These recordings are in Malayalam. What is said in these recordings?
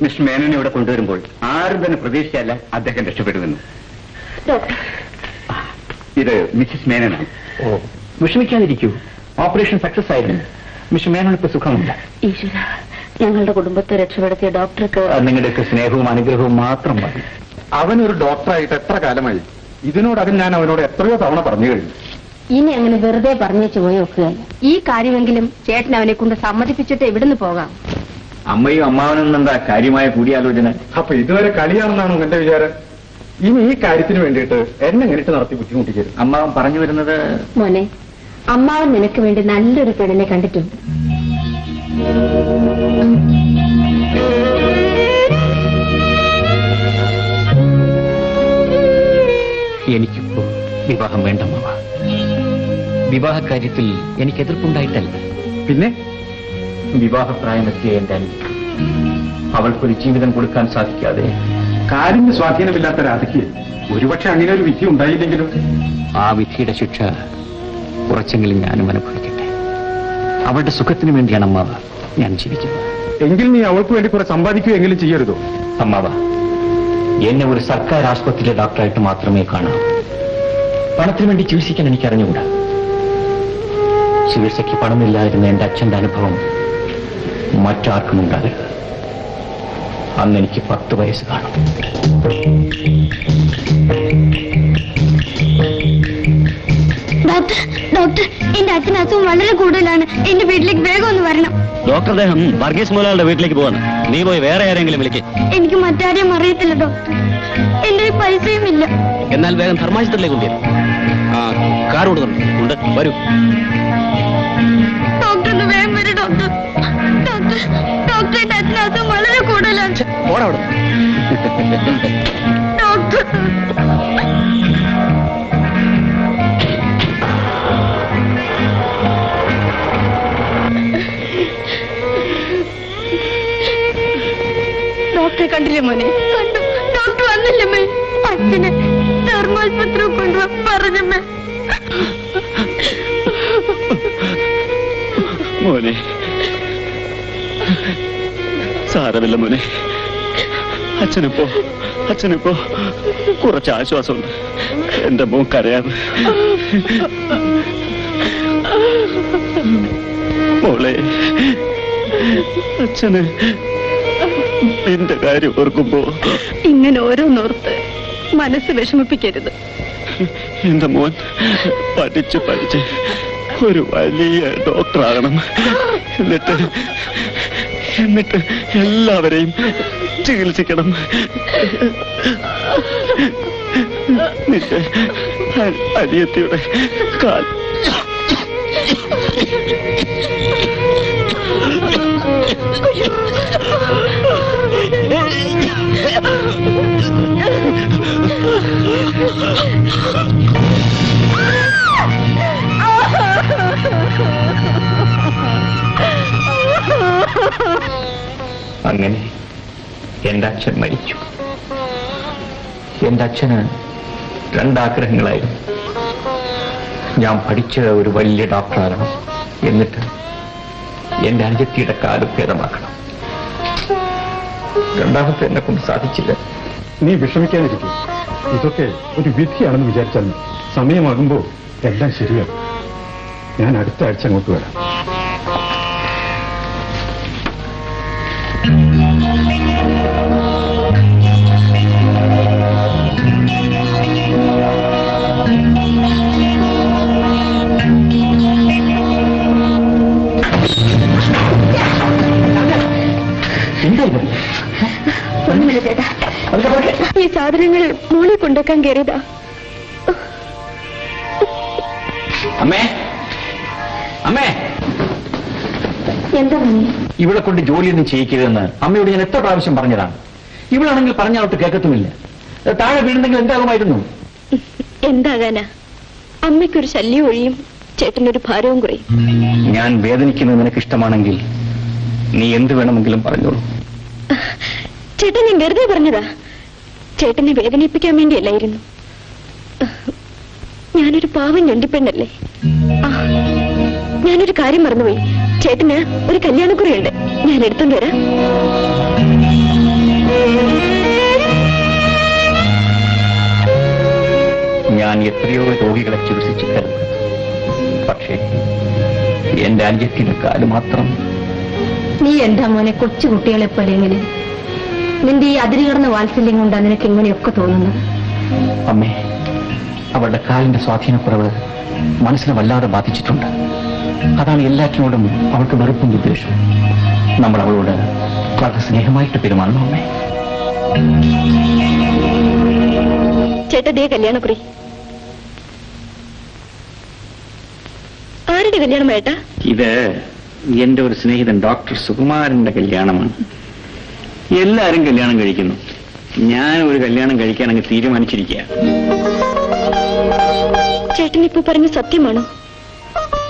മിസ്റ്റർ മേനോനെ ഇവിടെ കൊണ്ടുവരുമ്പോൾ ആരും തന്നെ പ്രതീക്ഷിച്ചല്ല അദ്ദേഹം രക്ഷപ്പെടുമെന്ന്. ഇത് മിസ്സസ് മേനോനാണ്. ഓ, വിഷമിക്കാതിരിക്കൂ. ഓപ്പറേഷൻ സക്സസ് ആയിരുന്നു. മിസ്റ്റർ മേനോൻ ഇപ്പൊ സുഖമില്ല. ഈശ്വര, ഞങ്ങളുടെ കുടുംബത്തെ രക്ഷപ്പെടുത്തിയ ഡോക്ടർക്ക് നിങ്ങളുടെയൊക്കെ സ്നേഹവും അനുഗ്രഹവും മാത്രം മതി. അവനൊരു ഡോക്ടറായിട്ട് എത്ര കാലമായി? ഇതിനോടകം ഞാൻ അവനോട് എത്രയോ തവണ പറഞ്ഞു കഴിഞ്ഞു. ഇനി അങ്ങനെ വെറുതെ പറഞ്ഞേച്ചു പോയി നോക്കുകയല്ല. ഈ കാര്യമെങ്കിലും ചേട്ടൻ അവനെ കൊണ്ട് സമ്മതിപ്പിച്ചിട്ട് ഇവിടുന്ന് പോകാം. അമ്മയും അമ്മാവനും എന്താ കാര്യമായ കൂടിയാലോചന? അപ്പൊ ഇതുവരെ കളിയാണെന്നാണോ എന്റെ വിചാരം? ഇനി ഈ കാര്യത്തിന് വേണ്ടിയിട്ട് എന്നെ എങ്ങനെയിട്ട് നടത്തി ബുദ്ധിമുട്ടിക്കരുത്. അമ്മാവൻ പറഞ്ഞു വരുന്നത്, മോനെ, അമ്മാവൻ നിനക്ക് വേണ്ടി നല്ലൊരു പെണ്ണിനെ കണ്ടിട്ടുണ്ട്. എനിക്കിപ്പോ വിവാഹം വേണ്ട അമ്മാവ. വിവാഹകാര്യത്തിൽ എനിക്ക് എതിർപ്പുണ്ടായിട്ടല്ല. പിന്നെ വിവാഹപ്രായമെത്തിയ എന്റെ അനിയത്തി, അവൾക്കൊരു ജീവിതം കൊടുക്കാൻ സാധിക്കാതെ കാര്യങ്ങൾ സ്വാധീനമില്ലാത്ത രാധയ്ക്ക് ഒരുപക്ഷെ അങ്ങനെ ഒരു വിധി ഉണ്ടായില്ലെങ്കിലും ആ വിധിയുടെ ശിക്ഷ കുറച്ചെങ്കിലും ഞാനും അനുഭവിക്കട്ടെ. അവളുടെ സുഖത്തിനു വേണ്ടിയാണ് അമ്മാവ ഞാൻ ജീവിക്കുന്നത്. എങ്കിൽ നീ അവൾക്ക് വേണ്ടി കുറെ സമ്പാദിക്കുകയെങ്കിലും ചെയ്യരുതോ? അമ്മാവ, എന്നെ ഒരു സർക്കാർ ആശുപത്രിയിലെ ഡോക്ടറായിട്ട് മാത്രമേ കാണാവൂ. പണത്തിനു വേണ്ടി ചികിത്സിക്കാൻ എനിക്ക് അറിഞ്ഞുകൂടാ. ചികിത്സയ്ക്ക് പണമില്ലാതിരുന്ന എന്റെ അച്ഛന്റെ അനുഭവം മറ്റാർക്കും ഉണ്ടാകരുത്. അന്ന് എനിക്ക് 10 വയസ്സ് കാണും. ഡോക്ടർ, എന്റെ അച്ഛന് അസുഖം വളരെ കൂടുതലാണ്. എന്റെ വീട്ടിലേക്ക് വേഗം ഒന്ന് വരണം. ഡോക്ടർ അദ്ദേഹം വർഗീസ് മുതലാളുടെ വീട്ടിലേക്ക് പോവാണ്. നീ പോയി വേറെ ആരെങ്കിലും വിളിക്കേ. എനിക്ക് മറ്റാരെയും അറിയത്തില്ല ഡോക്ടർ. എന്റെ പൈസയും ഇല്ല. എന്നാൽ വേഗം ധർമാശുപത്രിയിലേക്ക് കൊണ്ടുവരും. കാർ കൊടുക്കുന്നുണ്ട്, വരൂ. ഡോക്ടർ ഒന്ന് വേഗം വരും ഡോക്ടർ. ഡോക്ടർ, ഡോക്ടർ, എന്റെ അച്ഛന് അസുഖം വളരെ കൂടുതലാണ്. ഡോക്ടർ, ഡോക്ടറെ കണ്ടില്ലേ മോനെ? കണ്ടു. ഡോക്ടർ വന്നില്ലമ്മേ. അച്ഛനെ ധർമാശുപത്രി കൊണ്ടുപോകാൻ പറഞ്ഞമ്മേ. മോനെ, സാരമില്ല മോനെ. അച്ഛനിപ്പോ കുറച്ച് ആശ്വാസമുണ്ട്. എന്റെ മോൻ കരയാതെ. മോളെ, അച്ഛന് നിന്റെ കാര്യം ഓർക്കുമ്പോ ഇങ്ങനെ ഓരോന്നോർത്ത് മനസ്സ് വിഷമിപ്പിക്കരുത്. എന്റെ മോൻ പഠിച്ച് ഒരു വലിയ ഡോക്ടറാകണം. എന്നിട്ട് എല്ലാവരെയും ചികിത്സിക്കണം. നിന്റെ അനിയത്തിയുടെ കാൽ അങ്ങനെ എന്റെ അച്ഛൻ മരിച്ചു. എന്റെ അച്ഛന് 2 ആഗ്രഹങ്ങളായിരുന്നു. ഞാൻ പഠിച്ച ഒരു വലിയ ഡോക്ടറാകണം, എന്നിട്ട് എന്റെ അനുജത്തിയുടെ കാല് ഭേദമാക്കണം. രണ്ടാമത്തെ എന്നെ കൊണ്ട് സാധിച്ചില്ല. നീ വിഷമിക്കാതിരിക്കും. ഇതൊക്കെ ഒരു വിധിയാണെന്ന് വിചാരിച്ചാൽ സമയമാകുമ്പോൾ എല്ലാം ശരിയാകും. ഞാൻ അടുത്ത ആഴ്ച അങ്ങോട്ട് വരാം. ഈ സാധനങ്ങൾ മോളെ കൊണ്ടുവെക്കാൻ കയറിയതാ. അമ്മേ, എന്താ ഇവിടെ കൊണ്ട് ജോലിയൊന്നും ചെയ്യിക്കരുതെന്ന് അമ്മയോട് ഞാൻ എത്ര പ്രാവശ്യം പറഞ്ഞതാണ്. ഇവളാണെങ്കിൽ പറഞ്ഞാലോട്ട് കേൾക്കത്തുമില്ല. താഴെ വീഴുന്നെങ്കിൽ എന്താകുമായിരുന്നു? എന്താകാനാ? അമ്മയ്ക്കൊരു ശല്യം ഒഴിയും, ചേട്ടനൊരു ഭാരവും കുറയും. ഞാൻ വേദനിക്കുന്നത് നിനക്ക് ഇഷ്ടമാണെങ്കിൽ നീ എന്ത് വേണമെങ്കിലും പറഞ്ഞോളൂ. ചേട്ടൻ ഞാൻ വെറുതെ പറഞ്ഞതാ. ചേട്ടനെ വേദനിപ്പിക്കാൻ വേണ്ടിയല്ലായിരുന്നു. ഞാനൊരു പാവം ഞണ്ടിപ്പെണ്ണല്ലേ. ഞാനൊരു കാര്യം മറന്നുപോയി. ചേട്ടന് ഒരു കല്യാണക്കുറിയുണ്ട്. ഞാൻ എടുത്തോണ്ട് വരാം. ഞാൻ എത്രയോ രോഗികളെ ചികിത്സിച്ചിട്ടുണ്ട്. പക്ഷേ എന്റെ അനുജത്തിന്റെ കാല് മാത്രം. നീ എന്താ മോനെ കൊച്ചുകുട്ടികളെ പോലെ എങ്ങനെ? നിന്റെ ഈ അതിരുകടന്ന വാത്സല്യം കൊണ്ടാണ് നിനക്ക് ഇങ്ങനെയൊക്കെ തോന്നുന്നത്. അമ്മേ, അവളുടെ കാലിന്റെ സ്വാധീനക്കുറവ് മനസ്സിനെ വല്ലാതെ ബാധിച്ചിട്ടുണ്ട്. അതാണ് എല്ലാറ്റിനോടും അവൾക്ക് വെറുപ്പും വിദ്വേഷവും. നമ്മൾ അവളോട് വളരെ സ്നേഹമായിട്ട് പെരുമാറണം അമ്മേ. ചേട്ടതേ കല്യാണക്കുറി. ആരുടെ കല്യാണം ഏട്ടാ? ഇത് എന്റെ ഒരു സ്നേഹിതൻ ഡോക്ടർ സുകുമാരന്റെ കല്യാണമാണ്. എല്ലാരും കല്യാണം കഴിക്കുന്നു. ഞാൻ ഒരു കല്യാണം കഴിക്കാൻ അങ്ങ് തീരുമാനിച്ചിരിക്കുക. ചേട്ടൻ ഇപ്പൊ പറഞ്ഞ സത്യമാണോ?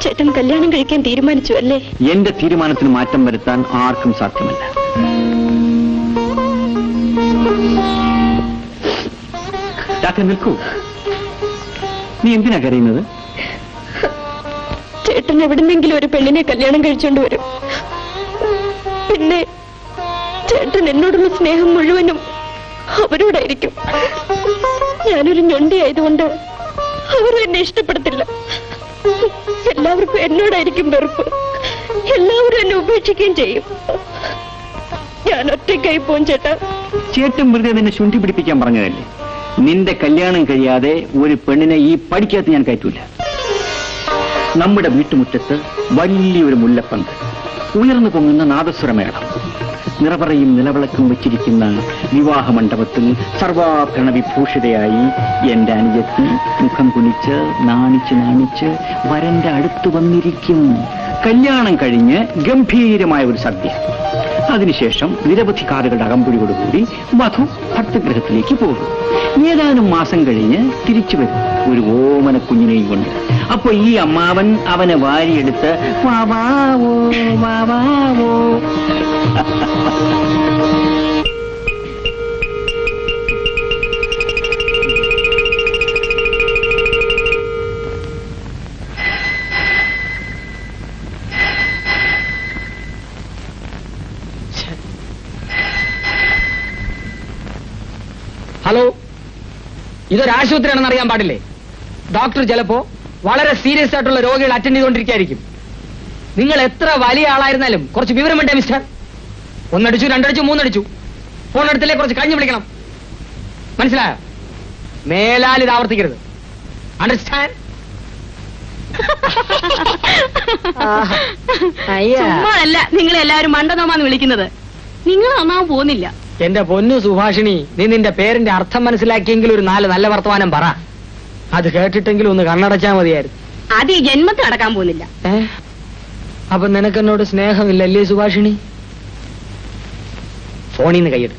ചേട്ടൻ കല്യാണം കഴിക്കാൻ തീരുമാനിച്ചു അല്ലേ? എന്റെ തീരുമാനത്തിന് മാറ്റം വരുത്താൻ ആർക്കും സാധ്യമല്ല. ഡോക്ടർ നിൽക്കൂ. നീ എന്തിനാ കരയുന്നത്? ചേട്ടൻ എവിടുന്നെങ്കിലും ഒരു പെണ്ണിനെ കല്യാണം കഴിച്ചോണ്ട് വരും. പിന്നെ ചേട്ടൻ എന്നോടുള്ള സ്നേഹം മുഴുവനും അവരോടായിരിക്കും. ഞാനൊരു ഞൊണ്ടിയായതുകൊണ്ട് അവരും എന്നെ ഇഷ്ടപ്പെടത്തില്ല. എല്ലാവർക്കും എന്നോടായിരിക്കും വെറുപ്പ്. എല്ലാവരും എന്നെ ഉപേക്ഷിക്കുകയും ചെയ്യും. ഞാൻ ഒറ്റയ്ക്കായി പോകും ചേട്ടാ. ചേട്ടൻ വെറുതെ നിന്നെ ശുണ്ഠി പിടിപ്പിക്കാൻ പറഞ്ഞതല്ലേ? നിന്റെ കല്യാണം കഴിയാതെ ഒരു പെണ്ണിനെ ഈ പഠിക്കകത്ത് ഞാൻ കയറ്റൂല. നമ്മുടെ വീട്ടുമുറ്റത്ത് വലിയൊരു മുല്ലപ്പന്ത്, ഉയർന്നു പൊങ്ങുന്ന നാദസ്വരമേളം, നിറപറയും നിലവിളക്കും വെച്ചിരിക്കുന്ന വിവാഹ മണ്ഡപത്തിൽ സർവാഭരണ വിഭൂഷിതയായി എന്റെ അനുജത്തി മുഖം കുനിച്ച് നാണിച്ച് വരന്റെ അടുത്ത് വന്നിരിക്കും. കല്യാണം കഴിഞ്ഞ് ഗംഭീരമായ ഒരു സദ്യ. അതിനുശേഷം നിരവധി കാറുകളുടെ അകമ്പടിയോടുകൂടി വധു ഭക്തഗൃഹത്തിലേക്ക് പോകും. ഏതാനും മാസം കഴിഞ്ഞ് തിരിച്ചു വരും ഒരു ഓമന കുഞ്ഞിനെയും കൊണ്ട്. അപ്പൊ ഈ അമ്മാവൻ അവനെ വാരിയെടുത്ത് വാവാവോ വാവാവോ. ഹലോ, ഇതൊരു ആശുപത്രിയാണെന്ന് അറിയാൻ പാടില്ലേ? ഡോക്ടർ ചിലപ്പോ വളരെ സീരിയസ് ആയിട്ടുള്ള രോഗികൾ അറ്റൻഡ് ചെയ്തുകൊണ്ടിരിക്കുകയായിരിക്കും. നിങ്ങൾ എത്ര വലിയ ആളായിരുന്നാലും കുറച്ച് വിവരം വേണ്ടേ മിസ്റ്റർ? 1 അടിച്ചു, 2 അടിച്ചു, 3 അടിച്ചു. ഫോൺ എടുത്തില്ലേ കുറച്ച് കഞ്ഞി വിളിക്കണം. മനസ്സിലായോ? മേലാൽ ഇത് ആവർത്തിക്കരുത്. അണ്ടർസ്റ്റാൻഡ്? അല്ല, നിങ്ങളെല്ലാവരും മണ്ടനോമാന്ന് വിളിക്കുന്നത്. നിങ്ങൾ നന്നാവാൻ പോകുന്നില്ല. എന്റെ പൊന്നു സുഭാഷിണി, നീ നിന്റെ പേരിന്റെ അർത്ഥം മനസ്സിലാക്കിയെങ്കിൽ ഒരു 4 നല്ല വർത്തമാനം പറ. അത് കേട്ടിട്ടെങ്കിലും ഒന്ന് കണ്ണടച്ചാ മതിയായിരുന്നു. അത് ഈ ജന്മത്തിൽ നടക്കാൻ പോകുന്നില്ല. അപ്പൊ നിനക്കെന്നോട് സ്നേഹമില്ലല്ലേ സുഭാഷിണി? ഫോണിൽ നിന്ന് കൈയ്യെടു.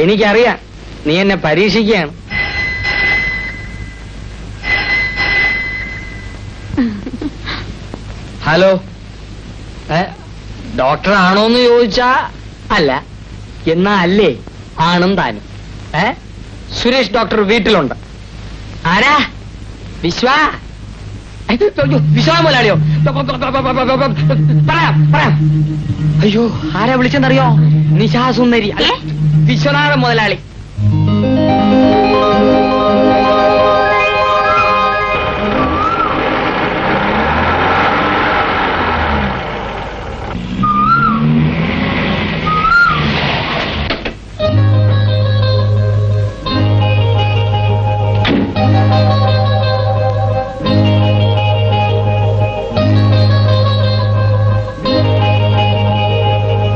എനിക്കറിയാം നീ എന്നെ പരീക്ഷിക്കുകയാണ്. ഹലോ, ഡോക്ടർ ആണോന്ന് ചോദിച്ചാ അല്ല, എന്നാ അല്ലേ ആണും താനും. സുരേഷ് ഡോക്ടർ വീട്ടിലുണ്ട്. ആരാ? വിശ്വാ മുതലാളിയോ? പറയാം. അയ്യോ, ആരാ വിളിച്ചെന്നറിയോ? നിശാസുന്ദരി അല്ല, വിശ്വനാഥ മുതലാളി.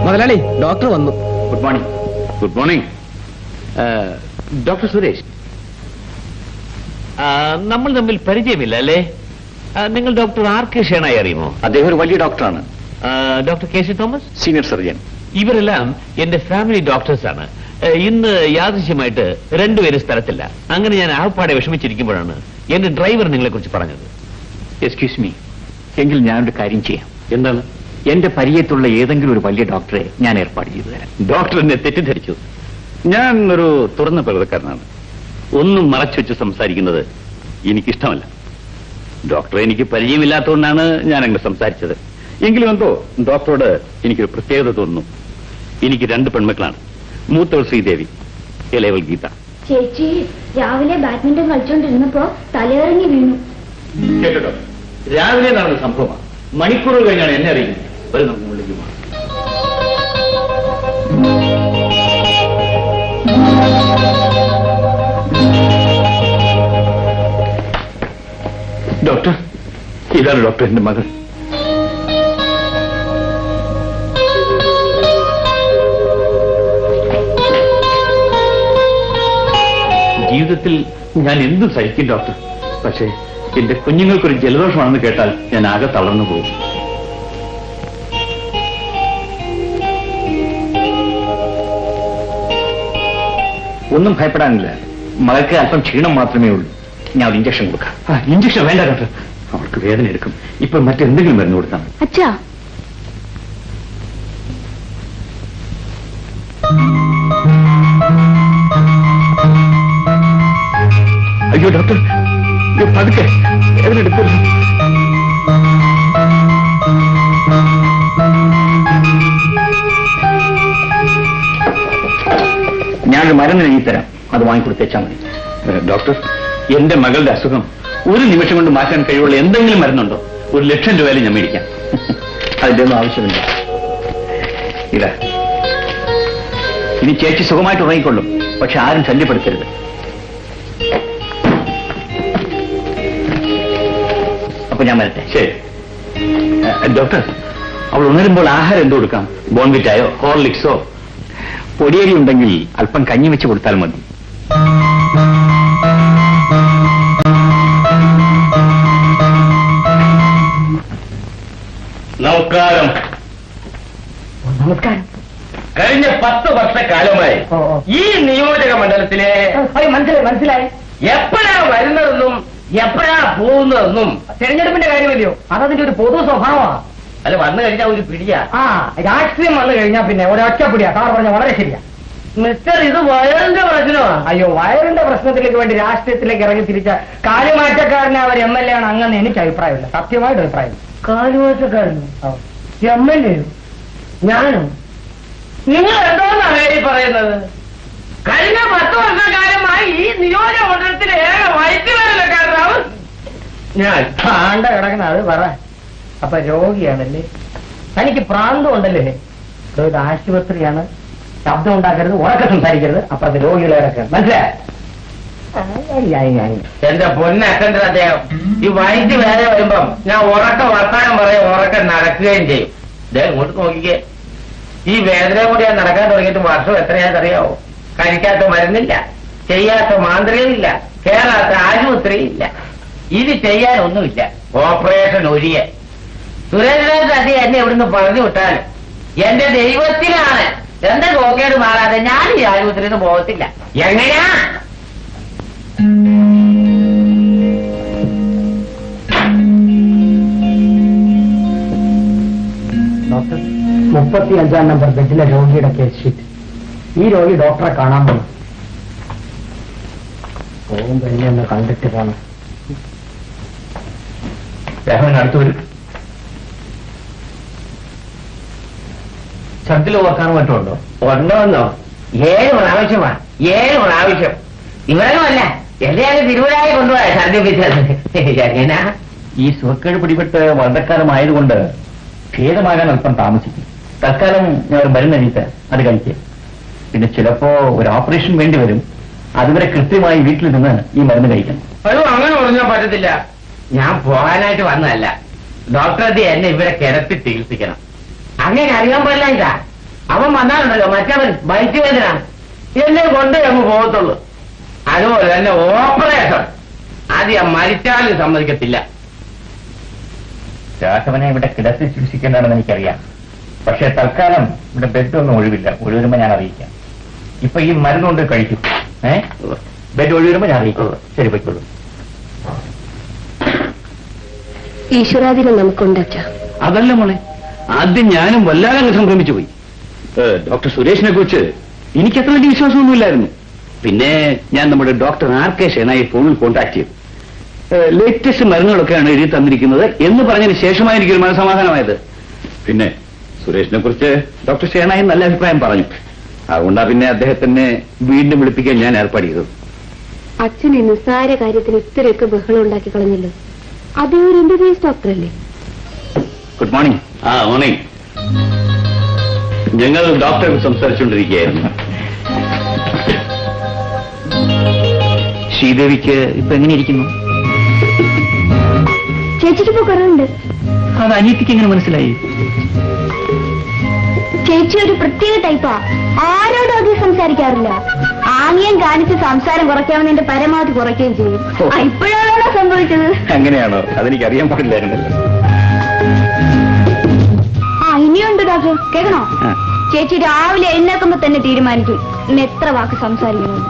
മുതലാളി, ഡോക്ടർ വന്നു. Good morning. Good morning. Doctor Suresh, നമ്മൾ തമ്മിൽ പരിചയമില്ല അല്ലേ? നിങ്ങൾ ഡോക്ടർ ആർ കെ ഷേണായി അറിയുമോ? അദ്ദേഹം ഒരു വലിയ ഡോക്ടറാണ്. Doctor K C Thomas, senior surgeon. ഇവരെല്ലാം എന്റെ ഫാമിലി ഡോക്ടേഴ്സാണ്. ഇന്ന് യാദൃശ്യമായിട്ട് 2 പേര് സ്ഥലത്തില്ല. അങ്ങനെ ഞാൻ ആപ്പാടെ വിഷമിച്ചിരിക്കുമ്പോഴാണ് എന്റെ ഡ്രൈവർ നിങ്ങളെ കുറിച്ച് പറഞ്ഞത്. എക്സ്ക്യൂസ് മീ, എങ്കിൽ ഞാനൊരു കാര്യം ചെയ്യാം. എന്താണ്? എന്റെ പരിചയത്തുള്ള ഏതെങ്കിലും ഒരു വലിയ ഡോക്ടറെ ഞാൻ ഏർപ്പാട് ചെയ്തു തരാം. ഡോക്ടർ എന്നെ തെറ്റിദ്ധരിച്ചു. ഞാൻ ഒരു തുറന്ന പ്രകൃതക്കാരനാണ്. ഒന്നും മറച്ചു വെച്ച് സംസാരിക്കുന്നത് എനിക്കിഷ്ടമല്ല. ഡോക്ടറെ എനിക്ക് പരിചയമില്ലാത്തതുകൊണ്ടാണ് ഞാൻ അങ്ങനെ സംസാരിച്ചത്. എങ്കിലും എന്തോ ഡോക്ടറോട് എനിക്കൊരു പ്രത്യേകത തോന്നുന്നു. എനിക്ക് 2 പെൺമക്കളാണ്. മൂത്തവൾ ശ്രീദേവി, ഇളയവൾ ഗീത. ചേച്ചി രാവിലെ ബാഡ്മിന്റൺ കളിച്ചോണ്ടിരുന്നപ്പോ തലയിറങ്ങി വീണു. കേട്ടോ, രാവിലെ നടന്ന സംഭവമാണ്. മണിക്കൂറുകൾ കഴിഞ്ഞാണ് എന്നെ അറിയുന്നത്. ഒരു നമുക്ക് മുകളിലേക്ക് പോകാം. ഡോക്ടർ, ഇതാണ് ഡോക്ടർ, എന്റെ മകൾ. ജീവിതത്തിൽ ഞാൻ എന്തും സഹിക്കും ഡോക്ടർ. പക്ഷേ എന്റെ കുഞ്ഞുങ്ങൾക്കൊരു ജലദോഷമാണെന്ന് കേട്ടാൽ ഞാൻ ആകെ തളർന്നു പോകും. ഒന്നും ഭയപ്പെടാനില്ല. മകൾക്ക് അല്പം ക്ഷീണം മാത്രമേ ഉള്ളൂ. ഞാൻ ഒരു ഇഞ്ചക്ഷൻ കൊടുക്കാം. ഇഞ്ചക്ഷൻ വേണ്ട ഡോക്ടർ, അവൾക്ക് വേദന എടുക്കും. ഇപ്പൊ മറ്റെന്തെങ്കിലും മരുന്ന് കൊടുത്താൽ മതി. അച്ഛാ, അയ്യോ ഡോക്ടർ, പതുക്കെ വേദന എടുക്കരുത്. ഞാനൊരു മരുന്ന് എഴുതി തരാം, അത് വാങ്ങിക്കൊടുത്തേച്ചാൽ മതി. ഡോക്ടർ, എന്റെ മകളുടെ അസുഖം 1 നിമിഷം കൊണ്ട് മാറ്റാൻ കഴിവുള്ള എന്തെങ്കിലും മരുന്നുണ്ടോ? 1,00,000 രൂപയിലും ഞാൻ മേടിക്കാം. അതിന്റെ ഒന്നും ആവശ്യമില്ല. ഇതാ, ഇനി ചേച്ചി സുഖമായിട്ട് ഉറങ്ങിക്കൊള്ളും. പക്ഷെ ആരും ശല്യപ്പെടുത്തരുത്. അപ്പൊ ഞാൻ വരട്ടെ. ശരി ഡോക്ടർ, അവൾ ഉണരുമ്പോൾ ആഹാരം എന്ത് കൊടുക്കാം? ബോൺവിറ്റായോ ഹോർലിക്സോ? പൊടിയരി ഉണ്ടെങ്കിൽ അല്പം കഞ്ഞി വെച്ച് കൊടുത്താൽ മതി. നമസ്കാരം. നമസ്കാരം. കഴിഞ്ഞ 10 വർഷക്കാലമായി ഈ നിയോജക മണ്ഡലത്തിലെ മനസ്സിലായി എപ്പോഴാ വരുന്നതെന്നും എപ്പോഴാ പോകുന്നതെന്നും തെരഞ്ഞെടുപ്പിന്റെ കാര്യമല്ലയോ, അതതിന്റെ ഒരു പൊതു സ്വഭാവമാണ്. അല്ല, വന്നു കഴിഞ്ഞാൽ ഒരു പിടിയാ. രാഷ്ട്രീയം വന്നു കഴിഞ്ഞാൽ പിന്നെ ഒരൊറ്റപ്പിടിയാ. സാർ പറഞ്ഞ വളരെ ശരിയാ. മിസ്റ്റർ, ഇത് വയറിന്റെ പ്രശ്നമാണ്. അയ്യോ, വയറിന്റെ പ്രശ്നത്തിലേക്ക് വേണ്ടി രാഷ്ട്രീയത്തിലേക്ക് ഇറങ്ങി തിരിച്ച കാലുമാറ്റക്കാരനെ അവർ MLA ആണ് അങ്ങനെ എനിക്ക് അഭിപ്രായമില്ല. സത്യമായിട്ട് അഭിപ്രായം. കാലുമാറ്റക്കാരനോ? MLA? ഞാനോ? നിങ്ങൾ എന്തോന്നാണ് ഈ പറയുന്നത്? കഴിഞ്ഞ 10 വർഷക്കാലമായി ഈ നിയോജക മണ്ഡലത്തിലെ ഏക വൈദ്യുതകാരനാവും ഞാൻ. ആണ്ട കിടക്കണ അത് പറ. അപ്പൊ രോഗിയാണല്ലേ? തനിക്ക് പ്രാന്തം ഉണ്ടല്ലേ? ഇത് ആശുപത്രിയാണ്. ശബ്ദം ഉണ്ടാക്കരുത്, ഉറക്കെ സംസാരിക്കരുത്. അപ്പൊ അത് രോഗികളെ ഇറക്കണം. മനസ്സിലായി? എന്റെ പൊന്നക്കൻ്റെ അദ്ദേഹം ഈ വൈദ്യ വേദന വരുമ്പം ഞാൻ ഉറക്ക വർത്താനം പറയും, ഉറക്കം നടക്കുകയും ചെയ്യും. അദ്ദേഹം ഇങ്ങോട്ട് നോക്കിക്കേ. ഈ വേദന കൂടി ഞാൻ നടക്കാൻ തുടങ്ങിയിട്ട് വർഷം എത്രയാണെന്നറിയാവോ? കഴിക്കാത്ത മരുന്നില്ല, ചെയ്യാത്ത മാന്ത്രികയില്ല, കേറാത്ത ആശുപത്രിയില്ല. ഇത് ചെയ്യാനൊന്നുമില്ല. ഓപ്പറേഷൻ ഒഴിയെ. സുരേന്ദ്രനാഥ് അതി എന്നെ ഇവിടുന്ന് പറഞ്ഞു വിട്ടാൽ എന്റെ ദൈവത്തിനാണ് എന്റെ നോക്കേട് മാറാതെ ഞാൻ ഈ ആശുപത്രിയിൽ നിന്ന് പോകത്തില്ല. എങ്ങനെയാ? ഡോക്ടർ, 35 നമ്പർ ബെഡിലെ രോഗിയുടെ കേസ് ഷീറ്റ്. ഈ രോഗി ഡോക്ടറെ കാണാൻ പോകണം. പോകുമ്പോ എന്നെ ഒന്ന് കണ്ടിട്ട് പോകണം. അടുത്ത് വരും. ഛർദിൽ ഓർക്കാനും മറ്റുണ്ടോ? ഉണ്ടോന്നോ? 7 പ്രാവശ്യമാണ്. 7 പ്രാവശ്യം. ഇവരൊന്നുമല്ല, എല്ലാം തിരുവനായി കൊണ്ടുപോയ ഛർദിപ്പിച്ചത്. എങ്ങനാ? ഈ സുഖക്കേട് പിടിപെട്ട് വളരെക്കാലമായതുകൊണ്ട് ഭേദമാകാൻ അല്പം താമസിക്കും. തൽക്കാലം ഞാൻ ഒരു മരുന്ന് എഴുതിയിട്ട് അത് കഴിക്കുക. പിന്നെ ചിലപ്പോ ഒരു ഓപ്പറേഷൻ വേണ്ടി വരും. അതുവരെ കൃത്യമായി വീട്ടിൽ നിന്ന് ഈ മരുന്ന് കഴിക്കണം. അയ്യോ, അങ്ങനെ പറഞ്ഞാൽ പറ്റത്തില്ല. ഞാൻ പോകാനായിട്ട് വന്നതല്ല. ഡോക്ടറെ എന്നെ ഇവിടെ കിടത്തി ചികിത്സിക്കണം. അങ്ങനെ അറിയാൻ പാടില്ല. ഇതാ അവൻ വന്നാലുണ്ടല്ലോ, മറ്റവൻ വൈദ്യവേദന എന്നെ കൊണ്ടേ അങ്ങ് പോകത്തുള്ളൂ. അതുപോലെ തന്നെ ഓപ്പറേഷൻ അത് ഞാൻ മരിച്ചാലും സമ്മതിക്കത്തില്ല. രാഘവനെ ഇവിടെ കിടത്തി ചികിത്സിക്കേണ്ടതാണെന്ന് എനിക്കറിയാം. പക്ഷെ തൽക്കാലം ഇവിടെ ബെഡൊന്നും ഒഴിവില്ല. ഒഴിവരുമ്പോ ഞാൻ അറിയിക്കാം. ഇപ്പൊ ഈ മരുന്നുകൊണ്ട് കഴിക്കും. ബെഡ് ഒഴിവരുമ്പോ ഞാൻ അറിയിക്കുള്ളൂ. ശരി, പോയിക്കോളൂ. ഈശ്വരാധീനം നമുക്കുണ്ട് അച്ഛാ. അതല്ല മോളെ, ആദ്യം ഞാനും വല്ലാതെ സംഭ്രമിച്ചു പോയി. ഡോക്ടർ സുരേഷിനെ കുറിച്ച് എനിക്ക് അത്ര വലിയ വിശ്വാസമൊന്നുമില്ലായിരുന്നു. പിന്നെ ഞാൻ നമ്മുടെ ഡോക്ടർ RK ഷേനായി ഫോണിൽ കോൺടാക്ട് ചെയ്തു. ലേറ്റസ്റ്റ് മരുന്നുകളൊക്കെയാണ് എഴുതി തന്നിരിക്കുന്നത് എന്ന് പറഞ്ഞതിന് ശേഷമായി എനിക്കൊരു മനസ്സമാധാനമായത്. പിന്നെ സുരേഷിനെ കുറിച്ച് ഡോക്ടർ ഷേണായി നല്ല അഭിപ്രായം പറഞ്ഞു. അതുകൊണ്ടാ പിന്നെ അദ്ദേഹത്തിനെ വീണ്ടും വിളിപ്പിക്കാൻ ഞാൻ ഏർപ്പാട് ചെയ്തത്. അച്ഛൻ ഈ നിസ്സാര കാര്യത്തിന് ഇത്രയൊക്കെ ബഹളം ഉണ്ടാക്കി കളഞ്ഞല്ലോ. അതേ ഒരു MBBS ഡോക്ടറല്ലേ? Good morning. മോർണിംഗ്. ഞങ്ങൾ ഡോക്ടറെ സംസാരിച്ചുകൊണ്ടിരിക്കുകയായിരുന്നു. ശ്രീദേവിക്ക് ഇപ്പൊ എങ്ങനെയിരിക്കുന്നു? ചേച്ചിക്ക് ഇപ്പൊ കുറവുണ്ട്. അത് അനിയത്തിക്ക് എങ്ങനെ മനസ്സിലായി? ചേച്ചി ഒരു പ്രത്യേക ടൈപ്പാ. ആരോടും അധികം സംസാരിക്കാറില്ല. ആംഗ്യം കാണിച്ച് സംസാരം കുറയ്ക്കാമെന്ന് പരമാവധി കുറയ്ക്കുകയും ചെയ്യും. ഇപ്പോഴാണോ സംഭവിച്ചത്? അങ്ങനെയാണോ? അതെനിക്ക് അറിയാൻ പാടില്ലായിരുന്നല്ലോ. ഇനിയുണ്ട് ഡോക്ടർ, കേൾക്കണോ? ചേച്ചി രാവിലെ എഴുന്നേൽക്കുമ്പോ തന്നെ തീരുമാനിക്കും ഇന്ന് എത്ര വാക്ക് സംസാരിക്കണം.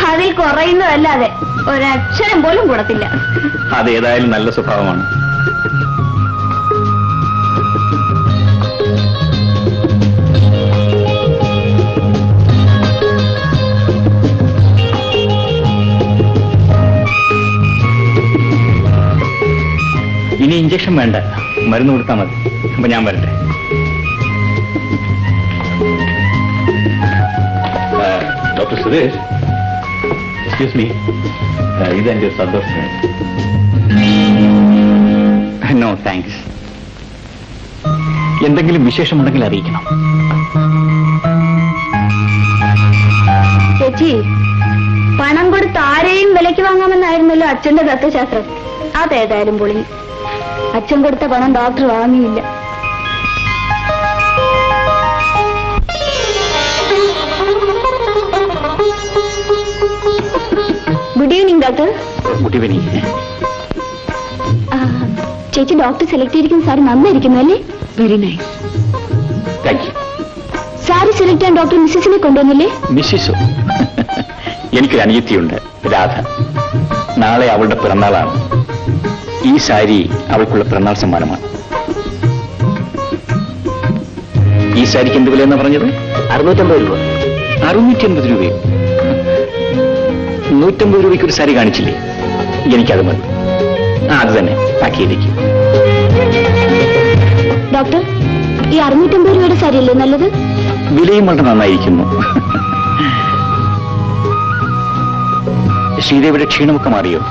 അതിൽ കുറയുന്നതല്ലാതെ ഒരക്ഷരം പോലും കൂടത്തില്ല. അതേതായാലും നല്ല സ്വഭാവമാണ്. ഇനി ഇഞ്ചക്ഷൻ വേണ്ട, മരുന്ന് കൊടുത്താൽ മതി. അപ്പൊ ഞാൻ വരട്ടെ. ഡോക്ടർ സുരേഷ്, എക്സ്ക്യൂസ് മീ, ഇതെന്റെ സന്തോഷം. No thanks. എന്തെങ്കിലും വിശേഷമുണ്ടെങ്കിൽ അറിയിക്കണം. ചേച്ചി, പണം കൊടുത്ത് ആരെയും വിലയ്ക്ക് വാങ്ങാമെന്നായിരുന്നല്ലോ അച്ഛന്റെ തത്വശാസ്ത്രം. അതേതായാലും പൊളി. അച്ഛൻ കൊടുത്ത പണം ഡോക്ടർ വാങ്ങിയില്ല. Good evening doctor. Good evening. ചേച്ചി ഡോക്ടർ സെലക്ട് ചെയ്തിരിക്കുന്ന സാരി നന്നായിരിക്കുന്നു അല്ലേ? Very nice. Thank you. Sari select ചെയ്യാൻ ഡോക്ടർ മിസ്സിസിനെ കൊണ്ടുവന്നില്ലേ? മിസ്സിസോ? എനിക്കൊരു അനിയത്തിയുണ്ട്, രാധ. നാളെ അവളുടെ പിറന്നാളാണ്. ഈ സാരി അവൾക്കുള്ള പിറന്നാൾ സമ്മാനമാണ്. ഈ സാരിക്ക് എന്ത് വിലയെന്നാ പറഞ്ഞത്? 650 രൂപ. 650 രൂപയോ? 150 രൂപയ്ക്ക് ഒരു സാരി കാണിച്ചില്ലേ? എനിക്കത് മതി. അത് തന്നെ പാക്ക് ചെയ്തേക്കും. ഡോക്ടർ, ഈ 650 രൂപയുടെ സാരിയല്ലേ നല്ലത്? വിലയും വളരെ നന്നായിരിക്കുന്നു. ശ്രീദേവിയുടെ ക്ഷീണമൊക്കെ മാറിയോ?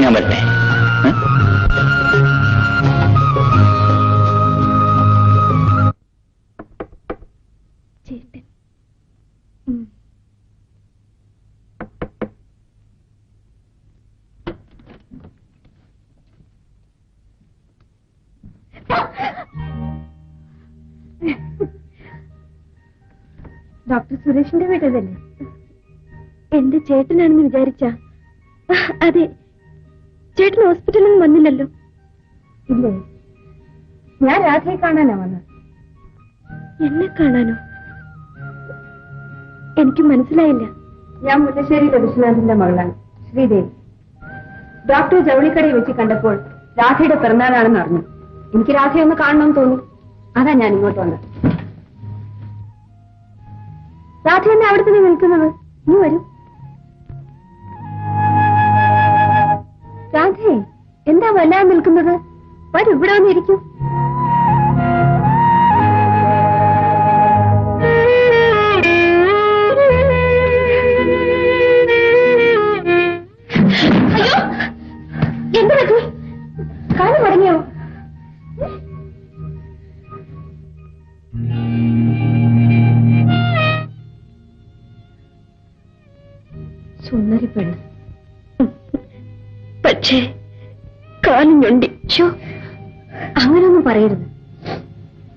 ഞാൻ വരട്ടെ. ഡോക്ടർ സുരേഷിന്റെ വീട്ടതല്ലേ? എന്റെ ചേട്ടനാണെന്ന് വിചാരിച്ച? അതെ. ചേട്ടൻ ഹോസ്പിറ്റലിൽ നിന്ന് വന്നില്ലല്ലോ? ഇല്ലേ, ഞാൻ രാധയെ കാണാനാ വന്നത്. എന്നെ കാണാനോ? എനിക്ക് മനസ്സിലായില്ല. ഞാൻ മുല്ലശ്ശേരിയിലെ വിശ്വനാഥിന്റെ മകളാണ്, ശ്രീദേവി. ഡോക്ടർ ജൗളിക്കടയിൽ വെച്ച് കണ്ടപ്പോൾ രാധയുടെ പിറന്നാളാണെന്ന് അറിഞ്ഞു. എനിക്ക് രാധയെ ഒന്ന് കാണണമെന്ന് തോന്നി. അതാ ഞാൻ ഇങ്ങോട്ട് വന്നത്. രാധ എന്നെ അവിടെ തന്നെ നിൽക്കുന്നത്. നീ വരൂ. രാധേ, എന്താ വല്ലാതെ നിൽക്കുന്നത്? വരൂ, ഇവിടെ വന്നിരിക്കും. അയ്യോ, എന്താ പറ്റി? കാലം മടങ്ങിയോ? സുന്ദരി പെണ്ണ്, പക്ഷേ കാലും ഞൊണ്ടി. അങ്ങനൊന്നും പറയരുത്.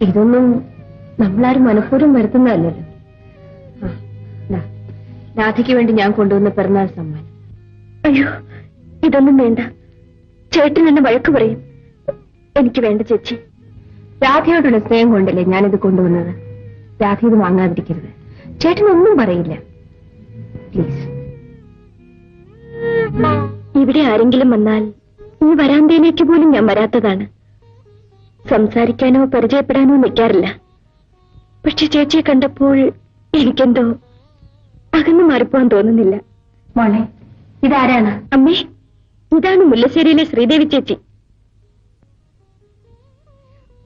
ഇതൊന്നും നമ്മളാരും മനഃപൂർവ്വം വരുത്തുന്നതല്ലല്ലോ. രാധയ്ക്ക് വേണ്ടി ഞാൻ കൊണ്ടുവന്ന പിറന്നാൾ സമ്മാനം. അയ്യോ, ഇതൊന്നും വേണ്ട. ചേട്ടൻ എന്നെ വഴക്ക് പറയും. എനിക്ക് വേണ്ട ചേച്ചി. രാധയോടുള്ള സ്നേഹം കൊണ്ടല്ലേ ഞാനിത് കൊണ്ടുവന്നത്. രാധ ഇത് വാങ്ങാതിരിക്കരുത്. ചേട്ടനൊന്നും പറയില്ല, പ്ലീസ്. ഇവിടെ ആരെങ്കിലും വന്നാൽ ഈ വരാന്തയിലേക്ക് പോലും ഞാൻ വരാത്തതാണ്. സംസാരിക്കാനോ പരിചയപ്പെടാനോ നിൽക്കാറില്ല. പക്ഷെ ചേച്ചിയെ കണ്ടപ്പോൾ എനിക്കെന്തോ അകന്നു മാറിപ്പോവാൻ തോന്നുന്നില്ല. മോളെ, ഇതാരാണ്? അമ്മേ, ഇതാണ് മുല്ലശ്ശേരിയിലെ ശ്രീദേവി ചേച്ചി.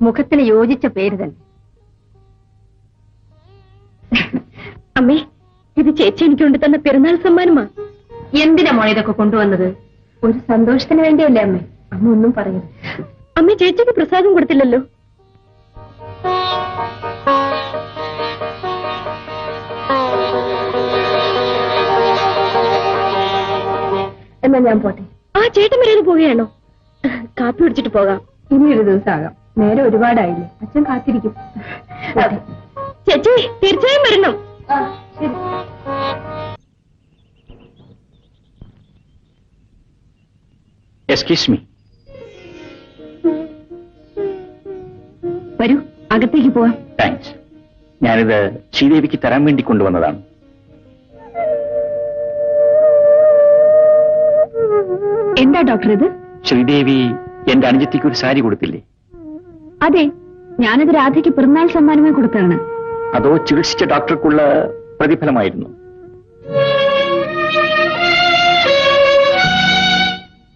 മുഖത്തിന് യോജിച്ച പേര് തന്നെ. അമ്മേ, ഇത് ചേച്ചി എനിക്ക് കൊണ്ട് തന്ന പിറന്നാൾ സമ്മാനമാ. എന്തിനാ മോളെ ഇതൊക്കെ കൊണ്ടുവന്നത്? ഒരു സന്തോഷത്തിന് വേണ്ടിയല്ലേ അമ്മേ? അമ്മ ഒന്നും പറയരുത്. അമ്മ ചേച്ചിക്ക് പ്രസാദം കൊടുത്തില്ലല്ലോ. എന്നാ ഞാൻ പോട്ടെ. ആ ചേട്ടൻ വരെ പോവുകയാണോ? കാപ്പി പിടിച്ചിട്ട് പോകാം. ഇനി ഒരു ദിവസം ആകാം. നേരെ ഒരുപാടായില്ലേ. അച്ഛൻ കാത്തിരിക്കും. ചേച്ചി തീർച്ചയായും വരണം. ശരി. Excuse me. വരൂ, അകത്തേക്ക് പോവാം. താങ്ക്സ്. ഞാനിത് ശ്രീദേവിക്ക് തരാൻ വേണ്ടി കൊണ്ടുവന്നതാണ്. എന്താ ഡോക്ടർ ഇത്? ശ്രീദേവി എന്റെ അനുജത്തിക്ക് ഒരു സാരി കൊടുത്തില്ലേ? അതെ, ഞാനത് രാധയ്ക്ക് പിറന്നാൾ സമ്മാനമായി കൊടുത്താണ്. അതോ ചികിത്സിച്ച ഡോക്ടർക്കുള്ള പ്രതിഫലമായിരുന്നു?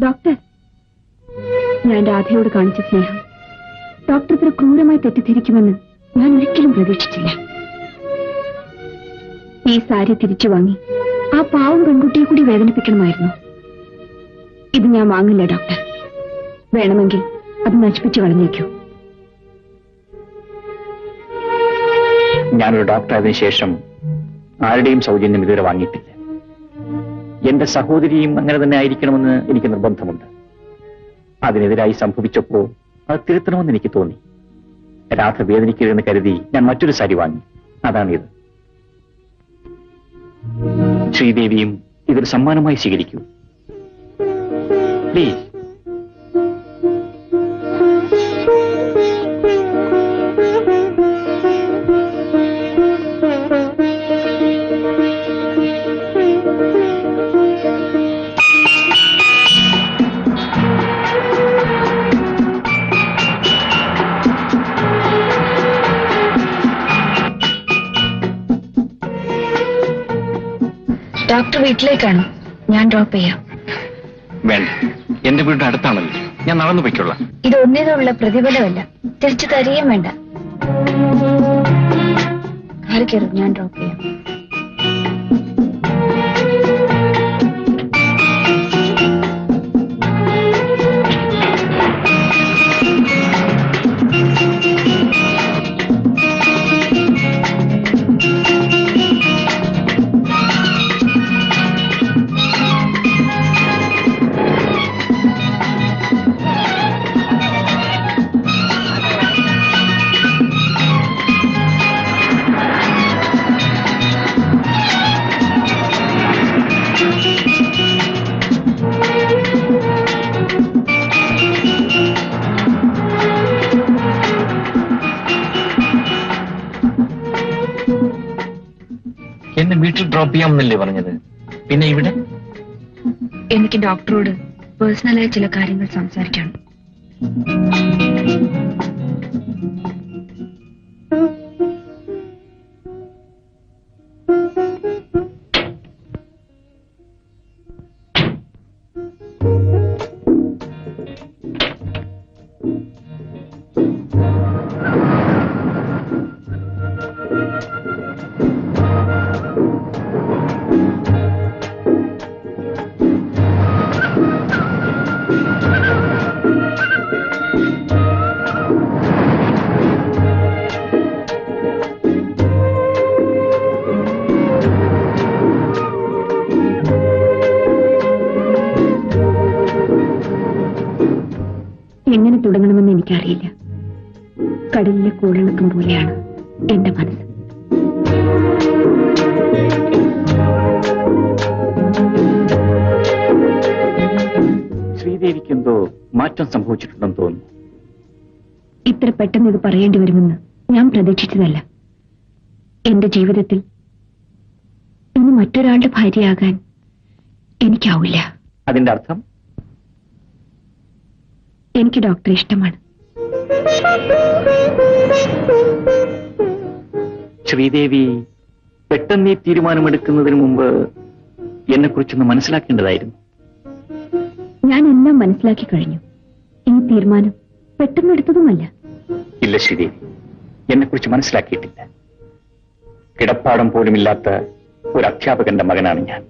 ഡോക്ടർ, ഞാൻ രാധയോട് കാണിച്ച സ്നേഹം ഡോക്ടർ ഇത്ര ക്രൂരമായി തെറ്റിദ്ധരിക്കുമെന്ന് ഞാൻ ഒരിക്കലും പ്രതീക്ഷിച്ചില്ല. ഈ സാരി തിരിച്ചു വാങ്ങി ആ പാവം പെൺകുട്ടിയെ കൂടി വേദനിപ്പിക്കണമായിരുന്നു. ഇത് ഞാൻ വാങ്ങില്ല ഡോക്ടർ. വേണമെങ്കിൽ അത് നശിപ്പിച്ചു കളഞ്ഞേക്കൂ. ഞാനൊരു ഡോക്ടറായതിനു ശേഷം ആരുടെയും സൗജന്യം ഇതുവരെ വാങ്ങിയിട്ടില്ല. എന്റെ സഹോദരിയും അങ്ങനെ തന്നെ ആയിരിക്കണമെന്ന് എനിക്ക് നിർബന്ധമുണ്ട്. അതിനെതിരായി സംഭവിച്ചപ്പോ അത് തിരുത്തണമെന്ന് എനിക്ക് തോന്നി. രാധ വേദനിക്കരുതെന്ന് കരുതി ഞാൻ മറ്റൊരു സാരി വാങ്ങി. അതാണിത്. ശ്രീദേവിയും ഇതൊരു സമ്മാനമായി സ്വീകരിക്കൂ പ്ലീസ്. ഡോക്ടർ വീട്ടിലേക്കാണ്. ഞാൻ ഡ്രോപ്പ് ചെയ്യാം. വേണ്ട, എന്റെ വീടിന്റെ അടുത്താണല്ലോ, ഞാൻ നടന്നു പൊയ്ക്കൊള്ളാം. ഇതൊന്നിനുള്ള പ്രതിഫലമല്ല. തിരിച്ചു തരികയും വേണ്ട. കാറി കയറും, ഞാൻ ഡ്രോപ്പ് ചെയ്യാം. എന്നെ വീട്ടിൽ ഡ്രോപ്പ് ചെയ്യാമെന്നല്ലേ പറഞ്ഞത്? പിന്നെ ഇവിടെ? എനിക്ക് ഡോക്ടറോട് പേഴ്സണലായി ചില കാര്യങ്ങൾ സംസാരിക്കണം. എങ്ങനെ തുടങ്ങണമെന്ന് എനിക്കറിയില്ല. കടലിലെ കൂളിളക്കം പോലെയാണ് എന്റെ മനസ്സ്. ശ്രീദേവിക്ക് എന്തോ മാറ്റം സംഭവിച്ചിട്ടുണ്ടെന്ന് തോന്നുന്നു. ഇത്ര പെട്ടെന്ന് ഇത് പറയേണ്ടി വരുമെന്ന് ഞാൻ പ്രതീക്ഷിച്ചതല്ല. എന്റെ ജീവിതത്തിൽ ഇനി മറ്റൊരാളുടെ ഭാര്യയാകാൻ എനിക്കാവില്ല. അതിന്റെ അർത്ഥം? എനിക്ക് ഡോക്ടറെ ഇഷ്ടമാണ്. ശ്രീദേവി പെട്ടെന്ന് ഈ തീരുമാനമെടുക്കുന്നതിന് മുമ്പ് എന്നെക്കുറിച്ചൊന്ന് മനസ്സിലാക്കേണ്ടതായിരുന്നു. ഞാൻ എല്ലാം മനസ്സിലാക്കി കഴിഞ്ഞു. ഈ തീരുമാനം പെട്ടെന്ന് എടുത്തതുമല്ല. ഇല്ല ശ്രീദേവി, എന്നെക്കുറിച്ച് മനസ്സിലാക്കിയിട്ടില്ല. കിടപ്പാടം പോലുമില്ലാത്ത ഒരു അധ്യാപകന്റെ മകനാണ് ഞാൻ.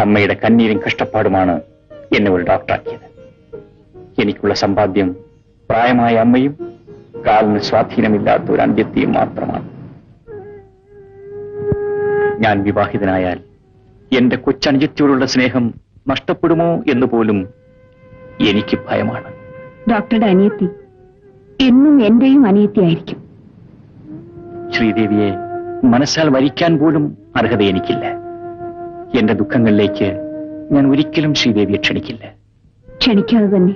അമ്മയുടെ കണ്ണീരും കഷ്ടപ്പാടുമാണ് എന്നെ ഒരു ഡോക്ടറാക്കിയത്. എനിക്കുള്ള സമ്പാദ്യം പ്രായമായ അമ്മയും കാലിന് സ്വാധീനമില്ലാത്ത ഒരു അന്ത്യത്തെയും മാത്രമാണ്. ഞാൻ വിവാഹിതനായാൽ എന്റെ കൊച്ചനുജത്തിയോടുള്ള സ്നേഹം നഷ്ടപ്പെടുമോ എന്ന് പോലും എനിക്ക് ഭയമാണ്. ഡോക്ടറുടെ അനിയത്തി എന്നും എന്റെയും അനിയത്തിയായിരിക്കും. ശ്രീദേവിയെ മനസ്സാൽ വരിക്കാൻ പോലും അർഹത എനിക്കില്ല. എന്റെ ദുഃഖങ്ങളിലേക്ക് ഞാൻ ഒരിക്കലും ശ്രീദേവിയെ ക്ഷണിക്കില്ല. ക്ഷണിക്കാതെ തന്നെ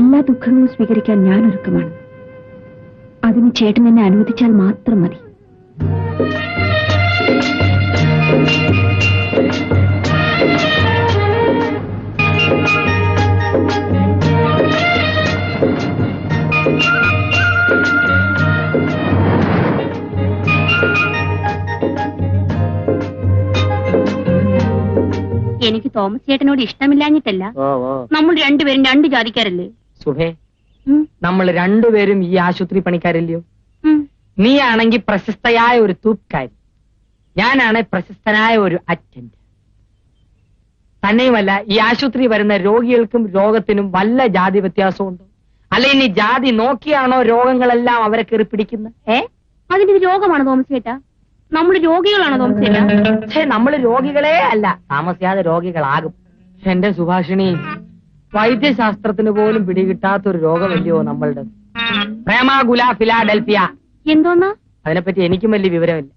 എല്ലാ ദുഃഖങ്ങളും സ്വീകരിക്കാൻ ഞാൻ ഒരുക്കമാണ്. അതിന് ചേട്ടൻ എന്നെ അനുവദിച്ചാൽ മാത്രം മതി. എനിക്ക് തോമസ് ചേട്ടനോട് ഇഷ്ടമില്ലാഞ്ഞിട്ടല്ല. നമ്മൾ രണ്ടുപേരും രണ്ട് ജാതിക്കാരല്ലേ സുഭേ? നമ്മൾ രണ്ടുപേരും ഈ ആശുപത്രി പണിക്കാരല്ലയോ? നീയാണെങ്കിൽ പ്രശസ്തയായ ഒരു തൂപ്പ്കാരി, ഞാനാണ് പ്രശസ്തനായ ഒരു അറ്റൻഡ്. തന്നെയുമല്ല, ഈ ആശുപത്രി വരുന്ന രോഗികൾക്കും രോഗത്തിനും വല്ല ജാതി വ്യത്യാസമുണ്ടോ? അല്ല, ഇനി ജാതി നോക്കിയാണോ രോഗങ്ങളെല്ലാം അവരെ കയറി പിടിക്കുന്നത്? അതിന് രോഗമാണ് തോമസ് ചേട്ടാ? നമ്മൾ രോഗികളാണോ തോമസ് ചേട്ടാ? പക്ഷേ നമ്മൾ രോഗികളെ അല്ല, താമസിയാതെ രോഗികളാകും. എന്റെ സുഭാഷിണി, വൈദ്യശാസ്ത്രത്തിന് പോലും പിടികിട്ടാത്തൊരു രോഗമല്ലയോ നമ്മളുടെ പ്രേമാകുല ഫിലാഡൽഫിയ. എന്തോന്നാ? അതിനെപ്പറ്റി എനിക്കും വലിയ വിവരമില്ല.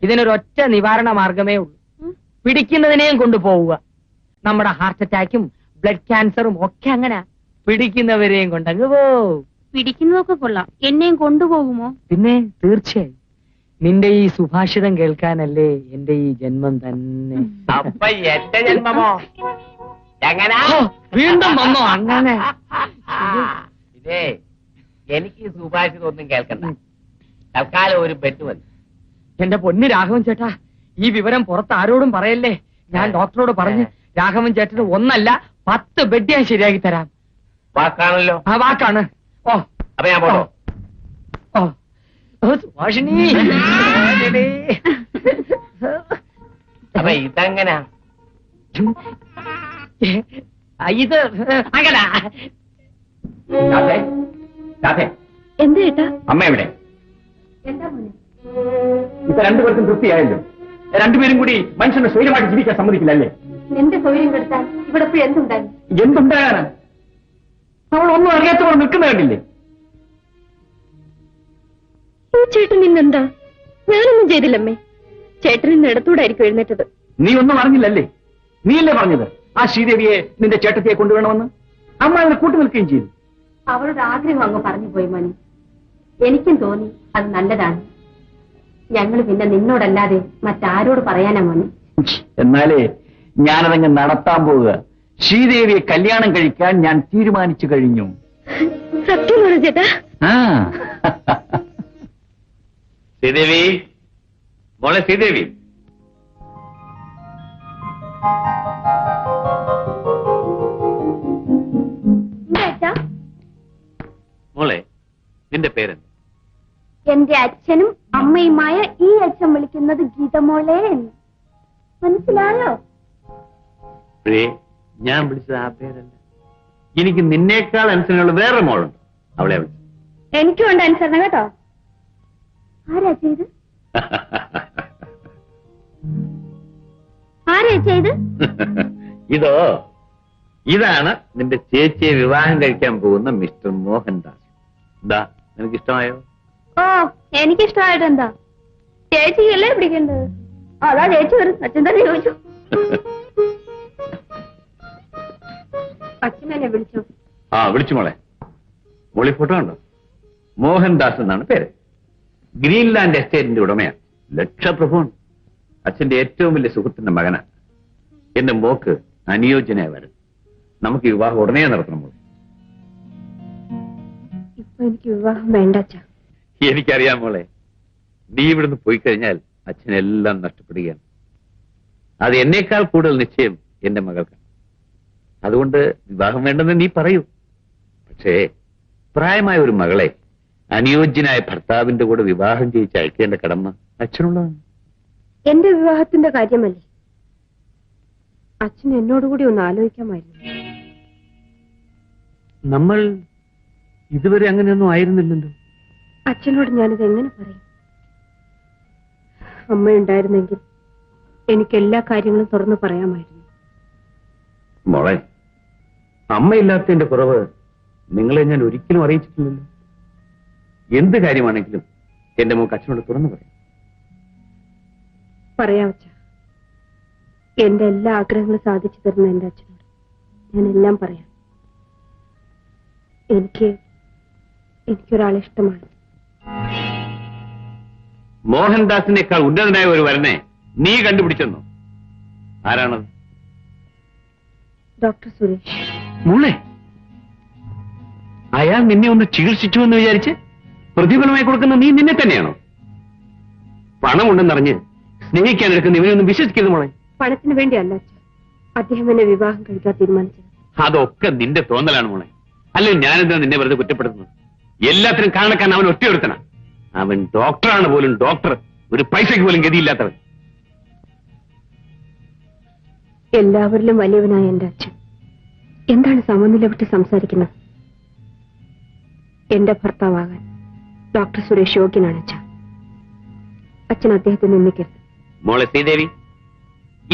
ഇതിനൊരൊറ്റ നിവാരണ മാർഗമേ ഉള്ളൂ. പിടിക്കുന്നതിനെയും കൊണ്ടുപോവുക. നമ്മുടെ ഹാർട്ട് അറ്റാക്കും ബ്ലഡ് ക്യാൻസറും ഒക്കെ അങ്ങനെ. പിടിക്കുന്നവരെയും കൊണ്ടങ്ങ് പോവും. പിടിക്കുന്നതൊക്കെ കൊള്ളാം, എന്നെയും കൊണ്ടുപോകുമോ? പിന്നെ തീർച്ചയായും. നിന്റെ ഈ സുഭാഷിതം കേൾക്കാനല്ലേ എന്റെ ഈ ജന്മം തന്നെ. അപ്പൊ എന്റെ ജന്മമോ എങ്ങനെ? വീണ്ടും വന്നോ അങ്ങനെ? ഇതേ, എനിക്ക് ഈ സുഭാഷിതം ഒന്നും കേൾക്കണ്ട. തൽക്കാലം ഒരു ബെറ്റ് വന്നു. എന്റെ പൊന്ന് രാഘവൻ ചേട്ടാ, ഈ വിവരം പുറത്ത് ആരോടും പറയല്ലേ. ഞാൻ ഡോക്ടറോട് പറഞ്ഞ് രാഘവൻ ചേട്ടന് 1 അല്ല 10 ബെഡ് ഞാൻ ശരിയാക്കി തരാം. വാക്കാണല്ലോ. ആ വാക്കാണ്. ഓ, അപ്പൊ ഞാൻ പോണോ? ഓ, സുഭാഷിണി. അപ്പൊ ഇതെങ്ങനാ? ഇത് അങ്ങനെ. എന്ത് ചേട്ടാ? അമ്മ എവിടെ? എന്താ മോനെ? ഇപ്പൊ രണ്ടുപേർക്കും തൃപ്തിയായല്ലോ. രണ്ടുപേരും കൂടി മനുഷ്യനെ സ്വൈരമായിട്ട് ജീവിക്കാൻ സമ്മതിക്കില്ലല്ലേ? നിന്റെ സൗകര്യം കെടുത്താൻ ഇവിടെ ഇപ്പൊ എന്തുണ്ടായി? എന്തുണ്ടാകാനാ? അവൾ ഒന്നും അറിയാത്തവൾ നിൽക്കുന്ന കണ്ടില്ലേ? ഈ ചേട്ടൻ ഇന്നെന്താ? ഞാനൊന്നും ചെയ്തില്ലമ്മേ. ചേട്ടൻ ഇന്ന് ഇടത്തൂടായിരിക്കും എഴുന്നേറ്റത്. നീ ഒന്നും അറിഞ്ഞില്ലല്ലേ? നീയല്ലേ പറഞ്ഞത് ആ ശ്രീദേവിയെ നിന്റെ ചേട്ടത്തിയെ കൊണ്ടുവരണമെന്ന്? അമ്മ അതിനെ കൂട്ടു നിൽക്കുകയും ചെയ്തു. അവളുടെ ആഗ്രഹം അങ്ങ് പറഞ്ഞു പോയി മോനെ. എനിക്കും തോന്നി അത് നല്ലതാണ്. ഞങ്ങൾ പിന്നെ നിന്നോടല്ലാതെ മറ്റാരോട് പറയാനാ മോനെ? എന്നാലേ ഞാനതങ്ങ് നടത്താൻ പോവുക. ശ്രീദേവിയെ കല്യാണം കഴിക്കാൻ ഞാൻ തീരുമാനിച്ചു കഴിഞ്ഞു. സത്യമാണോ ചേട്ടാ? ആ ശ്രീദേവി, മോളെ ശ്രീദേവി. ചേട്ടാ, മോളെ, നിന്റെ പേരെന്ത്? എന്റെ അച്ഛനും അമ്മയുമായ ഈ അച്ഛൻ വിളിക്കുന്നത് ഗീതമോളെ എന്ന്. മനസ്സിലായോ? ഞാൻ വിളിച്ചത് ആ പേരല്ല. എനിക്ക് നിന്നേക്കാൾ അനുസരണയുള്ള വേറെ മോളുണ്ട്, അവളെ വിളിച്ചു. എനിക്കും ഉണ്ട് അനുസരണം കേട്ടോ. ആരാ ചെയ്ത്? ആരാ ചെയ്ത്? ഇതാണ് നിന്റെ ചേച്ചിയെ വിവാഹം കഴിക്കാൻ പോകുന്ന മിസ്റ്റർ മോഹൻദാസ്. എന്താ, നിനക്ക് ഇഷ്ടമായോ? ഓ, എനിക്കിഷ്ടമായിട്ട് എന്താ? ചേച്ചിയല്ലേ പിടിക്കേണ്ടത്. അതാ ചേച്ചി വരും. അച്ഛൻ തന്നെ ചോദിച്ചു. അച്ഛൻ എന്നെ വിളിച്ചു. ആ, വിളിച്ചു മോളെ. മോളി ഫോട്ടോ ഉണ്ടോ? മോഹൻദാസ് എന്നാണ് പേര്. ഗ്രീൻലാൻഡ് എസ്റ്റേറ്റിന്റെ ഉടമയാണ്. ലക്ഷപ്രഭുവാണ്. അച്ഛന്റെ ഏറ്റവും വലിയ സുഹൃത്തിന്റെ മകനാണ്. എന്റെ മോക്ക് അനുയോജ്യനായ വരും. നമുക്ക് വിവാഹം ഉടനെ നടത്തണം മോളെ. ഇപ്പൊ എനിക്ക് വിവാഹം വേണ്ട അച്ഛാ. എനിക്കറിയാം മോളെ, നീ ഇവിടുന്ന് പോയി കഴിഞ്ഞാൽ അച്ഛനെല്ലാം നഷ്ടപ്പെടുകയാണ്. അത് എന്നേക്കാൾ കൂടുതൽ നിശ്ചയം എന്റെ മകൾക്കാണ്. അതുകൊണ്ട് വിവാഹം വേണ്ടെന്ന് നീ പറയൂ. പക്ഷേ പ്രായമായ ഒരു മകളെ അനുയോജ്യനായ ഭർത്താവിന്റെ കൂടെ വിവാഹം ചെയ്യിച്ച് അയക്കേണ്ട കടമ അച്ഛനുള്ളതാണ്. എന്റെ വിവാഹത്തിന്റെ കാര്യമല്ലേ? അച്ഛൻ എന്നോടുകൂടി ഒന്ന് ആലോചിക്കാമായിരുന്നു. നമ്മൾ ഇതുവരെ അങ്ങനെയൊന്നും ആയിരുന്നില്ലല്ലോ. അച്ഛനോട് ഞാനിത് എങ്ങനെ പറയും? അമ്മയുണ്ടായിരുന്നെങ്കിൽ എനിക്ക് എല്ലാ കാര്യങ്ങളും തുറന്നു പറയാമായിരുന്നു. മോളെ, അമ്മയില്ലാത്തതിന്റെ കുറവ് നിങ്ങളെ ഞാൻ ഒരിക്കലും അറിയിച്ചിട്ടില്ലല്ലോ. എന്ത് കാര്യമാണെങ്കിലും എന്റെ മോക്ക് അച്ഛനോട് തുറന്നു പറയും. പറയാം അച്ഛ. എന്റെ എല്ലാ ആഗ്രഹങ്ങളും സാധിച്ചു തരുന്ന എന്റെ അച്ഛനോട് ഞാൻ എല്ലാം പറയാം. എനിക്കൊരാളെ ഇഷ്ടമാണ്. മോഹൻദാസിനേക്കാൾ ഉന്നതനായ ഒരു വരനെ നീ കണ്ടുപിടിച്ചെന്നോ? ആരാണത്? ഡോക്ടർ സുരേഷ്. മോളെ, അയാൾ നിന്നെ ഒന്ന് ചികിത്സിച്ചു എന്ന് വിചാരിച്ച് പ്രതിഫലമായി കൊടുക്കുന്ന നീ നിന്നെ തന്നെയാണോ? പണമുണ്ടെന്നറിഞ്ഞ് സ്നേഹിക്കാൻ എടുക്കുന്ന ഇവനൊന്നും വിശ്വസിക്കരുത് മോളെ. പണത്തിന് വേണ്ടിയല്ല അച്ഛ അദ്ദേഹം എന്നെ വിവാഹം കഴിക്കാൻ തീരുമാനിച്ചത്. അതൊക്കെ നിന്റെ തോന്നലാണ് മോളെ. അല്ലെങ്കിൽ ഞാനെന്താ നിന്നെ വെറുതെ കുറ്റപ്പെടുത്തുന്നത്? എല്ലാത്തിനും കാരണക്കാൻ അവൻ ഒറ്റയൊരുത്തനാ. അവൻ ഡോക്ടറാണ് പോലും ഡോക്ടർ. ഒരു പൈസയ്ക്ക് പോലും ഗതിയില്ലാത്തവൻ. എല്ലാവരിലും വലിയവനായ എന്റെ അച്ഛൻ എന്താണ് സമനില വിട്ട് സംസാരിക്കുന്നത്? എന്റെ ഭർത്താവാകാൻ ഡോക്ടർ സുരേഷ് യോഗ്യനാണ് അച്ഛൻ. അച്ഛൻ അദ്ദേഹത്തെ നിന്ദിക്കരുത്. മോളെ ശ്രീദേവി,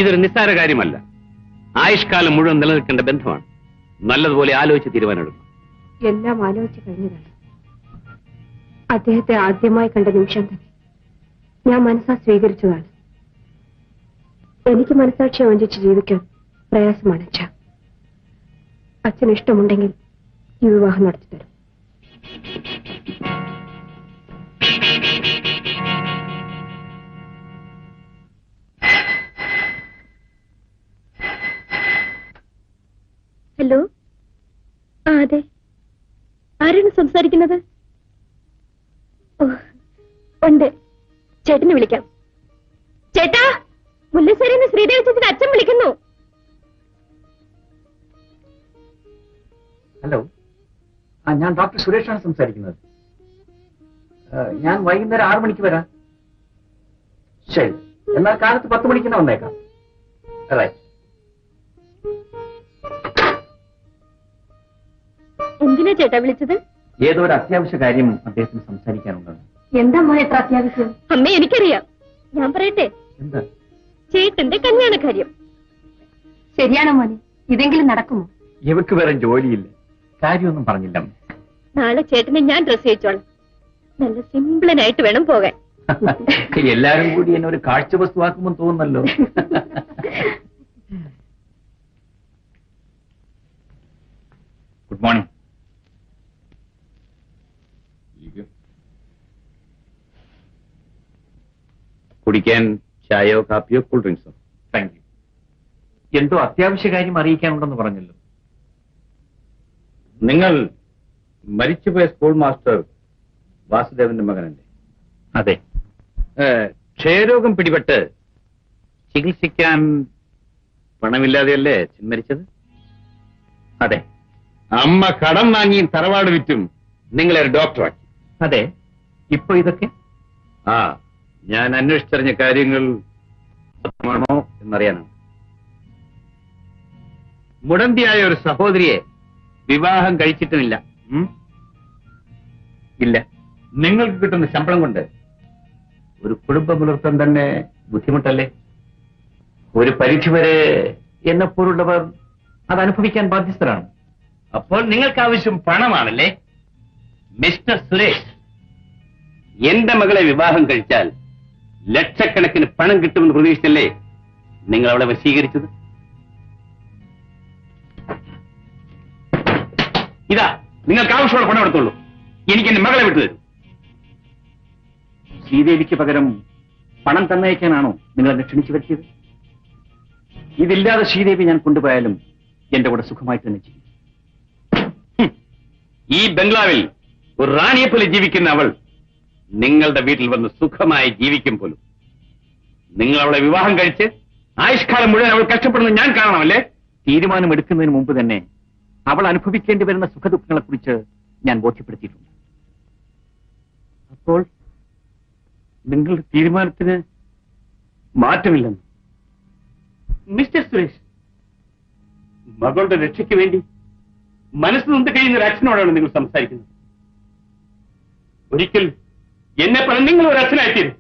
ഇതൊരു നിസ്സാര കാര്യമല്ല. ആയുഷ്കാലം മുഴുവൻ നിലനിൽക്കേണ്ട ബന്ധമാണ്. നല്ലതുപോലെ ആലോചിച്ച് തീരുമാനമെടുക്കും. എല്ലാം ആലോചിച്ച് കഴിഞ്ഞതാണ്. അദ്ദേഹത്തെ ആദ്യമായി കണ്ട നിമിഷം തന്നെ ഞാൻ മനസ്സാ സ്വീകരിച്ചതാണ്. എനിക്ക് മനസ്സാക്ഷിയെ വഞ്ചിച്ച് ജീവിക്കാൻ പ്രയാസമാണ് അച്ഛ. അച്ഛന് ഇഷ്ടമുണ്ടെങ്കിൽ ഈ വിവാഹം നടത്തിത്തരും. ഹലോ, അതെ, ആരാണ് സംസാരിക്കുന്നത്? ഉണ്ട്, ചേട്ടനെ വിളിക്കാം. ചേട്ടാ, മുല്ലശ്ശേരിന്ന് ശ്രീദേവി ചേച്ചിയുടെ അച്ഛൻ വിളിക്കുന്നു. ഹലോ, ഞാൻ ഡോക്ടർ സുരേഷാണ് സംസാരിക്കുന്നത്. ഞാൻ വൈകുന്നേരം 6 മണിക്ക് വരാം. ശരി, എന്നാൽ കാലത്ത് 10 മണിക്ക് തന്നെ വന്നേക്കാം. റൈറ്റ്. എന്തിനാ ചേട്ടാ വിളിച്ചത്? ഏതോ ഒരു അത്യാവശ്യ കാര്യം അദ്ദേഹത്തിന് സംസാരിക്കാനുണ്ടെന്ന്. എന്താ മോനെ എത്ര അത്യാവശ്യം? അമ്മ എനിക്കറിയാം, ഞാൻ പറയട്ടെ. എന്താ? ചേട്ടന്റെ കല്യാണ കാര്യം. ശരിയാണോ മോനെ? ഇതെങ്കിലും നടക്കുമോ? ഇവർക്ക് വേറെ ജോലിയില്ല, കാര്യമൊന്നും പറഞ്ഞില്ല. നാളെ ചേട്ടനെ ഞാൻ ഡ്രസ് ചെയ്യിച്ചോളാം. നല്ല സിംപിളനായിട്ട് വേണം പോകാൻ. എല്ലാരും കൂടി എന്നെ ഒരു കാഴ്ച വസ്തുവാക്കുമെന്ന് തോന്നുന്നല്ലോ. Good morning. കുടിക്കാൻ ചായയോ കാപ്പിയോ കൂൾ ഡ്രിങ്ക്സോ? Thank you. എന്തോ അത്യാവശ്യ കാര്യം അറിയിക്കാനുണ്ടെന്ന് പറഞ്ഞല്ലോ. നിങ്ങൾ മരിച്ചുപോയ സ്കൂൾ മാസ്റ്റർ വാസുദേവന്റെ മകനല്ലേ? അതെ. ക്ഷയരോഗം പിടിപെട്ട് ചികിത്സിക്കാൻ പണമില്ലാതെയല്ലേ അച്ഛൻ മരിച്ചത്? അതെ. അമ്മ കടം വാങ്ങിയും തറവാട് വിറ്റും നിങ്ങളെ ഒരു ഡോക്ടറാക്കി. അതെ. ഇപ്പൊ ഇതൊക്കെ ഞാൻ അന്വേഷിച്ചറിഞ്ഞ കാര്യങ്ങൾ സത്യമാണോ എന്നറിയാനാണ്. മുടന്തിയായ ഒരു സഹോദരിയെ വിവാഹം കഴിച്ചിട്ടുമില്ല. ഇല്ല. നിങ്ങൾക്ക് കിട്ടുന്ന ശമ്പളം കൊണ്ട് ഒരു കുടുംബം പുലർത്താൻ തന്നെ ബുദ്ധിമുട്ടല്ലേ? ഒരു പരിധിവരെ എന്നെപ്പോലുള്ളവർ അത് അനുഭവിക്കാൻ ബാധ്യസ്ഥരാണ്. അപ്പോൾ നിങ്ങൾക്ക് ആവശ്യം പണമാണല്ലേ? മിസ്റ്റർ സുരേഷ്, എന്റെ മകളെ വിവാഹം കഴിച്ചാൽ ലക്ഷക്കണക്കിന് പണം കിട്ടുമെന്ന് പ്രതീക്ഷിച്ചല്ലേ നിങ്ങൾ അവളെ വശീകരിച്ചത്? ഇതാ, നിങ്ങൾക്ക് ആവശ്യമുള്ള പണം എടുത്തോളൂ. എനിക്ക് എന്റെ മകളെ വിട്ടുതരും. ശ്രീദേവിക്ക് പകരം പണം തന്നയക്കാനാണോ നിങ്ങൾ എന്നെ ക്ഷണിച്ചു വരുത്തിയത്? ഇതില്ലാതെ ശ്രീദേവി ഞാൻ കൊണ്ടുപോയാലും എന്റെ കൂടെ സുഖമായിട്ട് തന്നെ ചെയ്യും. ഈ ബംഗ്ലാവിൽ ഒരു റാണിയെ പോലെ ജീവിക്കുന്ന അവൾ നിങ്ങളുടെ വീട്ടിൽ വന്ന് സുഖമായി ജീവിക്കും പോലും. നിങ്ങൾ അവളെ വിവാഹം കഴിച്ച് ആയുഷ്കാലം മുഴുവൻ അവൾ കഷ്ടപ്പെടുന്നത് ഞാൻ കാണണമല്ലേ? തീരുമാനമെടുക്കുന്നതിന് മുമ്പ് തന്നെ അവൾ അനുഭവിക്കേണ്ടി വരുന്ന സുഖദുഃഖങ്ങളെക്കുറിച്ച് ഞാൻ ബോധ്യപ്പെടുത്തിയിട്ടുണ്ട്. അപ്പോൾ നിങ്ങളുടെ തീരുമാനത്തിന് മാറ്റമില്ലെന്ന്? മിസ്റ്റർ സുരേഷ്, മകളുടെ രക്ഷയ്ക്ക് വേണ്ടി മനസ്സ് നൊന്ത് കഴിയുന്ന ഒരു അച്ഛനോടാണ് നിങ്ങൾ സംസാരിക്കുന്നത്. ഒരിക്കൽ എന്നെ പറഞ്ഞ നിങ്ങൾ ഒരു അച്ഛനായിത്തീരും.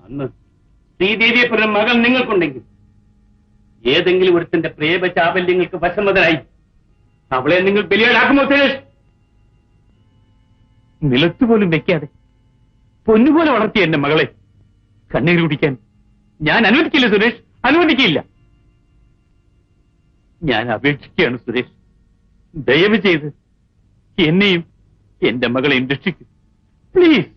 അന്ന് ശ്രീദേവിയെ പറഞ്ഞ മകൾ നിങ്ങൾക്കുണ്ടെങ്കിൽ ഏതെങ്കിലും ഒരുത്തിന്റെ പ്രേമ ചാബല്യങ്ങൾക്ക് വശംവദനായി അവളെ നിങ്ങൾ ബലിയാടാക്കുമോ സുരേഷ്? നിലത്തുപോലും വെക്കാതെ പൊന്നുപോലെ വളർത്തിയ എന്റെ മകളെ കണ്ണീര് കുടിക്കാൻ ഞാൻ അനുവദിക്കില്ല സുരേഷ്, അനുവദിക്കില്ല. ഞാൻ അപേക്ഷിക്കുകയാണ് സുരേഷ്, ദയവ് ചെയ്ത് എന്നെയും എന്റെ മകളെയും രക്ഷിക്കൂ പ്ലീസ്.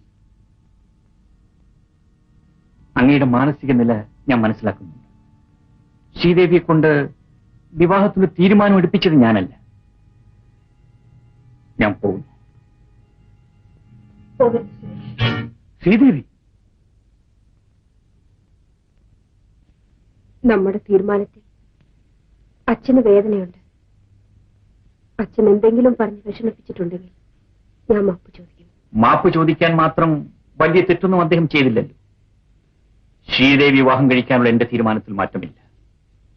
അങ്ങയുടെ മാനസിക നില ഞാൻ മനസ്സിലാക്കുന്നുണ്ട്. ശ്രീദേവിയെ കൊണ്ട് വിവാഹത്തിന് തീരുമാനം എടുപ്പിച്ചത് ഞാനല്ല. ഞാൻ പോകുന്നു. ശ്രീദേവി, നമ്മുടെ തീരുമാനത്തിൽ അച്ഛന് വേദനയുണ്ട്. അച്ഛൻ എന്തെങ്കിലും പറഞ്ഞ് വിഷമിപ്പിച്ചിട്ടുണ്ടെങ്കിൽ ഞാൻ മാപ്പ് ചോദിക്കും. മാപ്പ് ചോദിക്കാൻ മാത്രം വലിയ തെറ്റൊന്നും അദ്ദേഹം ചെയ്തില്ലല്ലോ. ശ്രീദേവി വിവാഹം കഴിക്കാനുള്ള എന്റെ തീരുമാനത്തിൽ മാറ്റമില്ല.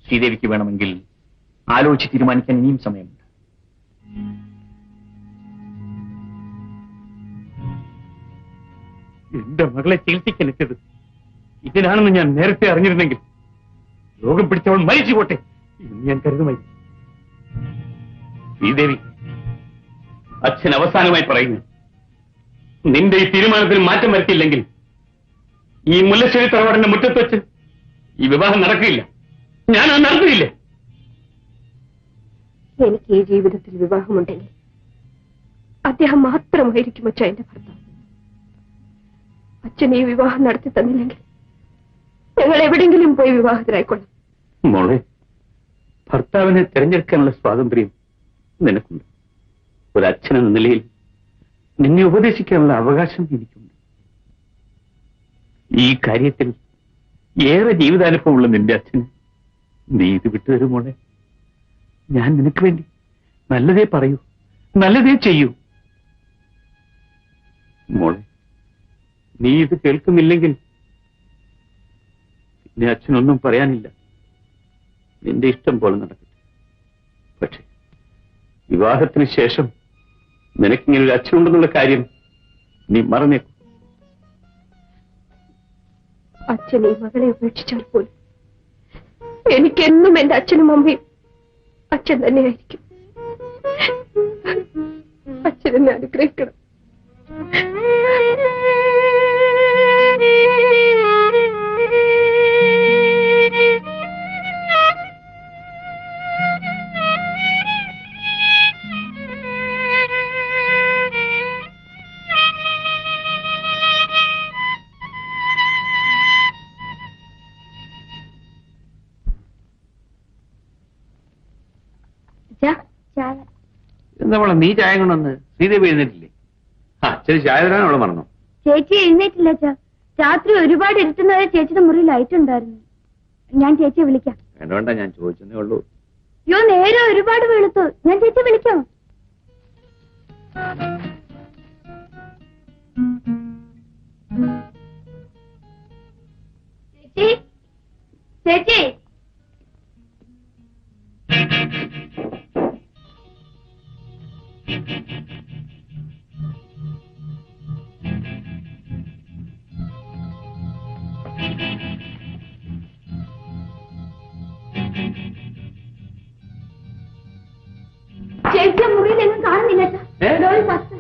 ശ്രീദേവിക്ക് വേണമെങ്കിൽ ആലോചിച്ച് തീരുമാനിക്കാൻ ഇനിയും സമയമുണ്ട്. എന്റെ മകളെ ചികിത്സിക്കലെത്തിയത് ഇതിനാണെന്ന് ഞാൻ നേരത്തെ അറിഞ്ഞിരുന്നെങ്കിൽ രോഗം പിടിച്ചവൾ മരിച്ചു പോട്ടെ എന്ന് ഞാൻ കരുതുമായി. ശ്രീദേവി, അച്ഛൻ അവസാനമായി പറയുന്നു, നിന്റെ ഈ തീരുമാനത്തിൽ മാറ്റം വരുത്തിയില്ലെങ്കിൽ ഈ മുല്ലശ്ശേരി തറവാടിന്റെ മുറ്റത്ത് വെച്ച് ഈ വിവാഹം നടക്കില്ല. ഞാൻ അത് നടത്തിയില്ല. എനിക്ക് ഈ ജീവിതത്തിൽ വിവാഹമുണ്ടെങ്കിൽ അദ്ദേഹം മാത്രമായിരിക്കും അച്ഛൻ എന്റെ ഭർത്താവ്. അച്ഛൻ ഈ വിവാഹം നടത്തി തന്നില്ലെങ്കിൽ ഞങ്ങൾ എവിടെങ്കിലും പോയി വിവാഹത്തിലായിക്കൊള്ളാം. മോളെ, ഭർത്താവിനെ തിരഞ്ഞെടുക്കാനുള്ള സ്വാതന്ത്ര്യം നിനക്കുണ്ട്. ഒരച്ഛനെന്ന നിലയിൽ നിന്നെ ഉപദേശിക്കാനുള്ള അവകാശം എനിക്കുണ്ട്. ഈ കാര്യത്തിൽ ഏറെ ജീവിതാനുഭവമുള്ള നിന്റെ അച്ഛന് നീ ഇത് വിട്ടുതരും മോളെ. ഞാൻ നിനക്ക് വേണ്ടി നല്ലതേ പറയൂ, നല്ലതേ ചെയ്യൂ. മോളെ, നീ ഇത് കേൾക്കുന്നില്ലെങ്കിൽ നിന്റെ അച്ഛനൊന്നും പറയാനില്ല. നിന്റെ ഇഷ്ടം പോലെ നടക്കട്ടെ. പക്ഷെ വിവാഹത്തിന് ശേഷം നിനക്കിങ്ങനെ ഒരു അച്ഛനുണ്ടെന്നുള്ള കാര്യം നീ മറന്നേക്കും. അച്ഛൻ ഈ മകളെ ഉപേക്ഷിച്ചാൽ പോലും എനിക്കെന്നും എന്റെ അച്ഛനും അമ്മയും അച്ഛൻ തന്നെയായിരിക്കും. അച്ഛൻ എന്നെ അനുഗ്രഹിക്കണം. എന്താ മോളെ, നീ ചായ കൊണ്ടുവന്ന് ശ്രീദേവി എഴുന്നേറ്റില്ലേ? അച്ഛന് ചായ തരാൻ അവളെ മറന്നു. ചേച്ചി എഴുന്നേറ്റില്ല അച്ഛാ. രാത്രി ഒരുപാട് ഇരുട്ടുന്നവരെ ചേച്ചിയുടെ മുറി ലൈറ്റ് ഉണ്ടായിരുന്നു. ഞാൻ ചേച്ചിയെ വിളിക്കാം. വേണ്ട വേണ്ട, ഞാൻ ചോദിച്ചെന്നേ ഉള്ളൂ. യോ, നേരെ ഒരുപാട് വെളുത്തു. ഞാൻ ചേച്ചിയെ വിളിക്കാം. ചേച്ചി, ചേച്ചി. ചേച്ചിയെ മുറിയിലെങ്ങും കാണുന്നില്ല അച്ഛാ. ഡോറിൽ കത്ത്.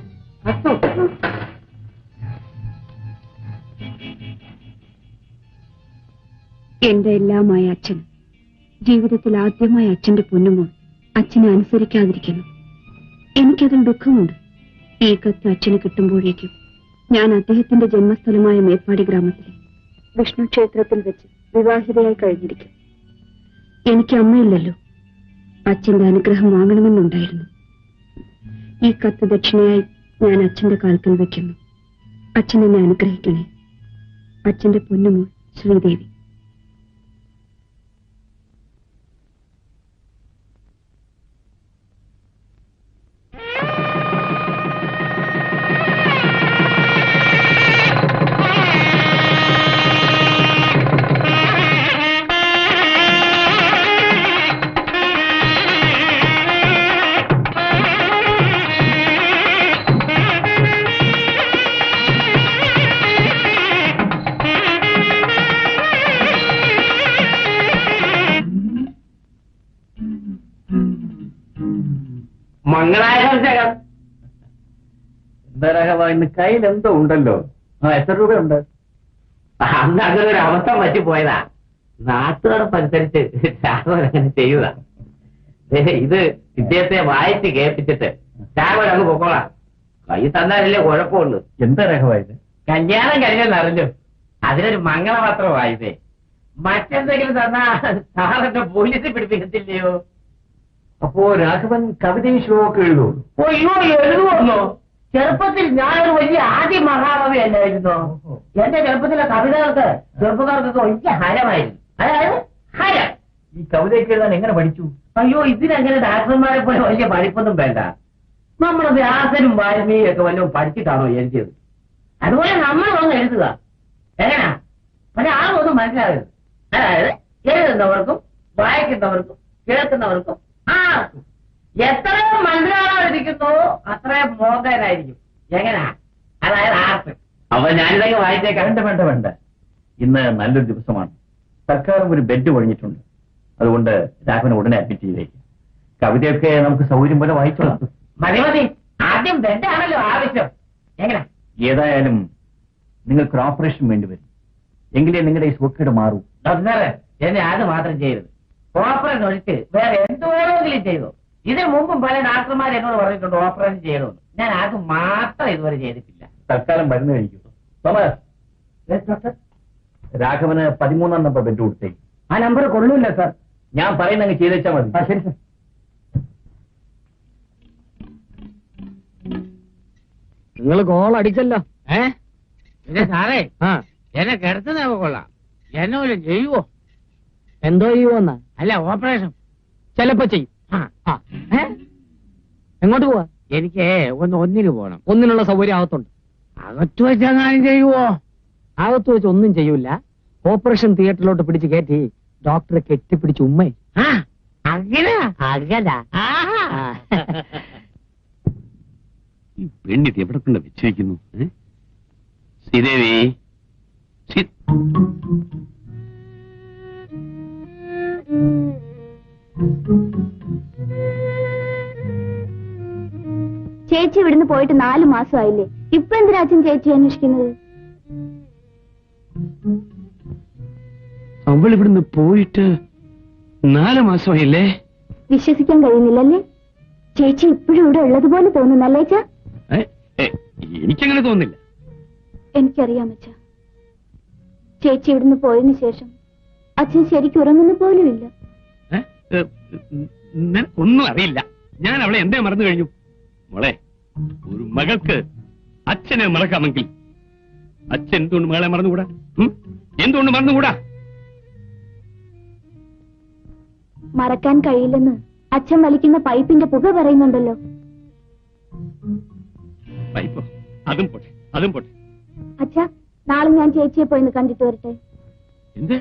എന്റെ എല്ലാമായ അച്ഛൻ, ജീവിതത്തിൽ ആദ്യമായ അച്ഛന്റെ പൊന്നുമോൾ അച്ഛനെ അനുസരിക്കാതിരിക്കുന്നു. എനിക്കതിൽ ദുഃഖമുണ്ട്. ഈ കത്ത് അച്ഛന് കിട്ടുമ്പോഴേക്കും ഞാൻ അദ്ദേഹത്തിന്റെ ജന്മസ്ഥലമായ മേപ്പാടി ഗ്രാമത്തിലെ വിഷ്ണു ക്ഷേത്രത്തിൽ വെച്ച് വിവാഹിതയായി കഴിഞ്ഞിരിക്കും. എനിക്ക് അമ്മയില്ലല്ലോ. അച്ഛന്റെ അനുഗ്രഹം വാങ്ങണമെന്നുണ്ടായിരുന്നു. ഈ കത്ത് ദക്ഷിണയായി ഞാൻ അച്ഛന്റെ കാൽക്കൽ വെക്കുന്നു. അച്ഛൻ എന്നെ അനുഗ്രഹിക്കണേ. അച്ഛന്റെ പൊന്നുമോൾ ശ്രീദേവി. മംഗളാചകം എന്താ രാഘവ, ഇന്ന് കയ്യിൽ എന്തോ ഉണ്ടല്ലോ. എത്ര രൂപയുണ്ട്? അന്ന് അങ്ങനെ ഒരു അവസ്ഥ പറ്റിപ്പോയതാ. നാട്ടുകാരനുസരിച്ച് രാഘവൻ അങ്ങനെ ചെയ്യുക. ഇത് ഇദ്ദേഹത്തെ വായിച്ച് കേൾപ്പിച്ചിട്ട് രാഘവൻ അങ്ങ് പൊക്കോളാം. കൈ തന്നാലല്ലേ കുഴപ്പമുള്ളൂ. എന്താ രാഘവ ഇത്? കല്യാണം കഴിഞ്ഞെന്നറിഞ്ഞു, അതിനൊരു മംഗളപത്രമായതേ. മറ്റെന്തെങ്കിലും തന്നാ സാറിന്റെ പോലീസ് പിടിപ്പിക്കത്തില്ലയോ? അപ്പോ രാഘവൻ കവിതയും ശ്ലോകമൊക്കെ എഴുതുമോ? അയ്യോ, എഴുതുമല്ലോ. ചെറുപ്പത്തിൽ ഞാനൊരു വലിയ ആദ്യ മഹാകവി അല്ലായിരുന്നോ? എന്റെ ചെറുപ്പത്തിലെ കവിതകൾക്ക് ചെറുപ്പക്കാർക്കൊക്കെ വലിയ ഹരമായിരുന്നു. അതായത് ഹരം. ഈ കവിതയൊക്കെ എഴുതാൻ എങ്ങനെ പഠിച്ചു? അയ്യോ, ഇതിനങ്ങനെ ഡാക്ടർമാരെ പോലെ വലിയ പഠിപ്പൊന്നും വേണ്ട. നമ്മുടെ വ്യാസനും വാൽമീകിയും ഒക്കെ വല്ലതും പഠിച്ചിട്ടാണോ എഴുതിയത്? അതുപോലെ നമ്മൾ ഒന്ന് എഴുതുക. എങ്ങനാ? പക്ഷെ ആളൊന്നും മനസ്സിലാകരുത്. അതായത് എഴുതുന്നവർക്കും വായിക്കുന്നവർക്കും കേൾക്കുന്നവർക്കും ആർക്കും എത്രയോ മനസ്സിലാകാതിരിക്കുന്നോ അത്രയും മോഹനായിരിക്കും. എങ്ങനാ? അതായത് ആർട്ട്. അപ്പൊ ഞാനിതൊക്കെ വായിച്ചേക്കാം. വേണ്ട. ഇന്ന് നല്ലൊരു ദിവസമാണ്. തൽക്കാലം ഒരു ബെഡ് ഒഴിഞ്ഞിട്ടുണ്ട്. അതുകൊണ്ട് രാഘവനെ ഉടനെ അഡ്മിറ്റ് ചെയ്തേക്കും. കവിതയൊക്കെ നമുക്ക് സൗകര്യം പോലെ വായിച്ചോളാം. മതി. ആദ്യം ബെഡാണല്ലോ ആവശ്യം. എങ്ങനെ? ഏതായാലും നിങ്ങൾക്ക് ഓപ്പറേഷൻ വേണ്ടിവരും. എങ്കിലേ നിങ്ങളുടെ ഈ സുഖക്കേട് മാറൂ. ഡോക്ടറെ, എന്നെ അത് മാത്രം ചെയ്യരുത്. ഓപ്പറേഷൻ ഒഴിച്ച് വേറെ എന്തുവേണമെങ്കിലും ചെയ്തു. ഇതിനു മുമ്പും പല ഡാക്ടർമാർ എന്നോട് പറഞ്ഞിട്ടുണ്ട് ഓപ്പറേഷൻ ചെയ്യണമെന്ന്. ഞാൻ അത് മാത്രം ഇതുവരെ ചെയ്തിട്ടില്ല. തൽക്കാലം മരുന്ന് കഴിക്കുന്നു. തോമസ്, രാഘവന് 13-ാം നമ്പർ ബെഡ് കൊടുത്തേക്ക്. ആ നമ്പർ കൊള്ളൂല്ല സാർ. ഞാൻ പറയുന്നങ്ങ് ചെയ്തേച്ചാൽ മതി. ശരി സാർ. നിങ്ങൾ ഗോൾ അടിച്ചല്ലോ. പിന്നെ സാറേ, എന്നെ കിടത്തുന്ന കൊള്ളാം. എന്നെ വല്ലതും ചെയ്യുവോ? എന്തോ ചെയ്യുവോന്നാ? അല്ല, ഓപ്പറേഷൻ ചിലപ്പോ ചെയ്യും. എങ്ങോട്ട് പോവാ? എനിക്ക് ഒന്നിന് പോണം. ഒന്നിനുള്ള സൗകര്യം അകത്തുണ്ട്. അകത്ത് വെച്ചെങ്ങാനും ചെയ്യുവോ? അകത്ത് വെച്ച് ഒന്നും ചെയ്യൂല. ഓപ്പറേഷൻ തിയേറ്ററിലോട്ട് പിടിച്ച് കയറ്റി ഡോക്ടറെ കെട്ടിപ്പിടിച്ച് ഉമ്മേ. അങ്ങനെ ഈ പെണ്ണിത് എവിടെ കൊണ്ട് വെച്ചിരിക്കുന്നു? ശ്രീദേവി, ചേച്ചി ഇവിടുന്ന് പോയിട്ട് 4 മാസമായില്ലേ? ഇപ്പൊ എന്തിനാ അച്ഛൻ ചേച്ചി അന്വേഷിക്കുന്നത്? അവൾ ഇവിടുന്ന് പോയിട്ട് 4 മാസമായില്ലേ? വിശ്വസിക്കാൻ കഴിയുന്നില്ലല്ലേ? ചേച്ചി ഇപ്പോഴും ഇവിടെ ഉള്ളതുപോലെ തോന്നുന്നല്ലേ അച്ഛാ? എനിക്കങ്ങനെ തോന്നില്ല. എനിക്കറിയാം അച്ഛാ. ചേച്ചി ഇവിടുന്ന് പോയതിനു ശേഷം അച്ഛൻ ശരിക്കും ഉറങ്ങുന്ന പോലുമില്ല. ഒന്നും അറിയില്ല. ഞാൻ അവളെ എന്തേ മറന്നു കഴിഞ്ഞു? മോളെ, ഒരു മകൾക്ക് അച്ഛനെ മറക്കാമെങ്കിൽ അച്ഛൻ എന്തുകൊണ്ട് മകളെ മറന്നുകൂടാ? എന്തുകൊണ്ട് മറന്നുകൂടാ? മറക്കാൻ കഴിയില്ലെന്ന് അച്ഛൻ വലിക്കുന്ന പൈപ്പിന്റെ പുക പറയുന്നുണ്ടല്ലോ. പൈപ്പോ? അതും പോട്ടെ. അച്ഛാ, നാളെ ഞാൻ ചേച്ചിയെ പോയിന്ന് കണ്ടിട്ട് വരട്ടെ. എന്ത്?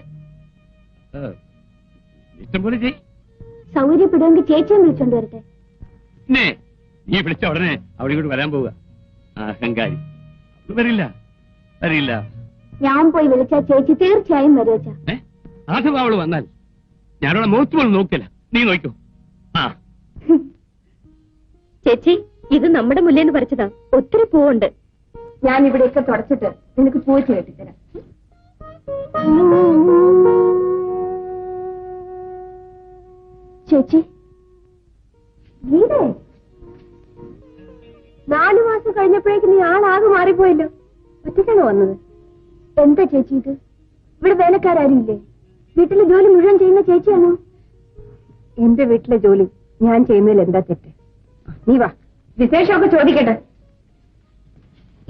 ഇഷ്ടം പോലെ ചെയ്. സൗകര്യപ്പെടുമെങ്കിൽ ചേച്ചിയെ വിളിച്ചോണ്ട് വരട്ടെ. നീ വിളിച്ച ഉടനെ അവിടെ ഇങ്ങോട്ട് വരാൻ പോവുക. അഹങ്കാരി. വരില്ല. ഞാൻ പോയി വിളിച്ചാ ചേച്ചി തീർച്ചയായും വരും അച്ഛാ. അഥവാ അവള് വന്നാൽ ഞാനവിടെ മുഖത്ത് പോലും നോക്കില്ല. നീ നോക്കൂ. ചേച്ചി, ഇത് നമ്മുടെ മുല്ലേന്ന് പറിച്ചതാ. ഒത്തിരി പൂവുണ്ട്. ഞാൻ ഇവിടെയൊക്കെ തുടച്ചിട്ട് നിനക്ക് പൂച്ച് കെട്ടിത്തരാം. ചേച്ചി, ഗീതേ, 4 മാസം കഴിഞ്ഞപ്പോഴേക്ക് നീ ആളാകെ മാറിപ്പോയല്ലോ. ഒറ്റയ്ക്കാണ് വന്നത്? എന്താ ചേച്ചി ഇത്? ഇവിടെ വേലക്കാരും ഇല്ലേ? വീട്ടിലെ ജോലി മുഴുവൻ ചെയ്യുന്ന ചേച്ചിയാണോ? എന്റെ വീട്ടിലെ ജോലി ഞാൻ ചെയ്യുന്നതിൽ എന്താ തെറ്റ്? നീ വാ, വിശേഷമൊക്കെ ചോദിക്കട്ടെ.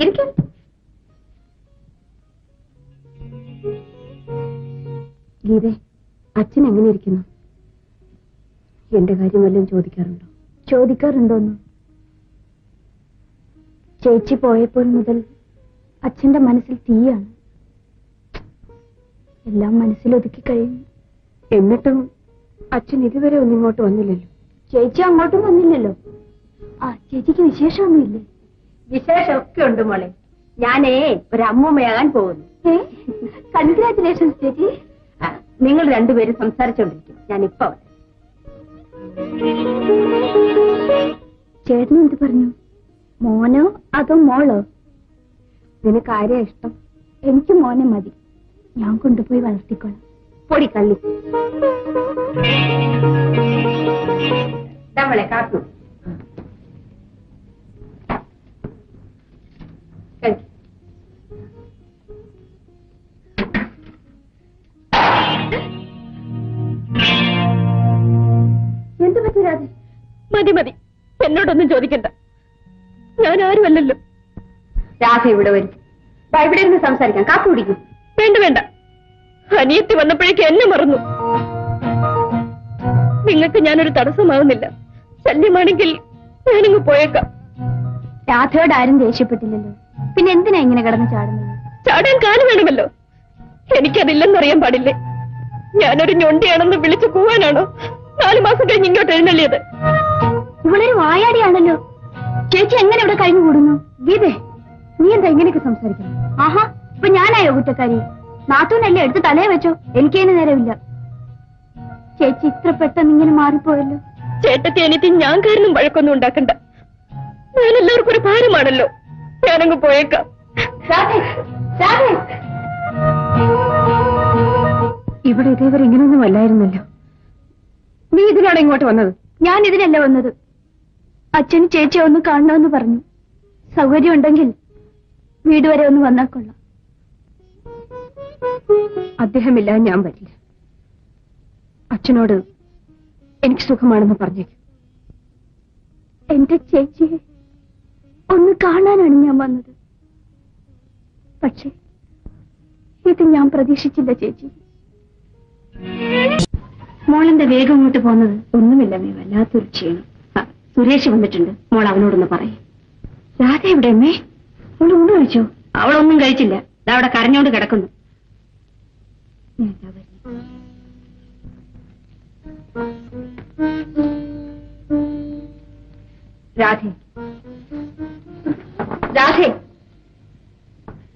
ഇരിക്കും. ഗീതേ, അച്ഛൻ എങ്ങനെ ഇരിക്കുന്നു? എന്റെ കാര്യം വല്ലതും ചോദിക്കാറുണ്ടോ? ചോദിക്കാറുണ്ടോന്ന്? ചേച്ചി പോയപ്പോൾ മുതൽ അച്ഛന്റെ മനസ്സിൽ തീയാണ്. എല്ലാം മനസ്സിലൊതുക്കി കഴിഞ്ഞു. എന്നിട്ടും അച്ഛൻ ഇതുവരെ ഒന്നും ഇങ്ങോട്ട് വന്നില്ലല്ലോ. ചേച്ചി അങ്ങോട്ടും വന്നില്ലല്ലോ. ചേച്ചിക്ക് വിശേഷമൊന്നുമില്ലേ? വിശേഷമൊക്കെ ഉണ്ട് മോളെ. ഞാനേ ഒരു അമ്മൂമ്മയാകാൻ പോകുന്നു. കൺഗ്രാറ്റുലേഷൻസ് ചേച്ചി. നിങ്ങൾ രണ്ടുപേരും സംസാരിച്ചോണ്ടിരിക്കും. ഞാനിപ്പോ ചേട്ടൻ എന്ത് പറഞ്ഞു? മോനോ അതോ മോളോ? നിനക്ക് ആരെയാ ഇഷ്ടം? എനിക്ക് മോനെ മതി. ഞാൻ കൊണ്ടുപോയി വളർത്തിക്കോളാം. പൊടി കള്ളി. നമ്മളെ കാത്തു എന്ത് പറ്റി രാധ? മതി മതി, എന്നോടൊന്നും ചോദിക്കണ്ട. ഞാൻ ആരുമല്ലല്ലോ. രാധ ഇവിടെ വരും. ഇവിടെ ഇരുന്ന് സംസാരിക്കാം. കാപ്പി കുടിക്കും. വേണ്ട വേണ്ട, അനിയത്തി വന്നപ്പോഴേക്ക് എന്നെ മറന്നു. നിങ്ങൾക്ക് ഞാനൊരു തടസ്സമാവുന്നില്ല. ശല്യമാണെങ്കിൽ ഞാനിങ്ങ് പോയേക്കാം. രാധയോട് ആരും ദേഷ്യപ്പെട്ടില്ലല്ലോ, പിന്നെ എന്തിനാ ഇങ്ങനെ കിടന്ന് ചാടുന്നത്? ചാടാൻ കാലം വേണമല്ലോ. എനിക്കതില്ലെന്നറിയാൻ പാടില്ലേ? ഞാനൊരു ഞൊണ്ടിയാണെന്ന് വിളിച്ചു കൂവാനാണോ 4 മാസം കഴിഞ്ഞ് ഇങ്ങോട്ട് എഴുന്നള്ളിയത്? ഇവളൊരു വായാടിയാണല്ലോ. ചേച്ചി എങ്ങനെ ഇവിടെ കഴിഞ്ഞു കൂടുന്നു? ഗീതേ, നീ എന്താ ഇങ്ങനെയൊക്കെ സംസാരിക്കണം? ആഹാ, ഇപ്പൊ ഞാനായോ കുറ്റക്കാരി? നാത്തൂനല്ലേ എടുത്ത് തലയെ വെച്ചോ. എനിക്കതിന് നേരമില്ല. ചേച്ചി ഇത്ര പെട്ടെന്ന് ഇങ്ങനെ മാറിപ്പോയല്ലോ. ചേട്ടത്തി അനിയത്തി ഞാൻ കാരണം വഴക്കൊന്നും ഉണ്ടാക്കണ്ട. ഞാൻ എല്ലാവർക്കും ഒരു ഭാരമാണല്ലോ. ഞാനങ്ങ് പോയേക്കാം. ഇവിടെ ഇതേവരെ ഇങ്ങനെയൊന്നും അല്ലായിരുന്നല്ലോ. നീ ഇതിനാണ് ഇങ്ങോട്ട് വന്നത്? ഞാൻ ഇതിനല്ല വന്നത്. അച്ഛന് ചേച്ചിയെ ഒന്ന് കാണണമെന്ന് പറഞ്ഞു. സൗകര്യം ഉണ്ടെങ്കിൽ വീട് വരെ ഒന്ന് വന്നാൽ കൊള്ളാം. അദ്ദേഹമില്ല, ഞാൻ വരില്ല. അച്ഛനോട് എനിക്ക് സുഖമാണെന്ന് പറഞ്ഞേക്കും. എന്റെ ചേച്ചിയെ ഒന്ന് കാണാനാണ് ഞാൻ വന്നത്. പക്ഷേ ഇത് ഞാൻ പ്രതീക്ഷിച്ചില്ല ചേച്ചി. മോളെന്താ വേഗം ഇങ്ങോട്ട് പോകുന്നത്? ഒന്നുമില്ല, മേ വല്ലാത്തൊരു ക്ഷീണം. സുരേഷ് വന്നിട്ടുണ്ട്, മോൾ അവനോടൊന്ന് പറയും. രാധ എവിടെ അമ്മേ? മോള് ഊണ് കഴിച്ചോ? അവളൊന്നും കഴിച്ചില്ല, അവിടെ കരഞ്ഞോണ്ട് കിടക്കുന്നു. രാധേ, രാധേ,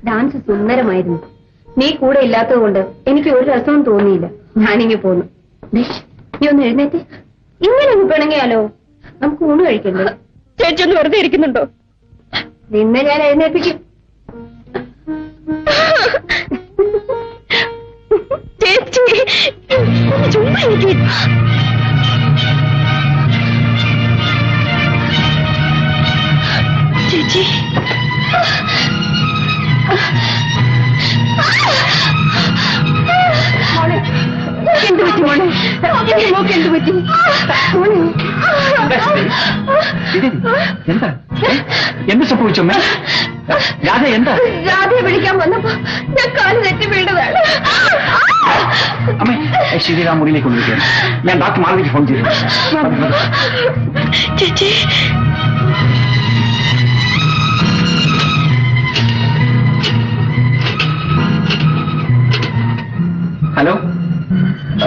ഡാൻസ് സുന്ദരമായിരുന്നു. നീ കൂടെ ഇല്ലാത്തത് കൊണ്ട് എനിക്ക് ഒരു രസവും തോന്നിയില്ല. ഞാനിങ്ങി പോന്നു. നീ ഒന്ന് എഴുന്നേറ്റ്. ഇങ്ങനെ ഒന്ന് പിണങ്ങിയാലോ? നമുക്ക് ഊണ് കഴിക്കണ്ടേ? ചേച്ചി ഒന്ന് വെറുതെ ഇരിക്കുന്നുണ്ടോ? നിന്നെ ഞാൻ എഴുന്നേൽപ്പിക്കും. ചേച്ചി ചുമ്മാ എനിക്ക് ചേച്ചി എന്ത് പറ്റി മോളെ? മോക്ക് എന്ത് പറ്റി മോളെ? എന്താ എന്ത് സംഭവിച്ചമ്മേ? രാധ എന്താ? രാധയെ വിളിക്കാൻ വന്നപ്പോ ഞാൻ കാല് തെറ്റി വീണതാണ്. അമ്മേ, ശ്രീരാം മുറിയിലേക്ക് കൊണ്ടിരിക്കുകയാണ്. ഞാൻ ഡോക്ടർ മാധവിക്ക് ഫോൺ ചെയ്തു. ചേച്ചി ഹലോ,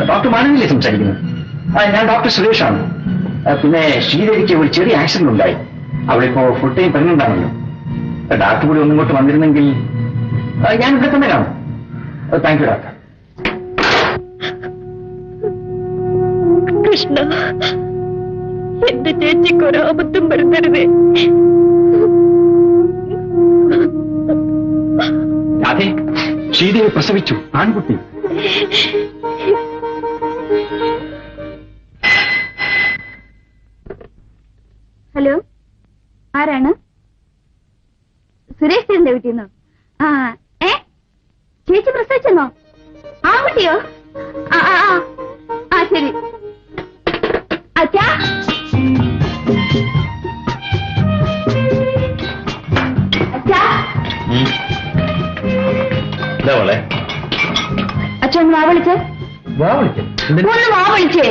ഡോക്ടർ മാധവിയിലെ സംസാരിക്കുന്നത്? ഞാൻ ഡോക്ടർ സുരേഷാണ്. പിന്നെ ശ്രീദേവിക്ക് ഒരു ചെറിയ ആക്സിഡന്റ് ഉണ്ടായി. അവളിപ്പോ ഫുൾ ടൈം പ്രഗ്നന്റ് ആണല്ലോ. ഡോക്ടർ കൂടി ഒന്നിങ്ങോട്ട് വന്നിരുന്നെങ്കിൽ ഞാൻ ഇവിടെ തന്നെ കാണും. Thank you doctor. കൃഷ്ണ, എന്റെ ചേച്ചിക്ക് ഒരാപത്തും വരുത്തരുതേ. രാധേ, ശ്രീദേവി പ്രസവിച്ചു, ആൺകുട്ടി. ഹലോ, ആരാണ്? സുരേഷ് ചേട്ടന്റെ വീട്ടിൽ നിന്നോ? ചേച്ചി പ്രസവിച്ചെന്നോ? ആൺകുട്ടിയോ? ശരി. അച്ഛാ, അച്ഛാ, അച്ഛൻ വാ വിളിച്ചേ. ഒന്ന് വാ വിളിച്ചേ.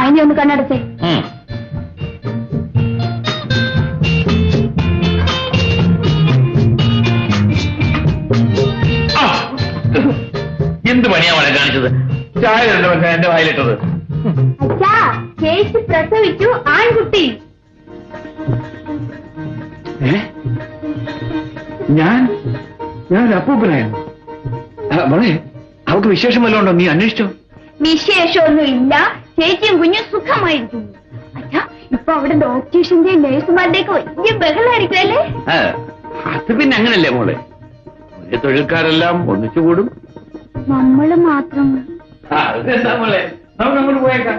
ഇനി ഒന്ന് കണ്ണടച്ചേ. എന്ത് പണിയാ വളരെ കാണിച്ചത്? ചായ എന്റെ വായിലിട്ടത്. അച്ഛാ, ചേച്ചി പ്രസവിച്ചു, ആൺകുട്ടി. ഞാൻ അപ്പൂപ്പനായിരുന്നു. മോളെ, അവൾക്ക് വിശേഷം വല്ലതും ഉണ്ടോ? നീ അന്വേഷിച്ചോ? വിശേഷമൊന്നും ഇല്ല. ചേച്ചിയും കുഞ്ഞും സുഖമായിരിക്കുന്നു. അച്ഛാ, ഇപ്പൊ അവിടെ ഡോക്ടേഴ്സിന്റെയും നേഴ്സുമാരുടെയൊക്കെ വലിയ ബഹളമായിരിക്കും അല്ലേ? അത് പിന്നെ അങ്ങനല്ലേ മോളെ, വലിയ തൊഴിൽക്കാരെല്ലാം ഒന്നിച്ചുകൂടും. നമ്മള് മാത്രം. അതെന്താ മോളെ, നമുക്ക് അങ്ങോട്ട് പോയേക്കാം.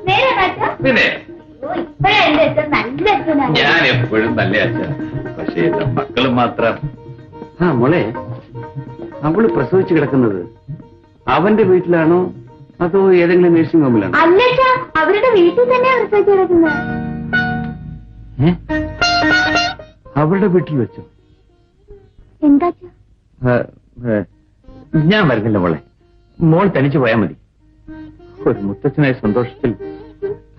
നേരെ അച്ഛാ. പിന്നെ ഇപ്പഴാ എന്റെ അച്ഛൻ നല്ല അച്ഛനാണ്. ഞാൻ എപ്പോഴും നല്ല അച്ഛ, പക്ഷേ എന്റെ മക്കളും മാത്രം. മോളെ, അവള് പ്രസവിച്ച് കിടക്കുന്നത് അവന്റെ വീട്ടിലാണോ അതോ ഏതെങ്കിലും നഴ്സിംഗ് ഹോമിലാണോ? അല്ല, അവരുടെ വീട്ടിൽ തന്നെയാ പ്രസവിച്ച് കിടക്കുന്നത്. അവളുടെ വീട്ടിൽ വെച്ചോ? എന്താ ഞാൻ വരുന്നില്ല മോളെ, മോൾ തനിച്ചു പോയാൽ മതി. ഒരു മുത്തച്ഛനായ സന്തോഷത്തിൽ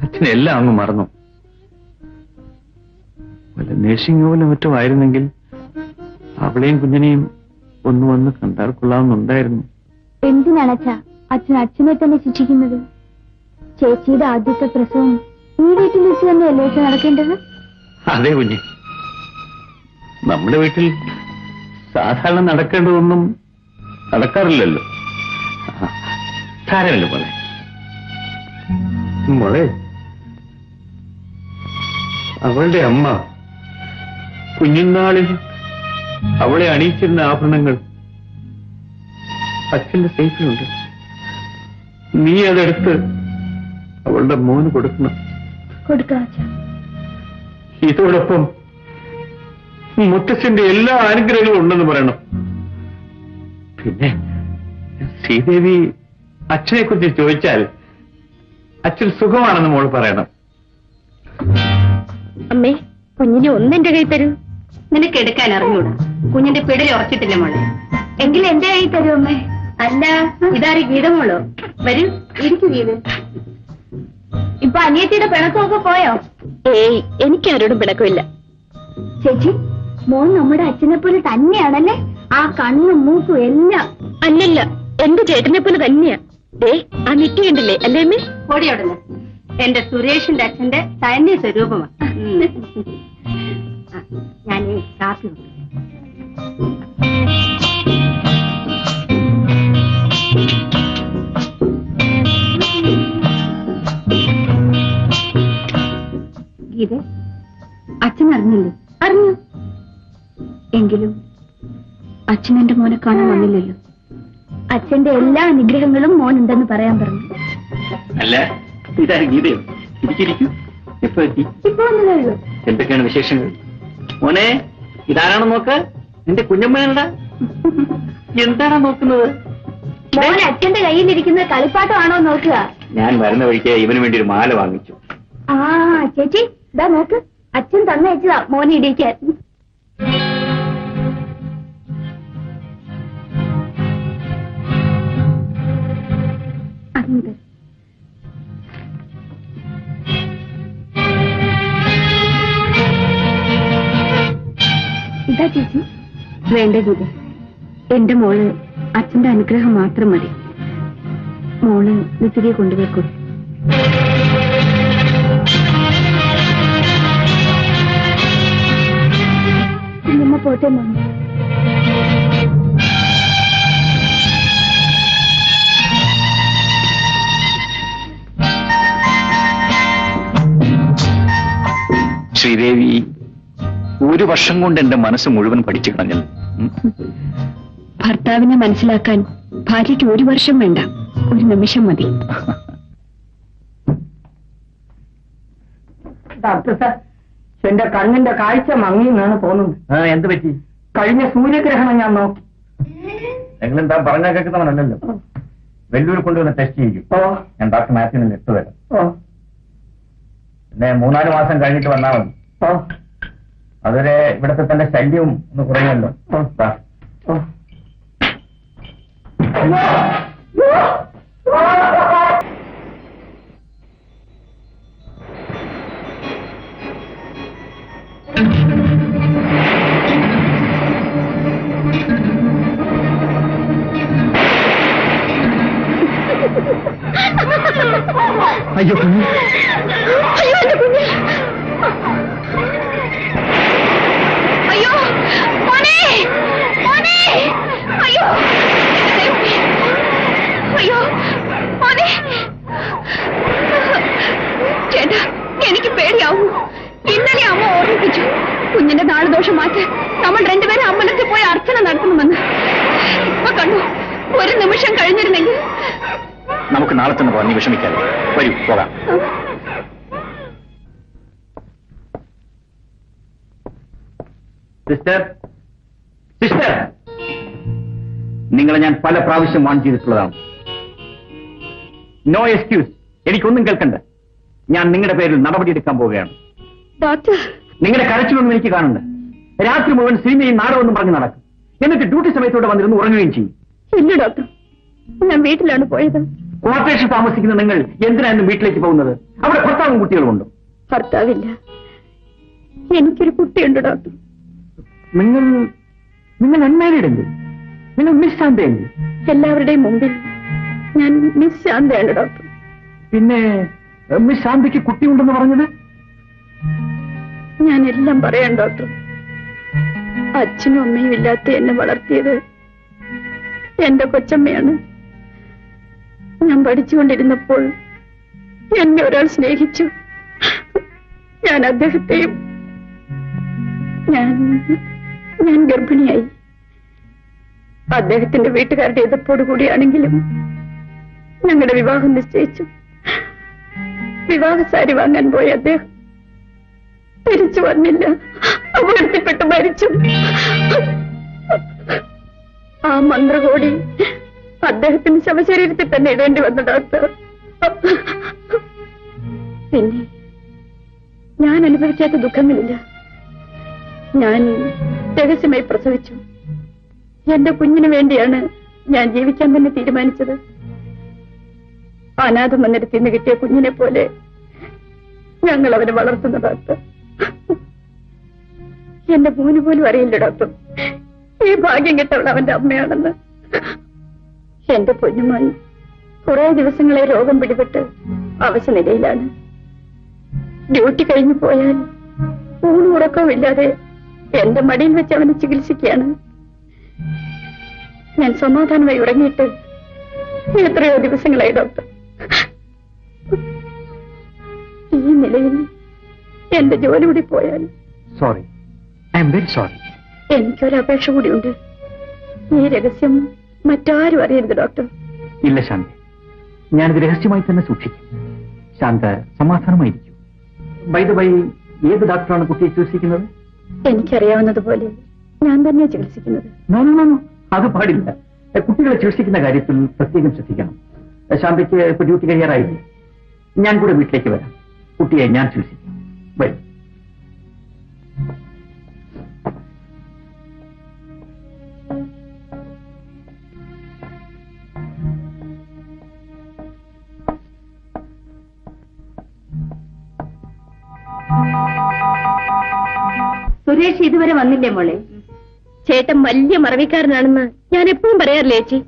അച്ഛനെല്ലാം അങ്ങ് മറന്നു. വല്ല നഴ്സിംഗ് ഹോമിലും മറ്റും ആയിരുന്നെങ്കിൽ അവളെയും കുഞ്ഞിനെയും ഒന്ന് വന്ന് കണ്ടാൽ കൊള്ളാവുന്നുണ്ടായിരുന്നു. എന്തിനാണ് അച്ഛൻ അച്ഛനെ തന്നെ ശിക്ഷിക്കുന്നത്? ചേച്ചിയുടെ ആദ്യത്തെ പ്രസവം ഈ വീട്ടിൽ വെച്ച് തന്നെയല്ലേ അച്ഛൻ നടക്കേണ്ടത്? അതെ കുഞ്ഞ്, നമ്മുടെ വീട്ടിൽ സാധാരണ നടക്കേണ്ടതൊന്നും നടക്കാറില്ലല്ലോ. സാരമില്ല മോളെ. മോളെ, അവളുടെ അമ്മ കുഞ്ഞുനാളിൽ അവളെ അണിയിച്ചിരുന്ന ആഭരണങ്ങൾ അച്ഛന്റെ സേഫിലുണ്ട്. നീ അതെടുത്ത് അവളുടെ മോന് കൊടുക്കണം. കൊടുക്കാം. ഇതോടൊപ്പം മുത്തച്ഛന്റെ എല്ലാ അനുഗ്രഹങ്ങളും ഉണ്ടെന്ന് പറയണം. പിന്നെ ശ്രീദേവി അച്ഛനെ കുറിച്ച് ചോദിച്ചാൽ അച്ഛൻ സുഖമാണെന്ന് മോൾ പറയണം. അമ്മേ, കുഞ്ഞിനെ ഒന്നെന്റെ കൈ തരൂ. നിനക്ക് എടുക്കാൻ അറിഞ്ഞൂടാ, കുഞ്ഞിന്റെ പിടൽ ഉറച്ചിട്ടില്ല മോളെ. എങ്കിൽ എന്റെ കൈ തരൂ അമ്മേ. അല്ല, ഇതാര് ഗീതമോളോ? വരൂ, ഇരിക്കു ഗീത. ഇപ്പൊ അനിയത്തിയുടെ പിണക്കമൊക്കെ പോയോ? ഏയ്, എനിക്കാരോടും പിണക്കമില്ല. ചേച്ചി, മോൻ നമ്മുടെ അച്ഛനെ പോലെ തന്നെയാണല്ലേ? ആ കണ്ണും മൂക്കും എല്ലാം. അല്ലല്ല, എന്റെ ചേട്ടനെ പോലെ തന്നെയാ. ദേ, ആ നെറ്റി കണ്ടില്ലേ അല്ലേ അമ്മേ? ഓടിയോടുന്നു. എന്റെ സുരേഷിന്റെ അച്ഛന്റെ തനി സ്വരൂപമാണ്. ഞാൻ കാപ്പി ഗീത, അച്ഛൻ അറിഞ്ഞില്ലേ? അറിഞ്ഞു. എങ്കിലും അച്ഛൻ എന്റെ മോനെ കാണാൻ വന്നില്ലല്ലോ. അച്ഛന്റെ എല്ലാ അനുഗ്രഹങ്ങളും മോനുണ്ടെന്ന് പറയാൻ പറഞ്ഞു. അല്ല, ഇതാരും ഗീതയോ? ഇരിക്കൂ. എപ്പോ എത്തി? ഇപ്പൊ വന്നതല്ലോ. എന്തൊക്കെയാണ് വിശേഷങ്ങൾ? മോനെ, ഇതാരാണ് നോക്ക്? എന്റെ കുഞ്ഞമ്മയുടെ എന്താണ് നോക്കുന്നത്? മോൻ അച്ഛന്റെ കയ്യിലിരിക്കുന്ന കളിപ്പാട്ടമാണോ നോക്കുക? ഞാൻ വരുന്ന വഴിക്ക് ഇവന് വേണ്ടി ഒരു മാല വാങ്ങിച്ചു. ആ ചേച്ചി, ഇതാ നോക്ക്, അച്ഛൻ തന്നയച്ചതാ മോനെ ഇടിക്കാൻ. അറിഞ്ഞത് ഇതാ ചേച്ചി. വേണ്ട ഗീത, എന്റെ മോള് അച്ഛന്റെ അനുഗ്രഹം മാത്രം മതി. മോള് ഇത് തിരികെ കൊണ്ടുപോയിക്കോ. നമ്മ പോട്ടെ മോനെ. ശ്രീദേവി ഒരു വർഷം കൊണ്ട് എന്റെ മനസ്സ് മുഴുവൻ പഠിച്ചു കളഞ്ഞത്. ഭർത്താവിനെ മനസ്സിലാക്കാൻ ഭാര്യയ്ക്ക് ഒരു വർഷം വേണ്ട, ഒരു നിമിഷം മതി. ഡോക്ടർ സാർ, എന്റെ കണ്ണിന്റെ കാഴ്ച മങ്ങിയെന്നാണ് തോന്നുന്നത്. എന്ത് പറ്റി? കഴിഞ്ഞ സൂര്യഗ്രഹണം ഞാൻ നോക്കി. നിങ്ങളെന്താ പറഞ്ഞാൽ കേൾക്കുന്നവനല്ലോ. വെല്ലൂർ കൊണ്ടുവന്ന് ടെസ്റ്റ് ചെയ്യും. ഞാൻ ഡോക്ടർ മാത്യുവിനെ ഇട്ട് വരാം. പിന്നെ 3-4 മാസം കഴിഞ്ഞിട്ട് വന്നാൽ മതി. അതുവരെ ഇവിടുത്തെ തന്റെ ശല്യവും ഒന്ന് കുറയുമല്ലോ. അയ്യോ കുഞ്ഞ്, അയ്യോ എന്റെ കുഞ്ഞ്, അയ്യോ മോനെ, മോനെ, അയ്യോ, അയ്യോ മോനെ, ചേട്ടാ, എനിക്ക് പേടിയാവുന്നു. ഇന്നലെ അമ്മ ഓർമ്മിപ്പിച്ചു, കുഞ്ഞിന്റെ നാളുദോഷം മാറ്റാൻ നമ്മൾ രണ്ടുപേരും അമ്പലത്തിൽ പോയി അർച്ചന നടത്തണമെന്ന്. ഇപ്പൊ കണ്ടു, ഒരു നിമിഷം കഴിഞ്ഞിരുന്നെങ്കിൽ. നമുക്ക് നാളെ തന്നെ പോകാം, നീ വിഷമിക്കാതെ. വരൂ, പോകാം. സിസ്റ്റർ, സിസ്റ്റർ, നിങ്ങളെ ഞാൻ പല പ്രാവശ്യം വാൺ ചെയ്തിട്ടുള്ളതാണ്. No excuse. എനിക്കൊന്നും കേൾക്കണ്ട. ഞാൻ നിങ്ങളുടെ പേരിൽ നടപടിയെടുക്കാൻ പോവുകയാണ്. ഡോക്ടർ, നിങ്ങളുടെ കരച്ചിലൊന്നും എനിക്ക് കാണണ്ട. രാത്രി മുഴുവൻ സിനിമയും നാടകമൊന്നും പറഞ്ഞ് നടക്കും. എന്നിട്ട് ഡ്യൂട്ടി സമയത്തോടെ വന്നിരുന്ന് ഉറങ്ങുകയും ചെയ്യും. ഇല്ല ഡോക്ടർ, ഞാൻ വീട്ടിലാണ് പോയത്. ക്വാർട്ടേഴ്സിൽ താമസിക്കുന്ന നിങ്ങൾ എന്തിനായിരുന്നു വീട്ടിലേക്ക് പോകുന്നത്? അവിടെ ഭർത്താവും കുട്ടികളുമുണ്ടോ? ഭർത്താവില്ല, എനിക്കൊരു കുട്ടിയുണ്ട് ഡോക്ടർ. നിങ്ങൾ അൺമാരീഡ് അല്ലേ? നിങ്ങൾ മിസ് ശാന്തയല്ലേ? എല്ലാവരുടെയും മുമ്പിൽ ഞാൻ മിസ് ശാന്തയാണ് ഡോക്ടർ. പിന്നെ മിസ് ശാന്തയ്ക്ക് കുട്ടിയുണ്ടെന്ന് പറഞ്ഞത്? ഞാൻ എല്ലാം പറയാം ഡോക്ടർ. അച്ഛനും അമ്മയും ഇല്ലാത്ത എന്നെ വളർത്തിയത് എന്റെ കൊച്ചമ്മയാണ്. ഞാൻ പഠിച്ചുകൊണ്ടിരുന്നപ്പോൾ എന്നെ ഒരാൾ സ്നേഹിച്ചു. ഞാൻ അദ്ദേഹത്തെയും ഞാൻ ഗർഭിണിയായി. അദ്ദേഹത്തിന്റെ വീട്ടുകാരുടെ എതിർപ്പോടു കൂടിയാണെങ്കിലും ഞങ്ങളുടെ വിവാഹം നിശ്ചയിച്ചു. വിവാഹ സാരി വാങ്ങാൻ പോയ അദ്ദേഹം തിരിച്ചു വന്നില്ല, അപകടത്തിൽപ്പെട്ട് മരിച്ചു. ആ മന്ത്രകോടി അദ്ദേഹത്തിന് ശവശരീരത്തിൽ തന്നെ ഇടേണ്ടി വന്നു ഡോക്ടർ. പിന്നെ ഞാൻ അനുഭവിക്കാത്ത ദുഃഖങ്ങളില്ല. ഞാൻ രഹസ്യമായി പ്രസവിച്ചു. എന്റെ കുഞ്ഞിന് വേണ്ടിയാണ് ഞാൻ ജീവിക്കാൻ തന്നെ തീരുമാനിച്ചത്. അനാഥ മന്ദിരത്തിൽ നിന്ന് കിട്ടിയ കുഞ്ഞിനെ പോലെ ഞങ്ങൾ അവനെ വളർത്തുന്ന ഡോക്ടർ. എന്റെ മോന് പോലും അറിയില്ല ഡോക്ടർ, ഈ ഭാഗ്യം കിട്ടവൾ അവന്റെ അമ്മയാണെന്ന്. എന്റെ പൊന്നുമോൻ കുറെ ദിവസങ്ങളെ രോഗം പിടിപെട്ട് അവശനിലയിലാണ്. ഡ്യൂട്ടി കഴിഞ്ഞു പോയാൽ ഊണും ഉറക്കവും ഇല്ലാതെ എന്റെ മടിയിൽ വെച്ച് അവനെ ചികിത്സിക്കുകയാണ്. ഞാൻ സമാധാനമായി ഉറങ്ങിയിട്ട് എത്രയോ ദിവസങ്ങളായി ഡോക്ടർ. ഈ നിലയിൽ എന്റെ ജോലി കൂടി പോയാൽ sorry, I am very sorry. എനിക്കൊരപേക്ഷ കൂടിയുണ്ട്. ഈ രഹസ്യം മറ്റാരും അറിയരുത് ഡോക്ടർ. ഇല്ല ശാന്തി, ഞാനിത് രഹസ്യമായി തന്നെ സൂക്ഷിക്കും. ശാന്ത സമാധാനമായിരിക്കും. ബൈ ദ ബൈ, ഏത് ഡോക്ടറാണ് കുട്ടിയെ ചികിത്സിക്കുന്നത്? എനിക്കറിയാവുന്നതുപോലെ ഞാൻ തന്നെ ചികിത്സിക്കുന്നത്. നോ നോ നോ, അത് പാടില്ല. കുട്ടികളെ ചികിത്സിക്കുന്ന കാര്യത്തിൽ പ്രത്യേകം ശ്രദ്ധിക്കണം. ശാന്തയ്ക്ക് ഇപ്പൊ ഡ്യൂട്ടി കഴിയാറായില്ലേ? ഞാൻ കൂടെ വീട്ടിലേക്ക് വരാം. കുട്ടിയെ ഞാൻ ചികിത്സിക്കാം. വരും. സുരേഷ് ഇതുവരെ വന്നില്ലേ മോളെ? ചേട്ടൻ വലിയ മറവിക്കാരനാണെന്ന് ഞാൻ എപ്പോഴും പറയാറില്ലേ ചേച്ചി?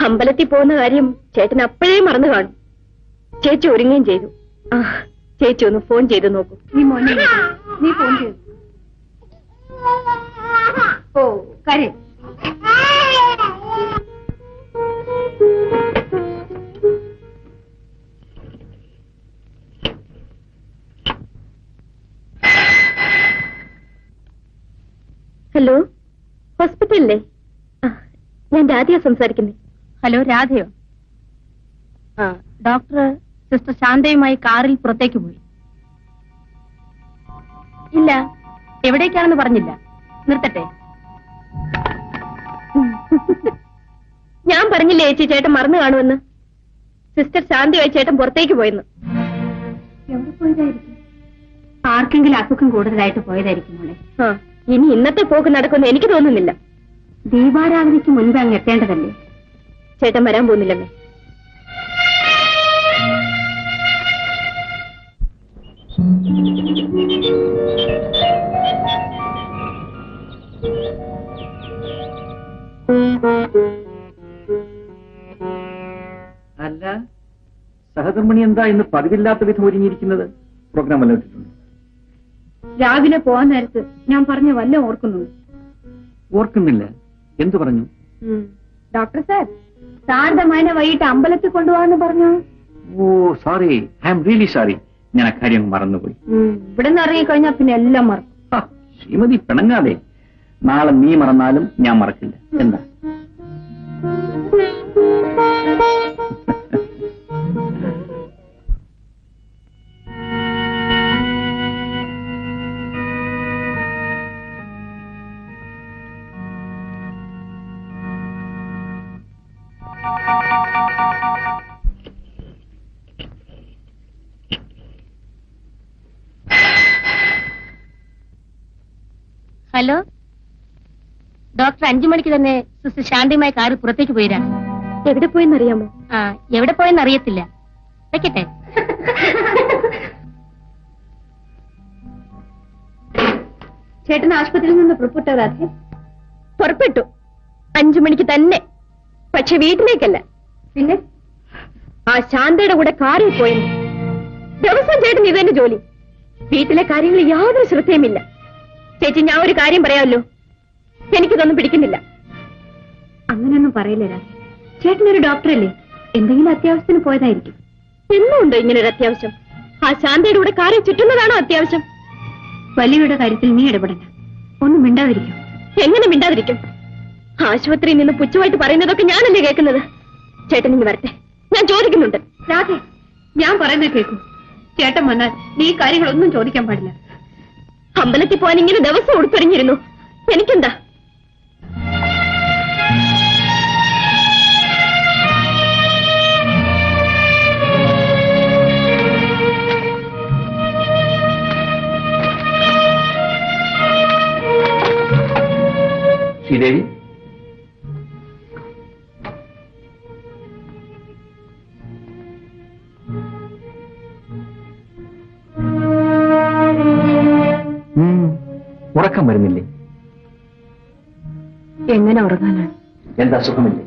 അമ്പലത്തിൽ പോകുന്ന കാര്യം ചേട്ടൻ അപ്പോഴേ മറന്നു കാണും. ചേച്ചി ഒരുങ്ങുകയും ചെയ്തു. ആ, ചേച്ചി ഒന്ന് ഫോൺ ചെയ്ത് നോക്കൂ. നീ മോനെ, നീ ഫോൺ ചെയ്തു. ഓ കാര്യം ഹലോ, ഹോസ്പിറ്റലിലെ? ഞാൻ രാധയാ സംസാരിക്കുന്നേ. ഹലോ, രാധയോ? ഡോക്ടർ സിസ്റ്റർ ശാന്തയുമായി കാറിൽ പുറത്തേക്ക് പോയി. ഇല്ല, എവിടേക്കാണെന്ന് പറഞ്ഞില്ല. നിർത്തട്ടെ? ഞാൻ പറഞ്ഞില്ലേ ചേച്ചി, ചേട്ടൻ മറന്നു കാണുമെന്ന്. സിസ്റ്റർ ശാന്തയുമായി ചേട്ടൻ പുറത്തേക്ക് പോയെന്ന്. എവിടെ പോയതായിരിക്കും? ആർക്കെങ്കിലും അസുഖം കൂടുതലായിട്ട് പോയതായിരിക്കും മോളെ. ഇനി ഇന്നത്തെ പോക്ക് നടക്കുമെന്ന് എനിക്ക് തോന്നുന്നില്ല. ദീപാരാധനയ്ക്ക് മുൻപ് അങ്ങ് എത്തേണ്ടതല്ലേ? ചേട്ടൻ വരാൻ പോകുന്നില്ലമ്മേ. അല്ല, സഹധർമ്മിണി എന്താ ഇന്ന് പതിവില്ലാത്ത വിധം ഒരുങ്ങിയിരിക്കുന്നത്? പ്രോഗ്രാം വല്ല ഇട്ടിട്ടുണ്ട്? രാവിലെ പോവാൻ നേരത്ത് ഞാൻ പറഞ്ഞ വല്ല ഓർക്കുന്നുണ്ട്? ഓർക്കുന്നില്ല. എന്തു പറഞ്ഞു? ഡോക്ടർ സാർ, സാറിന്റെ മകനെ വൈകിട്ട് അമ്പലത്തിൽ കൊണ്ടുപോകാന്ന് പറഞ്ഞു. Oh sorry, I am really sorry. ഞാൻ അക്കാര്യം മറന്നുപോയി. ഇവിടെ നിന്ന് ഇറങ്ങിക്കഴിഞ്ഞാൽ പിന്നെ എല്ലാം മറക്കും. ശ്രീമതി പിണങ്ങാതെ. നാളെ നീ മറന്നാലും ഞാൻ മറക്കില്ല. എന്താ? ഹലോ, ഡോക്ടർ 5 മണിക്ക് തന്നെ സിസ്റ്റർ ശാന്തയുമായി കാറ് പുറത്തേക്ക് പോയിരാണ്. എവിടെ പോയെന്നറിയാമോ? എവിടെ പോയെന്ന് അറിയത്തില്ല. വെക്കട്ടെ. ചേട്ടൻ ആശുപത്രിയിൽ നിന്ന് പുറപ്പെട്ടു രാധേ? പുറപ്പെട്ടു 5 മണിക്ക് തന്നെ. പക്ഷെ വീട്ടിലേക്കല്ല. പിന്നെ ആ ശാന്തയുടെ കൂടെ കാറിൽ പോയി. ദിവസം ചേട്ടൻ ഇതെന്നെ ജോലി. വീട്ടിലെ കാര്യങ്ങൾ യാതൊരു ശ്രദ്ധയുമില്ല. ചേച്ചി, ഞാൻ ഒരു കാര്യം പറയാമല്ലോ, എനിക്കിതൊന്നും പിടിക്കുന്നില്ല. അങ്ങനെയൊന്നും പറയില്ല രാധ. ചേട്ടനൊരു ഡോക്ടറല്ലേ, എന്തെങ്കിലും അത്യാവശ്യത്തിന് പോയതായിരിക്കും. എന്നുണ്ടോ ഇങ്ങനൊരു അത്യാവശ്യം? ആ ശാന്തയുടെ കൂടെ കാറിൽ ചുറ്റുന്നതാണോ അത്യാവശ്യം? വലിയുടെ കാര്യത്തിൽ നീ ഇടപെടണ്ട. ഒന്നും മിണ്ടാതിരിക്കും. എങ്ങനെ മിണ്ടാതിരിക്കും? ആശുപത്രിയിൽ നിന്ന് പുച്ഛമായിട്ട് പറയുന്നതൊക്കെ ഞാനല്ലേ കേൾക്കുന്നത്. ചേട്ടൻ ഇങ്ങ് വരട്ടെ, ഞാൻ ചോദിക്കുന്നുണ്ട്. രാധേ, ഞാൻ പറയുന്നത് കേൾക്കൂ. ചേട്ടൻ വന്നാൽ നീ ഈ കാര്യങ്ങളൊന്നും ചോദിക്കാൻ പാടില്ല. അമ്പലത്തിൽ പോകാൻ ഇങ്ങനെ ദിവസം ഉടുത്തൊരിഞ്ഞിരുന്നു. എനിക്കെന്താ? ശ്രീദേവി, ഉറക്കം വരുന്നില്ലേ? എങ്ങനെ ഉറങ്ങാനാണ്? എന്താ സുഖമില്ലേ?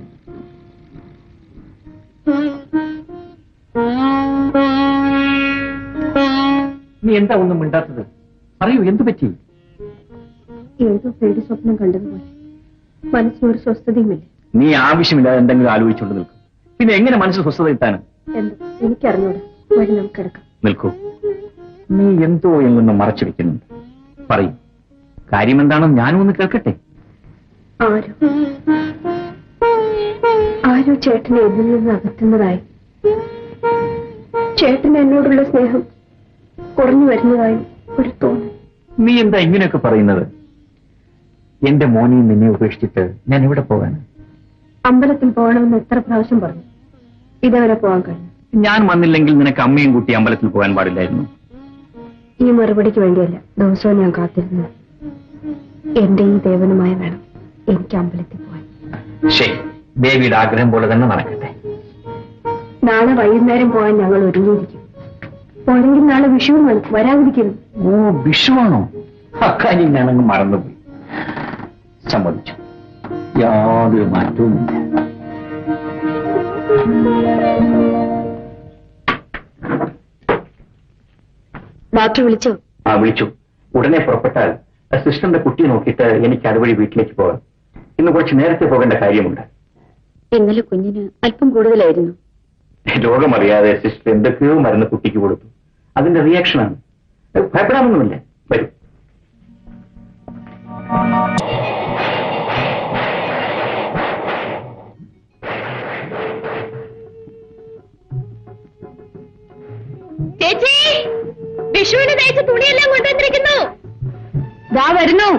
നീ എന്താ ഒന്നും മിണ്ടാത്തത്? പറയൂ, എന്തു പറ്റി? ഏതോ പേടി സ്വപ്നം കണ്ടതുപോലെ മനസ്സിനൊരു സ്വസ്ഥതയുമില്ല. നീ ആവശ്യമില്ലാതെ എന്തെങ്കിലും ആലോചിച്ചുകൊണ്ട് നിൽക്കും. പിന്നെ എങ്ങനെ മനസ്സിൽ സ്വസ്ഥത കിട്ടാനും? എന്തോ എനിക്കറിഞ്ഞൂടാ. വഴി നമുക്ക് കിടക്കാം. നിൽക്കൂ, നീ എന്തോ എങ്ങൊന്നും മറച്ചു വെക്കുന്നുണ്ട്. പറയൂ, കാര്യം എന്താണെന്ന് ഞാനും ഒന്ന് കേൾക്കട്ടെ. ആരോ ചേട്ടനെ ഇതിൽ നിന്ന് അകറ്റുന്നതായി, ചേട്ടന് എന്നോടുള്ള സ്നേഹം കുറഞ്ഞു വരുന്നതായി ഒരു തോന്നൽ. നീ എന്താ ഇങ്ങനെയൊക്കെ പറയുന്നത്? എന്റെ മോനെയും നിന്നെ ഉപേക്ഷിച്ചിട്ട് ഞാൻ എവിടെ പോകാൻ? അമ്പലത്തിൽ പോകണമെന്ന് എത്ര പ്രാവശ്യം പറഞ്ഞു. ഇതുവരെ പോകാൻ കഴിഞ്ഞു. ഞാൻ വന്നില്ലെങ്കിൽ നിനക്ക് അമ്മയും കൂട്ടി അമ്പലത്തിൽ പോകാൻ പാടില്ലായിരുന്നു. ഈ മറുപടിക്ക് വേണ്ടിയല്ല ദിവസവും ഞാൻ കാത്തിരുന്നത്. എന്റെ ഈ ദേവനുമായി വേണം എനിക്ക് അമ്പലത്തിൽ പോകാൻ. ശരി, ദേവിയുടെ ആഗ്രഹം പോലെ തന്നെ നടക്കട്ടെ. നാളെ വൈകുന്നേരം പോകാൻ ഞങ്ങൾ ഒരുങ്ങിയിരിക്കും. പോരെങ്കിൽ നാളെ വിഷുവാണ്, വരാതിരിക്കുന്നു. ഓ, വിഷുവാണോ? അക്കാര്യം ഞാനങ്ങ് മറന്നുപോയി. സമ്മതിച്ചു, യാതൊരു മാറ്റവുമില്ല. ഡോക്ടർ വിളിച്ചോ? വിളിച്ചു. ഉടനെ പുറപ്പെട്ടാൽ സിസ്റ്ററിന്റെ കുട്ടിയെ നോക്കിയിട്ട് എനിക്ക് അതുവഴി വീട്ടിലേക്ക് പോകാം. ഇന്ന് കുറച്ച് നേരത്തെ പോകേണ്ട കാര്യമുണ്ട്. ഇന്നലെ കുഞ്ഞിന് അല്പം കൂടുതലായിരുന്നു. രോഗമറിയാതെ സിസ്റ്റർ എന്തൊക്കെയോ മരുന്ന് കുട്ടിക്ക് കൊടുത്തു. അതിന്റെ റിയാക്ഷനാണ്. ഭയപ്പെടാമൊന്നുമില്ല. വരും. ചേച്ചി, വിഷുവിന് തയ്ച്ച തുണിയെല്ലാം കൊണ്ടുവന്നിരിക്കുന്നു. ദാ വരുന്നു.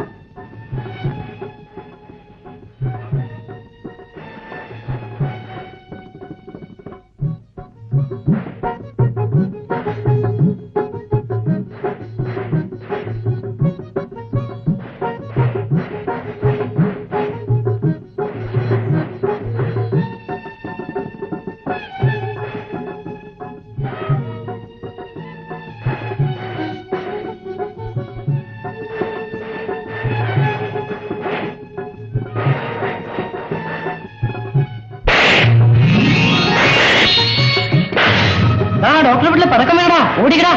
ഡോക്ടറെ വീട്ടിലെ പതക്കം വേടാ, ഓടിക്കടാ,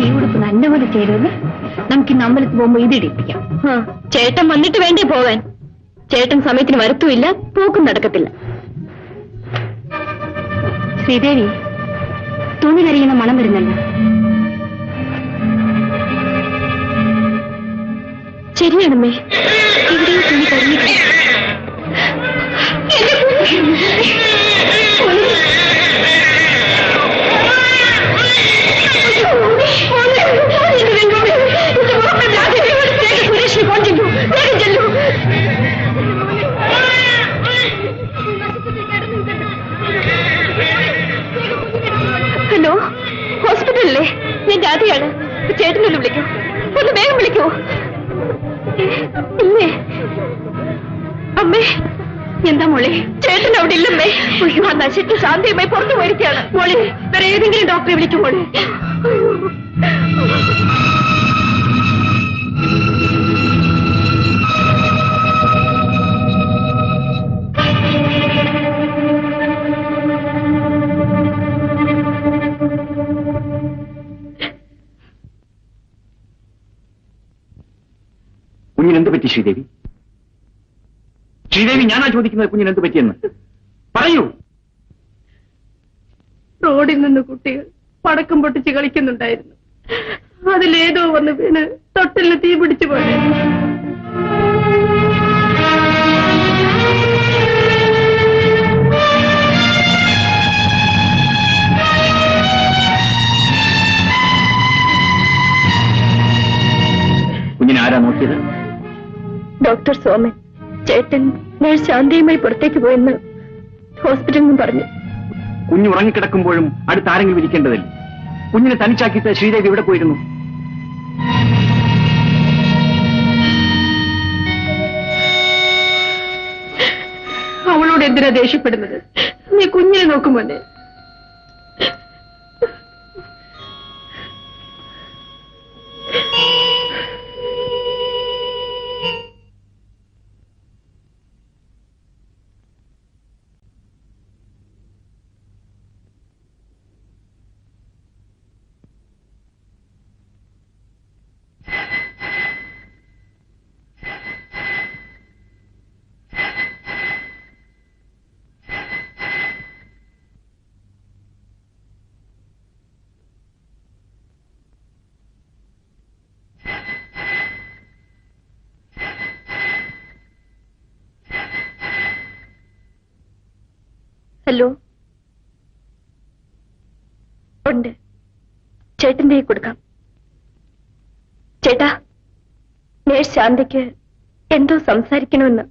ഈ ഉടുപ്പ് നല്ലപോലെ ചേരുവല്ലേ? നമുക്ക് ഇന്ന് അമ്പലത്തിൽ പോകുമ്പോ ഇത് ഇടിപ്പിക്കാം. ചേട്ടൻ വന്നിട്ട് വേണ്ടേ പോകാൻ? ചേട്ടൻ സമയത്തിന് വരത്തുമില്ല, പോക്കും നടക്കത്തില്ല. ശ്രീദേവി, തുണി കരിയുന്ന മണം വരുന്നല്ലോ. ശരിയാണമ്മേ, എവിടെയോ തുണി കരിഞ്ഞിട്ട്. ഹലോ, ഹോസ്പിറ്റലിലെ ഞാൻ രാധയാണ്. ചേട്ടനൊന്ന് വിളിക്കൂ, ഒന്ന് വേഗം വിളിക്കൂ. ഇല്ലേ അമ്മേ? എന്താ മോളെ? ചേട്ടൻ അവിടെ ഇല്ലമ്മേ. ആ നശിച്ച് ശാന്തിയുമായി പുറത്തു പോയിരിക്കുകയാണ് മോളെ. വേറെ ഏതെങ്കിലും ഡോക്ടറെ വിളിക്കും മോളെ. കുഞ്ഞിനെന്ത് പറ്റി ശ്രീദേവി? ശ്രീദേവി, ഞാനാ ചോദിക്കുന്നത് കുഞ്ഞിനെന്ത് പറ്റിയെന്ന് പറയൂ. റോഡിൽ നിന്ന് കുട്ടികൾ പടക്കം പൊട്ടിച്ച് കളിക്കുന്നുണ്ടായിരുന്നു. അതിലേതോ വന്ന് വീണ് തൊട്ടിലിന് തീ പിടിച്ചു പോയി. കുഞ്ഞിനെ ആരാ നോക്കിയത്? ഡോക്ടർ സോമൻ. ചേട്ടൻ നേഴ്സ് ശാന്തിയുമായി പുറത്തേക്ക് പോയെന്ന് ഹോസ്പിറ്റലിൽ നിന്നും പറഞ്ഞു. കുഞ്ഞ് ഉറങ്ങിക്കിടക്കുമ്പോഴും അടുത്ത് ആരെങ്കിലും ഇരിക്കേണ്ടതല്ലേ? കുഞ്ഞിനെ തനിച്ചാക്കിയിട്ട് ശ്രീദേവി എവിടെ പോയിരുന്നു? അവളോട് എന്തിനാ ദേഷ്യപ്പെടുന്നത്? നീ കുഞ്ഞിനെ നോക്കുമോനെ. ഹലോ, ഉണ്ട്. ചേട്ടൻ്റെ കയ്യിൽ കൊടുക്കാം. ചേട്ടാ, നേഴ്സ് ശാന്തിക്ക് എന്തോ സംസാരിക്കണമെന്ന്.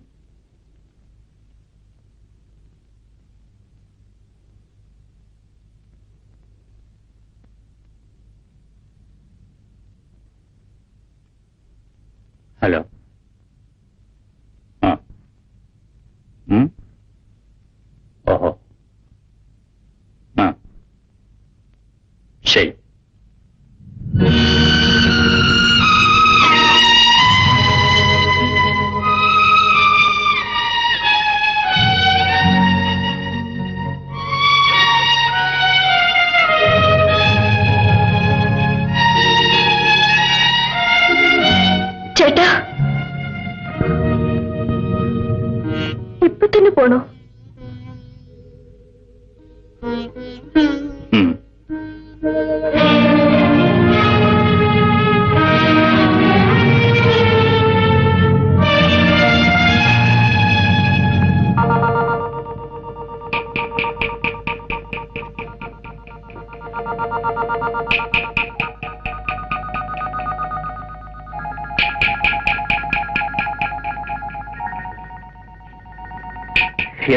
ഹലോ. ഓഹോ, ശരി. ചേട്ടാ, ഇപ്പൊ തന്നെ പോണോ?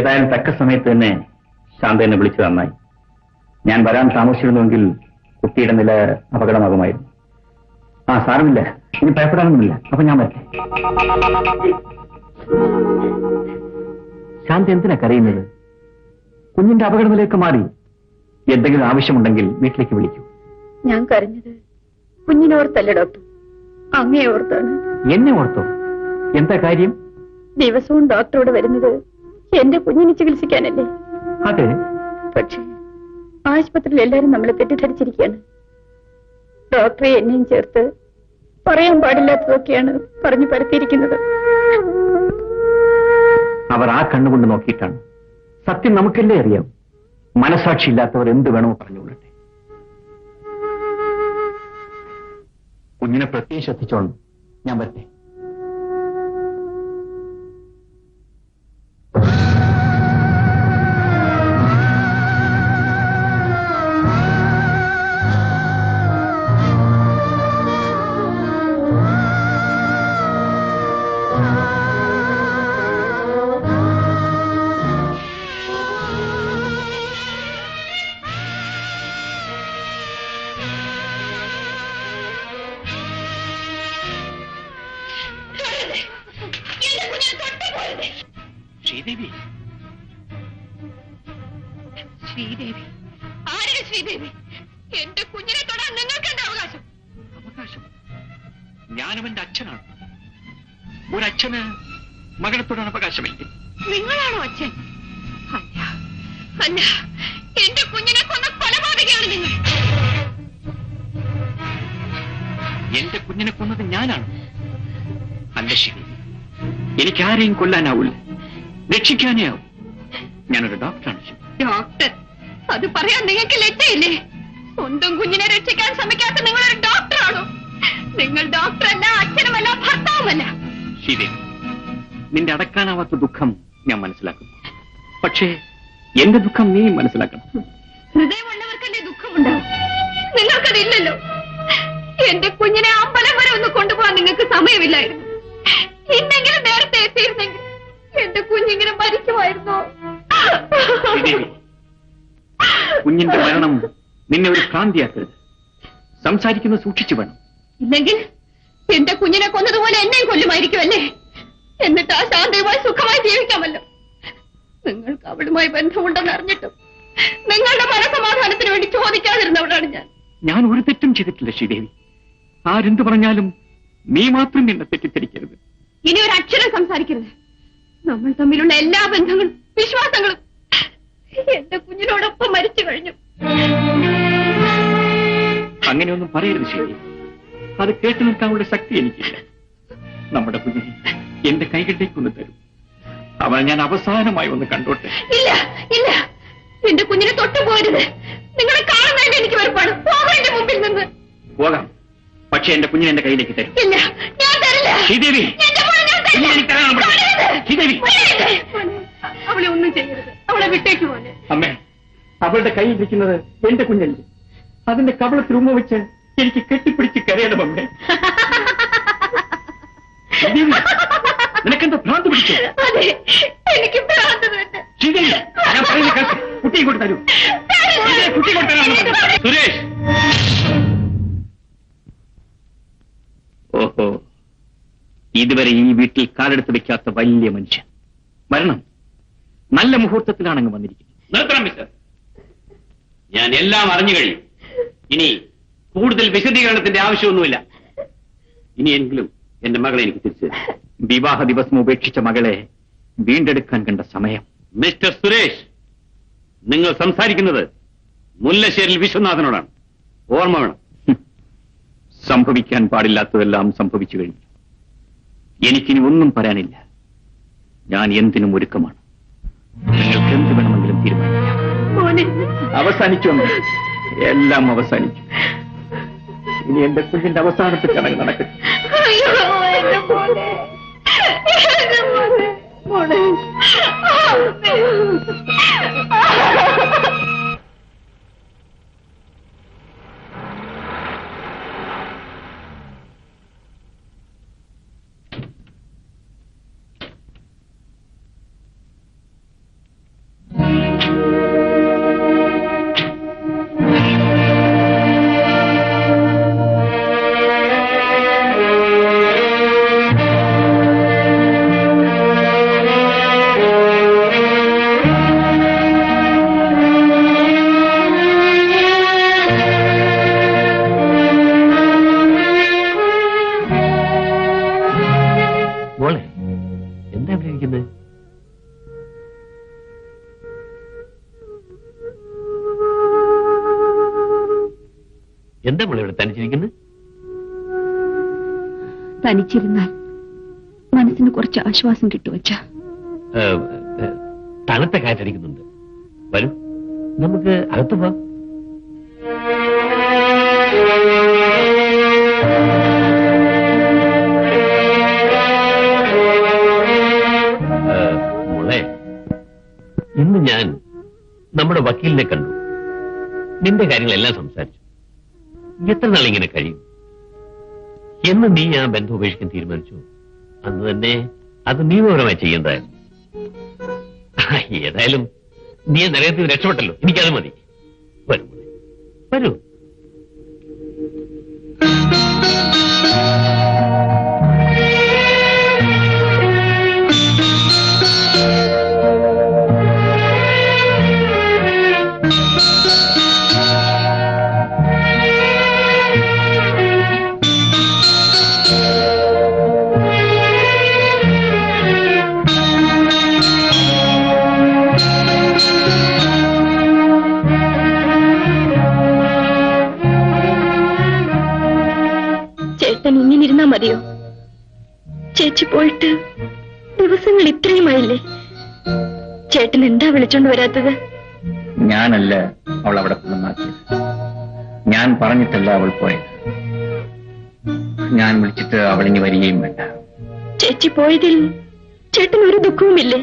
ഏതായാലും തക്ക സമയത്ത് തന്നെ ശാന്ത എന്നെ വിളിച്ചു നന്നായി. ഞാൻ വരാൻ താമസിച്ചിരുന്നുവെങ്കിൽ കുട്ടിയുടെ നില അപകടമാകുമായിരുന്നു. ആ, സാരമില്ല, ഇനി ഭയപ്പെടാനൊന്നുമില്ല. അപ്പൊ ഞാൻ വരട്ടെ. ശാന്ത എന്തിനാ കരയുന്നത്? കുഞ്ഞിന്റെ അപകട നിലയൊക്കെ മാറി. എന്തെങ്കിലും ആവശ്യമുണ്ടെങ്കിൽ വീട്ടിലേക്ക് വിളിക്കൂ. ഞാൻ കരഞ്ഞത് കുഞ്ഞിനോർത്തല്ല ഡോക്ടർ, അങ്ങേ ഓർത്താണ്. എന്നെ ഓർത്തോ? എന്താ കാര്യം? ദിവസവും ഡോക്ടറോട് വരുന്നത് എന്റെ കുഞ്ഞിനെ ചികിത്സിക്കാനല്ലേ? അതെ. പക്ഷേ ആശുപത്രിയിൽ എല്ലാവരും നമ്മളെ തെറ്റിദ്ധരിച്ചിരിക്കുകയാണ്. ഡോക്ടറെ എന്നെയും ചേർത്ത് പറയാൻ പാടില്ലാത്തതൊക്കെയാണ് പറഞ്ഞു പരത്തിയിരിക്കുന്നത്. അവർ ആ കണ്ണുകൊണ്ട് നോക്കിയിട്ടാണ്. സത്യം നമുക്കല്ലേ അറിയാം. മനസാക്ഷിയില്ലാത്തവർ എന്ത് വേണമോ പറഞ്ഞുകൊള്ളട്ടെ. കുഞ്ഞിനെ പ്രത്യേകം ശ്രദ്ധിച്ചോളൂ. ഞാൻ വരട്ടെ. ശ്രീദേവി, ശ്രീദേവി, ആരാണ് ശ്രീദേവി? എന്റെ കുഞ്ഞിനെ തൊടാൻ നിങ്ങൾക്ക് എന്താ അവകാശം? അവകാശം? ഞാനവന്റെ അച്ഛനാണ്. ഒരച്ഛന് മകളെ തൊടാൻ അവകാശമില്ല. നിങ്ങളാണോ അച്ഛൻ? അല്ല, അല്ല, എന്റെ കുഞ്ഞിനെ കൊന്ന കൊലപാതകയാണ് നിങ്ങൾ. എന്റെ കുഞ്ഞിനെ കൊന്നത് ഞാനാണ്. അല്ല ശരി, എനിക്ക് ആരെയും കൊല്ലാനാവില്ല, രക്ഷിക്കാനേ ആവും. ഞാനൊരു ഡോക്ടറാണ്. ഡോക്ടർ? അത് പറയാൻ നിങ്ങൾക്ക് ലജ്ജയില്ലേ? സ്വന്തം കുഞ്ഞിനെ രക്ഷിക്കാൻ ശ്രമിക്കാത്ത നിങ്ങളൊരു ഡോക്ടറാണോ? നിങ്ങൾ ഡോക്ടറല്ല, അച്ഛനുമല്ല, ഭർത്താവുമല്ല. ശ്രീദേവി, നിന്റെ അടക്കാനാവാത്ത ദുഃഖം ഞാൻ മനസ്സിലാക്കുന്നു. പക്ഷേ എന്റെ ദുഃഖം നീ മനസ്സിലാക്കണം. ഹൃദയമുള്ളവർക്കല്ലേ ദുഃഖമുണ്ടാവും, നിങ്ങൾക്കതില്ലല്ലോ. എന്റെ കുഞ്ഞിനെ അമ്പലം വരെ ഒന്ന് കൊണ്ടുപോകാൻ നിങ്ങൾക്ക് സമയമില്ലായിരുന്നു. ഇന്നെങ്കിലും നേരത്തെ എത്തിയിരുന്നെങ്കിൽ എന്റെ കുഞ്ഞിങ്ങനെ മരിക്കുമായിരുന്നോ? ശ്രീദേവി, കുഞ്ഞിന്റെ മരണം നിന്നെ ഒരു ഭ്രാന്തിയാക്കരുത്. സംസാരിക്കുന്നത് സൂക്ഷിച്ചു വേണം. ഇല്ലെങ്കിൽ എന്റെ കുഞ്ഞിനെ കൊന്നതുപോലെ എന്നെയും കൊല്ലുമായിരിക്കുമല്ലേ? എന്നിട്ട് ആ ശാന്തയുമായി സുഖമായി ജീവിക്കാമല്ലോ. നിങ്ങൾക്ക് അവളുമായി ബന്ധമുണ്ടെന്ന് അറിഞ്ഞിട്ടും നിങ്ങളുടെ മനസമാധാനത്തിന് വേണ്ടി ചോദിക്കാതിരുന്നവളാണ് ഞാൻ. ഞാൻ ഒരു തെറ്റും ചെയ്തിട്ടില്ല ശ്രീദേവി. ആരെന്ത് പറഞ്ഞാലും നീ മാത്രം എന്നെ തെറ്റിദ്ധരിക്കരുത്. ഇനി ഒരു അക്ഷരം സംസാരിക്കരുത്. നമ്മൾ തമ്മിലുള്ള എല്ലാ ബന്ധങ്ങളും വിശ്വാസങ്ങളും എന്റെ കുഞ്ഞിനോടൊപ്പം മരിച്ചു കഴിഞ്ഞു. അങ്ങനെയൊന്നും പറയരുത് ശ്രീദേവി. അത് കേട്ടു നിൽക്കാനുള്ള ശക്തി എനിക്കില്ല. നമ്മുടെ കുഞ്ഞിനെ എന്റെ കൈകളിലേക്ക് ഒന്ന് തരും. അവൾ ഞാൻ അവസാനമായി ഒന്ന് കണ്ടോട്ടെ. ഇല്ല, ഇല്ല, എന്റെ കുഞ്ഞിനെ തൊട്ടുപോകരുത്. നിങ്ങളെ കാണുന്നതിന് എനിക്ക് വെറുപ്പാണ്. പോകാം എന്റെ മുമ്പിൽ നിന്ന്. പോകാം, പക്ഷെ എന്റെ കുഞ്ഞിനെ എന്റെ കയ്യിലേക്ക് തരും. ഇല്ല, ഞാൻ തരില്ല. ശ്രീദേവി, എന്റെ മോളെ ഞാൻ തരില്ല. എനിക്ക് തരാൻ പറ്റില്ല. ശ്രീദേവി, അവളെ ഒന്നും ചെയ്യരുത്. അവളെ വിട്ടേക്ക് പോലെ. അമ്മേ, അവളുടെ കയ്യിലിരിക്കുന്നത് എന്റെ കുഞ്ഞല്ലേ. അതിന്റെ കവളത്തിൽ ഉമ്മ വെച്ച് എനിക്ക് കെട്ടിപ്പിടിച്ച് കരയണം അമ്മേ. ശ്രീദേവി, നിനക്കെന്താ ഭ്രാന്ത് പിടിച്ചു? അതെ, എനിക്ക് ഭ്രാന്ത് തന്നെ. ശ്രീദേവി, ഞാൻ പറയുന്ന കേൾക്ക്. കുട്ടിയെ കൊണ്ട് തരൂ. കുട്ടി കൊണ്ട് തരാം. സുരേഷ്, ഓഹോ, ഇതുവരെ ഈ വീട്ടിൽ കാലെടുത്ത് വെക്കാത്ത വലിയ മനുഷ്യൻ മരണം നല്ല മുഹൂർത്തത്തിലാണങ്ങ് വന്നിരിക്കുന്നത്. നിർത്തണം മിസ്റ്റർ, ഞാൻ എല്ലാം അറിഞ്ഞു കഴിയും. ഇനി കൂടുതൽ വിശദീകരണത്തിന്റെ ആവശ്യമൊന്നുമില്ല. ഇനിയെങ്കിലും എന്റെ മകളെ എനിക്ക് തിരിച്ചു തരും. വിവാഹ ദിവസം ഉപേക്ഷിച്ച മകളെ വീണ്ടെടുക്കാൻ കണ്ട സമയം. മിസ്റ്റർ സുരേഷ്, നിങ്ങൾ സംസാരിക്കുന്നത് മുല്ലശ്ശേരിൽ വിശ്വനാഥനോടാണ്. ഓർമ്മ വേണം. സംഭവിക്കാൻ പാടില്ലാത്തതെല്ലാം സംഭവിച്ചു കഴിഞ്ഞു. എനിക്കിനി ഒന്നും പറയാനില്ല. ഞാൻ എന്തിനും ഒരുക്കമാണ്. നിങ്ങൾക്ക് എന്ത് വേണമെങ്കിലും തീരുമാനിക്കാം. അവസാനിച്ചു അമ്മ, എല്ലാം അവസാനിച്ചു. ഇനി എന്റെ കുഞ്ഞിന്റെ അവസാനത്തെ ചടങ്ങ് നടക്കട്ടെ. അയ്യോ, എന്റെ മോനെ, എന്റെ മോനെ, മോനെ. എന്താ മോളെ ഇവിടെ തനിച്ചിരിക്കുന്നത്? തനിച്ചിരുന്നാൽ മനസ്സിന് കുറച്ച് ആശ്വാസം കിട്ടുവച്ച. തണുത്ത കാറ്റടിക്കുന്നുണ്ട്. വരൂ, നമുക്ക് അകത്ത് പോവാം. മോളെ, ഇന്ന് ഞാൻ നമ്മുടെ വക്കീലിനെ കണ്ടു. നിന്റെ കാര്യങ്ങളെല്ലാം സംസാരിച്ചു. എത്ര നാളിങ്ങനെ കഴിയും? എന്ന് നീ ആ ബന്ധം ഉപേക്ഷിക്കാൻ തീരുമാനിച്ചു, അന്ന് തന്നെ അത് നിയമപരമായി ചെയ്യേണ്ടതായിരുന്നു. ഏതായാലും നീ നരകത്തിൽ രക്ഷപ്പെട്ടല്ലോ, എനിക്കത് മതി. വരൂ വരൂ. ഇങ്ങനെ മതിയോ? ചേച്ചി പോയിട്ട് ദിവസങ്ങൾ ഇത്രയുമായില്ലേ? ചേട്ടൻ എന്താ വിളിച്ചോണ്ട് വരാത്തത്? ഞാനല്ല അവൾ അവിടെ കൊണ്ടുവന്നാക്കിയത്. ഞാൻ പറഞ്ഞിട്ടല്ല അവൾ പോയത്. ഞാൻ വിളിച്ചിട്ട് അവൾ ഇനി വരികയും വേണ്ട. ചേച്ചി പോയതിൽ ചേട്ടൻ ഒരു ദുഃഖവുമില്ലേ?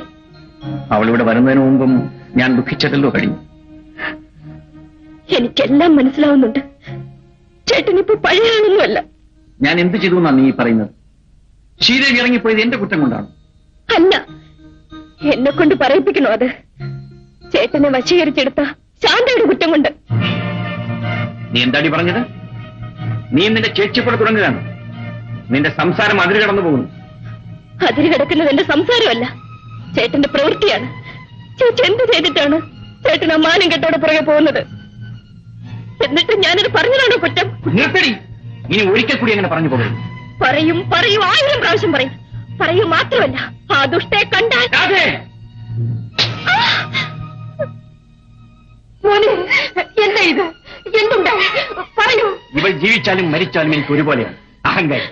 അവളിവിടെ വരുന്നതിന് മുമ്പും ഞാൻ ദുഃഖിച്ചതല്ലോ കഴിഞ്ഞു. എനിക്കെല്ലാം മനസ്സിലാവുന്നുണ്ട്. ചേട്ടനിപ്പോ പഴയാണെന്നുമല്ല. ഞാൻ എന്ത് ചെയ്തു എന്നാണ് നീ പറയുന്നത്? ശ്രീദേവി ഇറങ്ങിപ്പോയത് എന്റെ കുറ്റം കൊണ്ടാണ്. അല്ല, എന്നെ കൊണ്ട് പറയിപ്പിക്കണോ അത്? ചേട്ടനെ വശീകരിച്ചെടുത്ത ശാന്തയുടെ കുറ്റം കൊണ്ട്. നീ എന്താടി പറഞ്ഞത്? നീ നിന്റെ ചേച്ചിക്കൂടെ തുടങ്ങുകയാണ്. നിന്റെ സംസാരം അതിര് കടന്നു പോകുന്നു. അതിര് കിടക്കുന്നത് എന്റെ സംസാരമല്ല, ചേട്ടന്റെ പ്രവൃത്തിയാണ്. ചേച്ചി എന്ത് ചെയ്തിട്ടാണ് ചേട്ടൻ ആ മാനം കെട്ടോടെ പുറകെ പോകുന്നത്? എന്നിട്ട് ഞാനത് പറഞ്ഞതാണോ കുറ്റം? നിർത്തടി. ഇനി ഒരിക്കൽ കൂടി അങ്ങനെ പറഞ്ഞു പോകരുത്. പറയും പറയും, 1000 പ്രാവശ്യം പറയും. പറയൂ മാത്രമല്ല, ആ ദുഷ്ടയെ കണ്ടാൽ മോനെ, എന്താ ഇത്? എന്തുണ്ടായി പറയൂ. ഇവൾ ജീവിച്ചാലും മരിച്ചാലും എനിക്ക് ഒരുപോലെയാണ്. അഹങ്കാരി.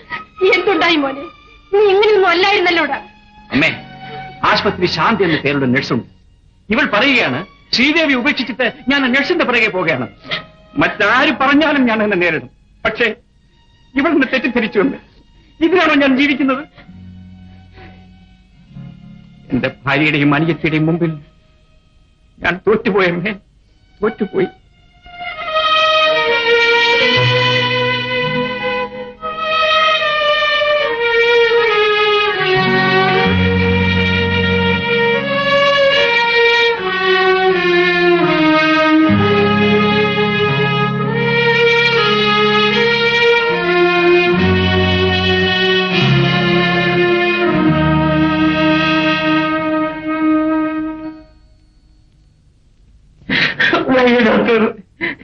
എന്തുണ്ടായി മോനെ? നീ ഇങ്ങനെയൊന്നും അല്ലായിരുന്നല്ലോടാ. അമ്മേ, ആശുപത്രി ശാന്തി എന്ന പേരുടെ നഴ്സുണ്ട്. ഇവൾ പറയുകയാണ് ശ്രീദേവി ഉപേക്ഷിച്ചിട്ട് ഞാൻ നഴ്സിന്റെ പിറകെ പോകുകയാണ്. മറ്റാര് പറഞ്ഞാലും ഞാൻ എന്നെ നേരിടും. പക്ഷേ ഇവൾ എന്നെ തെറ്റിദ്ധരിച്ചുകൊണ്ട് ഇതിനാണോ ഞാൻ ജീവിക്കുന്നത്? എന്റെ ഭാര്യയുടെയും അനിയത്തിയുടെയും മുമ്പിൽ ഞാൻ തോറ്റുപോയമ്മേ, തോറ്റുപോയി. ഡോക്ടർ,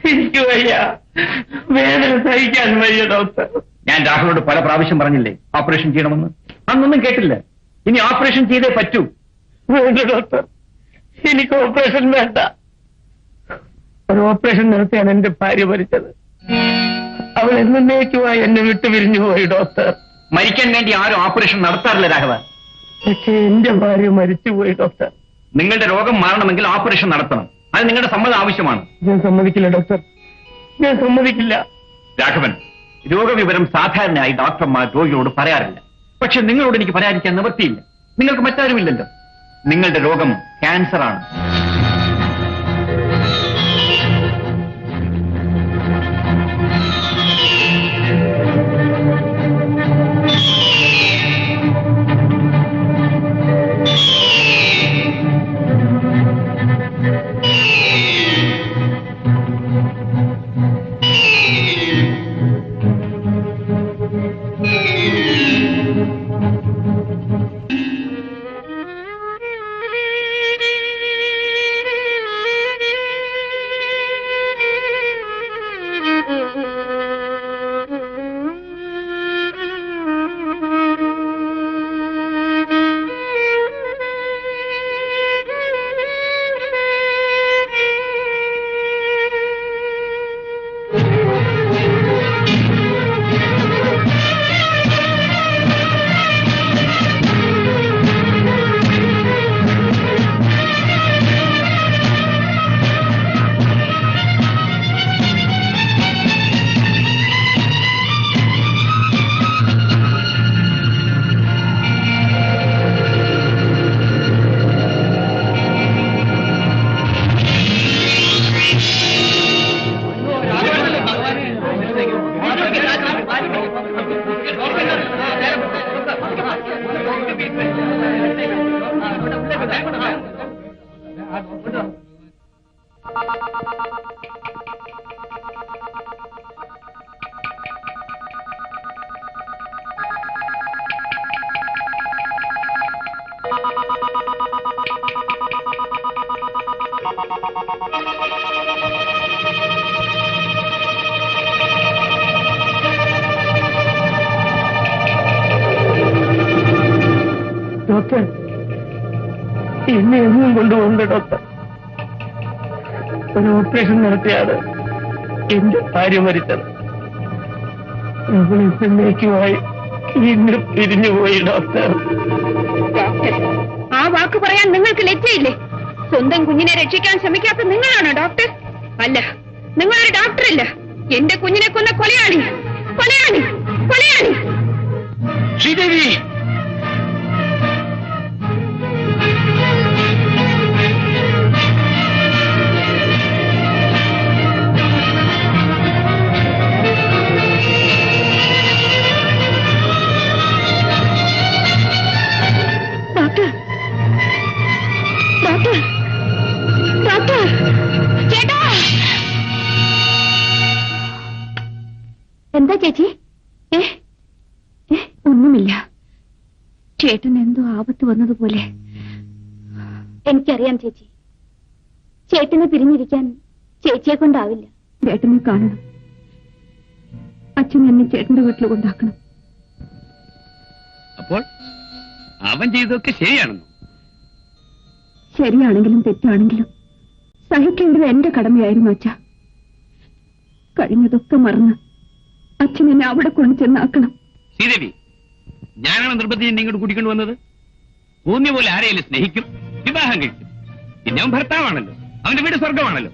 എനിക്ക് വയ്യ, വേദന സഹിക്കാൻ വയ്യ ഡോക്ടർ. ഞാൻ രാഹുലിനോട് പല പ്രാവശ്യം പറഞ്ഞില്ലേ ഓപ്പറേഷൻ ചെയ്യണമെന്ന്? അന്നൊന്നും കേട്ടില്ല. ഇനി ഓപ്പറേഷൻ ചെയ്തേ പറ്റൂ. വേണ്ട ഡോക്ടർ, എനിക്ക് ഓപ്പറേഷൻ വേണ്ട. ഒരു ഓപ്പറേഷൻ നടത്തിയാണ് എന്റെ ഭാര്യ മരിച്ചത്. അവൾ എന്നേക്കുമായി എന്നെ വിട്ടു പിരിഞ്ഞു പോയി ഡോക്ടർ. മരിക്കാൻ വേണ്ടി ആരും ഓപ്പറേഷൻ നടത്താറില്ല രാഘവ. പക്ഷേ എന്റെ ഭാര്യ മരിച്ചുപോയി ഡോക്ടർ. നിങ്ങളുടെ രോഗം മാറണമെങ്കിൽ ഓപ്പറേഷൻ നടത്തണം. അത് നിങ്ങളുടെ സമ്മതം ആവശ്യമാണ്. ഞാൻ സമ്മതിക്കില്ല ഡോക്ടർ, ഞാൻ സമ്മതിക്കില്ല. രാഘവൻ, രോഗവിവരം സാധാരണയായി ഡോക്ടർമാർ രോഗികളോട് പറയാറില്ല. പക്ഷെ നിങ്ങളോട് എനിക്ക് പറയാതിരിക്കാൻ നിവൃത്തിയില്ല. നിങ്ങൾക്ക് മറ്റാരുമില്ലല്ലോ. നിങ്ങളുടെ രോഗം ക്യാൻസറാണ്. ഡോക്ടർ, എന്നെ എങ്ങും കൊണ്ടുപോകുന്നുണ്ട് ഡോക്ടർ. ഒരു ഓപ്പറേഷൻ നടത്തിയാണ് എന്റെ ഭാര്യ മരിച്ചത്. അവൾ എന്നേക്കുമായി ഇന്ന് പിരിഞ്ഞുപോയി ഡോക്ടർ. ഡോക്ടർ, ആ വാക്ക് പറയാൻ നിങ്ങൾക്ക് ലജ്ജയില്ലേ? സ്വന്തം കുഞ്ഞിനെ രക്ഷിക്കാൻ ശ്രമിക്കാത്ത നിങ്ങളാണോ ഡോക്ടർ? അല്ല, നിങ്ങളൊരു ഡോക്ടറല്ല, എന്റെ കുഞ്ഞിനെ കൊന്ന കൊലയാളി, കൊലയാളി, കൊലയാളി. ശ്രീദേവി, ഡോക്ടർ, ഡോക്ടർ, ഡോക്ടർ, ചേട്ടാ. എന്താ ചേച്ചി? ഒന്നുമില്ല. ചേട്ടൻ എന്തോ ആപത്ത് വന്നതുപോലെ. എനിക്കറിയാം ചേച്ചി, ചേട്ടനെ പിരിഞ്ഞിരിക്കാൻ ചേച്ചിയെ കൊണ്ടാവില്ല. ചേട്ടനെ കാണണം. അച്ഛൻ എന്നെ ചേട്ടന്റെ വീട്ടിൽ കൊണ്ടാക്കണം. അപ്പോൾ അവൻ ചെയ്തതൊക്കെ ശരിയാണെന്നോ? ശരിയാണെങ്കിലും തെറ്റാണെങ്കിലും സഹിക്കേണ്ടത് എന്റെ കടമയായിരുന്നു അച്ഛ. കഴിഞ്ഞതൊക്കെ മറന്ന് അച്ഛൻ എന്നെ അവിടെ കൊണ്ടു ചെന്നാക്കണം. ശ്രീദേവി, ഞാനാണ് നിർബന്ധിച്ച് ഇങ്ങോട്ട് കൂട്ടിക്കൊണ്ടു വന്നത്. ഭൂമി പോലെ ആരെയും സ്നേഹിക്കും, വിവാഹം കഴിക്കും. പിന്നെ അവൻ ഭർത്താവാണല്ലോ, അവന്റെ വീട് സ്വർഗമാണല്ലോ.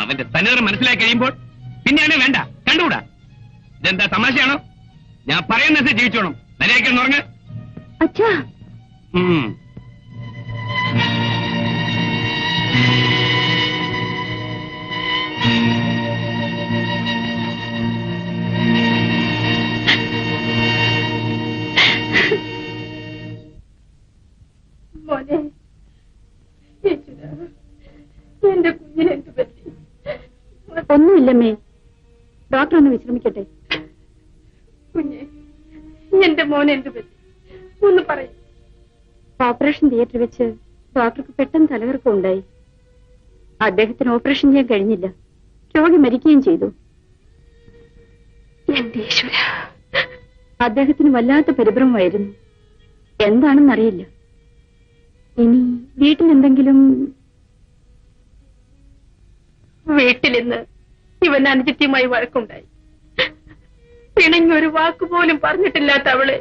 അവന്റെ തനിതം മനസ്സിലാക്കി കഴിയുമ്പോൾ പിന്നെയാണ് വേണ്ട, കണ്ടുകൂടാ. ഇതെന്താ തമാശയാണോ? ഞാൻ പറയുന്നത് ജീവിച്ചോണം. നിലയ്ക്കൊന്ന് ഉറങ്ങ്. അച്ഛാ, മോനെ, എന്റെ കുഞ്ഞിനെന്ത് പറ്റി? ഒന്നുമില്ലമ്മേ, ഡോക്ടർ ഒന്ന് വിശ്രമിക്കട്ടെ. കുഞ്ഞെ, എന്റെ മോനെ എന്ത് പറ്റി? ഒന്ന് പറയും. ഓപ്പറേഷൻ തിയേറ്ററിൽ വെച്ച് ഡോക്ടർക്ക് പെട്ടെന്ന് തലകറക്കം ഉണ്ടായി. അദ്ദേഹത്തിന് ഓപ്പറേഷൻ ചെയ്യാൻ കഴിഞ്ഞില്ല. രോഗി മരിക്കുകയും ചെയ്തു. എന്റെ ഈശ്വര, അദ്ദേഹത്തിന് വല്ലാത്ത പരിഭ്രമമായിരുന്നു. എന്താണെന്നറിയില്ല. ഇനി വീട്ടിലെന്തെങ്കിലും? വീട്ടിലിന്ന് ഇവൻ അനുജത്യമായി വഴക്കുണ്ടായി. പിണങ്ങി ഒരു വാക്കുപോലും പറഞ്ഞിട്ടില്ലാത്ത അവളെ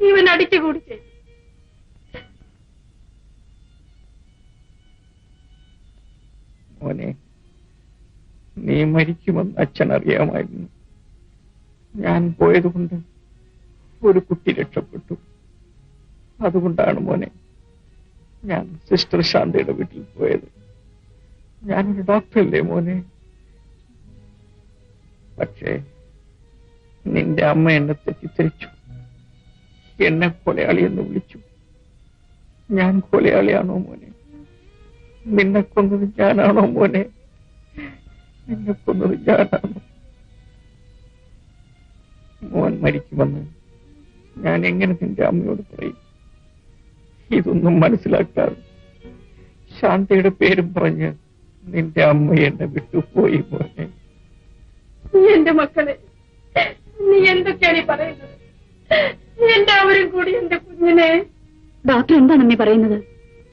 ഇവൻ അടിച്ചുകൂടി ചെയ്തു. മോനെ, നീ മരിക്കുമെന്ന് അച്ഛൻ അറിയാമായിരുന്നു. ഞാൻ പോയതുകൊണ്ട് ഒരു കുട്ടി രക്ഷപ്പെട്ടു. അതുകൊണ്ടാണ് മോനെ ഞാൻ സിസ്റ്റർ ശാന്തയുടെ വീട്ടിൽ പോയത്. ഞാനൊരു ഡോക്ടറല്ലേ മോനെ. പക്ഷേ നിന്റെ അമ്മ എന്നെ തെറ്റിദ്ധരിച്ചു, എന്നെ കൊലയാളി എന്ന് വിളിച്ചു. ഞാൻ കൊലയാളിയാണോ മോനെ? നിന്നെ കൊന്നത് ഞാനാണോ മോനെ? നിന്നെ കൊന്നത് ഞാനാണോ? മോൻ മരിക്കുമെന്ന് ഞാൻ എങ്ങനെ നിന്റെ അമ്മയോട് പറയും? ഇതൊന്നും മനസ്സിലാക്കാതെ ശാന്തയുടെ പേരും പറഞ്ഞ് നിന്റെ അമ്മ എന്നെ വിട്ടുപോയി മോനെ. എന്റെ മക്കളെ, നീ എന്തൊക്കെയാണ് ഈ പറയുന്നത്? എല്ലാവരും കൂടി എന്റെ കുഞ്ഞിനെ. ഡോക്ടർ എന്താണ് അമ്മേ പറയുന്നത്?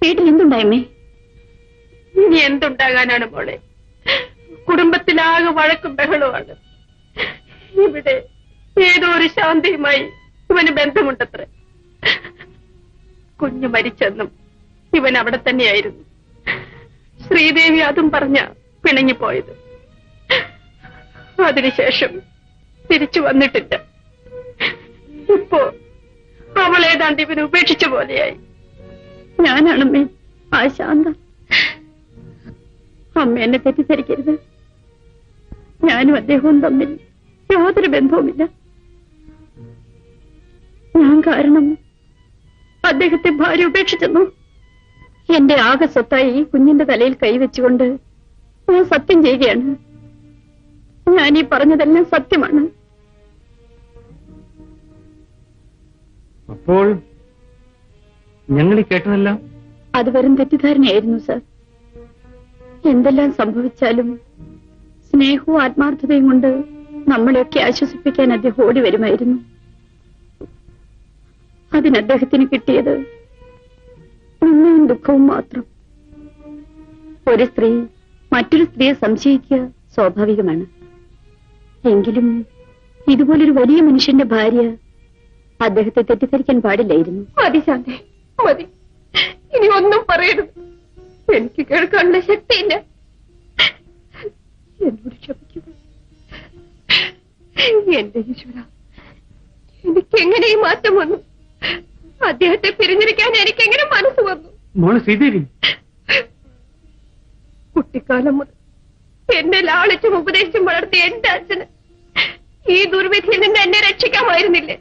വീട്ടിൽ എന്തുണ്ടായമ്മേ? ഇനി എന്തുണ്ടാകാനാണ് മോളെ? കുടുംബത്തിലാകെ വഴക്കും ബഹളമാണ്. ഇവിടെ ഏതോ ഒരു ശാന്തിയുമായി ഇവന് ബന്ധമുണ്ടത്രേ. കുഞ്ഞു മരിച്ചെന്നും ഇവൻ അവിടെ തന്നെയായിരുന്നു. ശ്രീദേവി അതും പറഞ്ഞ പിണങ്ങിപ്പോയത്. അതിനുശേഷം തിരിച്ചു വന്നിട്ടില്ല. ഇപ്പോ അവൾ ഏതാണ്ട് ഇവന് ഉപേക്ഷിച്ച പോലെയായി. ഞാനാണമ്മേ ആ ശാന്ത. അമ്മ എന്നെ തെറ്റിദ്ധരിക്കരുത്. ഞാനും അദ്ദേഹവും തമ്മിൽ യാതൊരു ബന്ധവുമില്ല. ഞാൻ കാരണം അദ്ദേഹത്തെ ഭാര്യ ഉപേക്ഷിച്ചെന്നു. എന്റെ ആകെ സ്വത്തായി ഈ കുഞ്ഞിന്റെ തലയിൽ കൈവച്ചുകൊണ്ട് ഞാൻ സത്യം ചെയ്യുകയാണ്. ഞാൻ ഈ പറഞ്ഞതെല്ലാം സത്യമാണ്. അപ്പോൾ ഞങ്ങൾ കേട്ടതെല്ലാം അത് വെറും തെറ്റിദ്ധാരണയായിരുന്നു സർ. എന്തെല്ലാം സംഭവിച്ചാലും സ്നേഹവും ആത്മാർത്ഥതയും കൊണ്ട് നമ്മളെയൊക്കെ ആശ്വസിപ്പിക്കാൻ അദ്ദേഹം ഓടി വരുമായിരുന്നു. അതിന് അദ്ദേഹത്തിന് കിട്ടിയത് നിന്നയും ദുഃഖവും മാത്രം. ഒരു സ്ത്രീ മറ്റൊരു സ്ത്രീയെ സംശയിക്കുക സ്വാഭാവികമാണ്. എങ്കിലും ഇതുപോലൊരു വലിയ മനുഷ്യന്റെ ഭാര്യ അദ്ദേഹത്തെ തെറ്റിദ്ധരിക്കാൻ പാടില്ലായിരുന്നു. മതി ശാന്തേ, മതി. ഇനി ഒന്നും പറയരുത്. എനിക്ക് കേൾക്കാനുള്ള ശക്തിയില്ല. എന്നോട് ക്ഷമിക്കുക. എന്റെ ഈശ്വര, എനിക്കെങ്ങനെ ഈ മാറ്റം വന്നു? അദ്ദേഹത്തെ പിരിഞ്ഞിരിക്കാൻ എനിക്കെങ്ങനെ മനസ്സ് വന്നു? മോളെ ശ്രീദേവി, കുട്ടിക്കാലം മുതൽ എന്നെ ലാളിച്ചും ഉപദേശിച്ചും വളർത്തിയ എന്റെ അച്ഛന് ഈ ദുർവിധിയിൽ നിന്ന് എന്നെ രക്ഷിക്കാമായിരുന്നില്ലേ?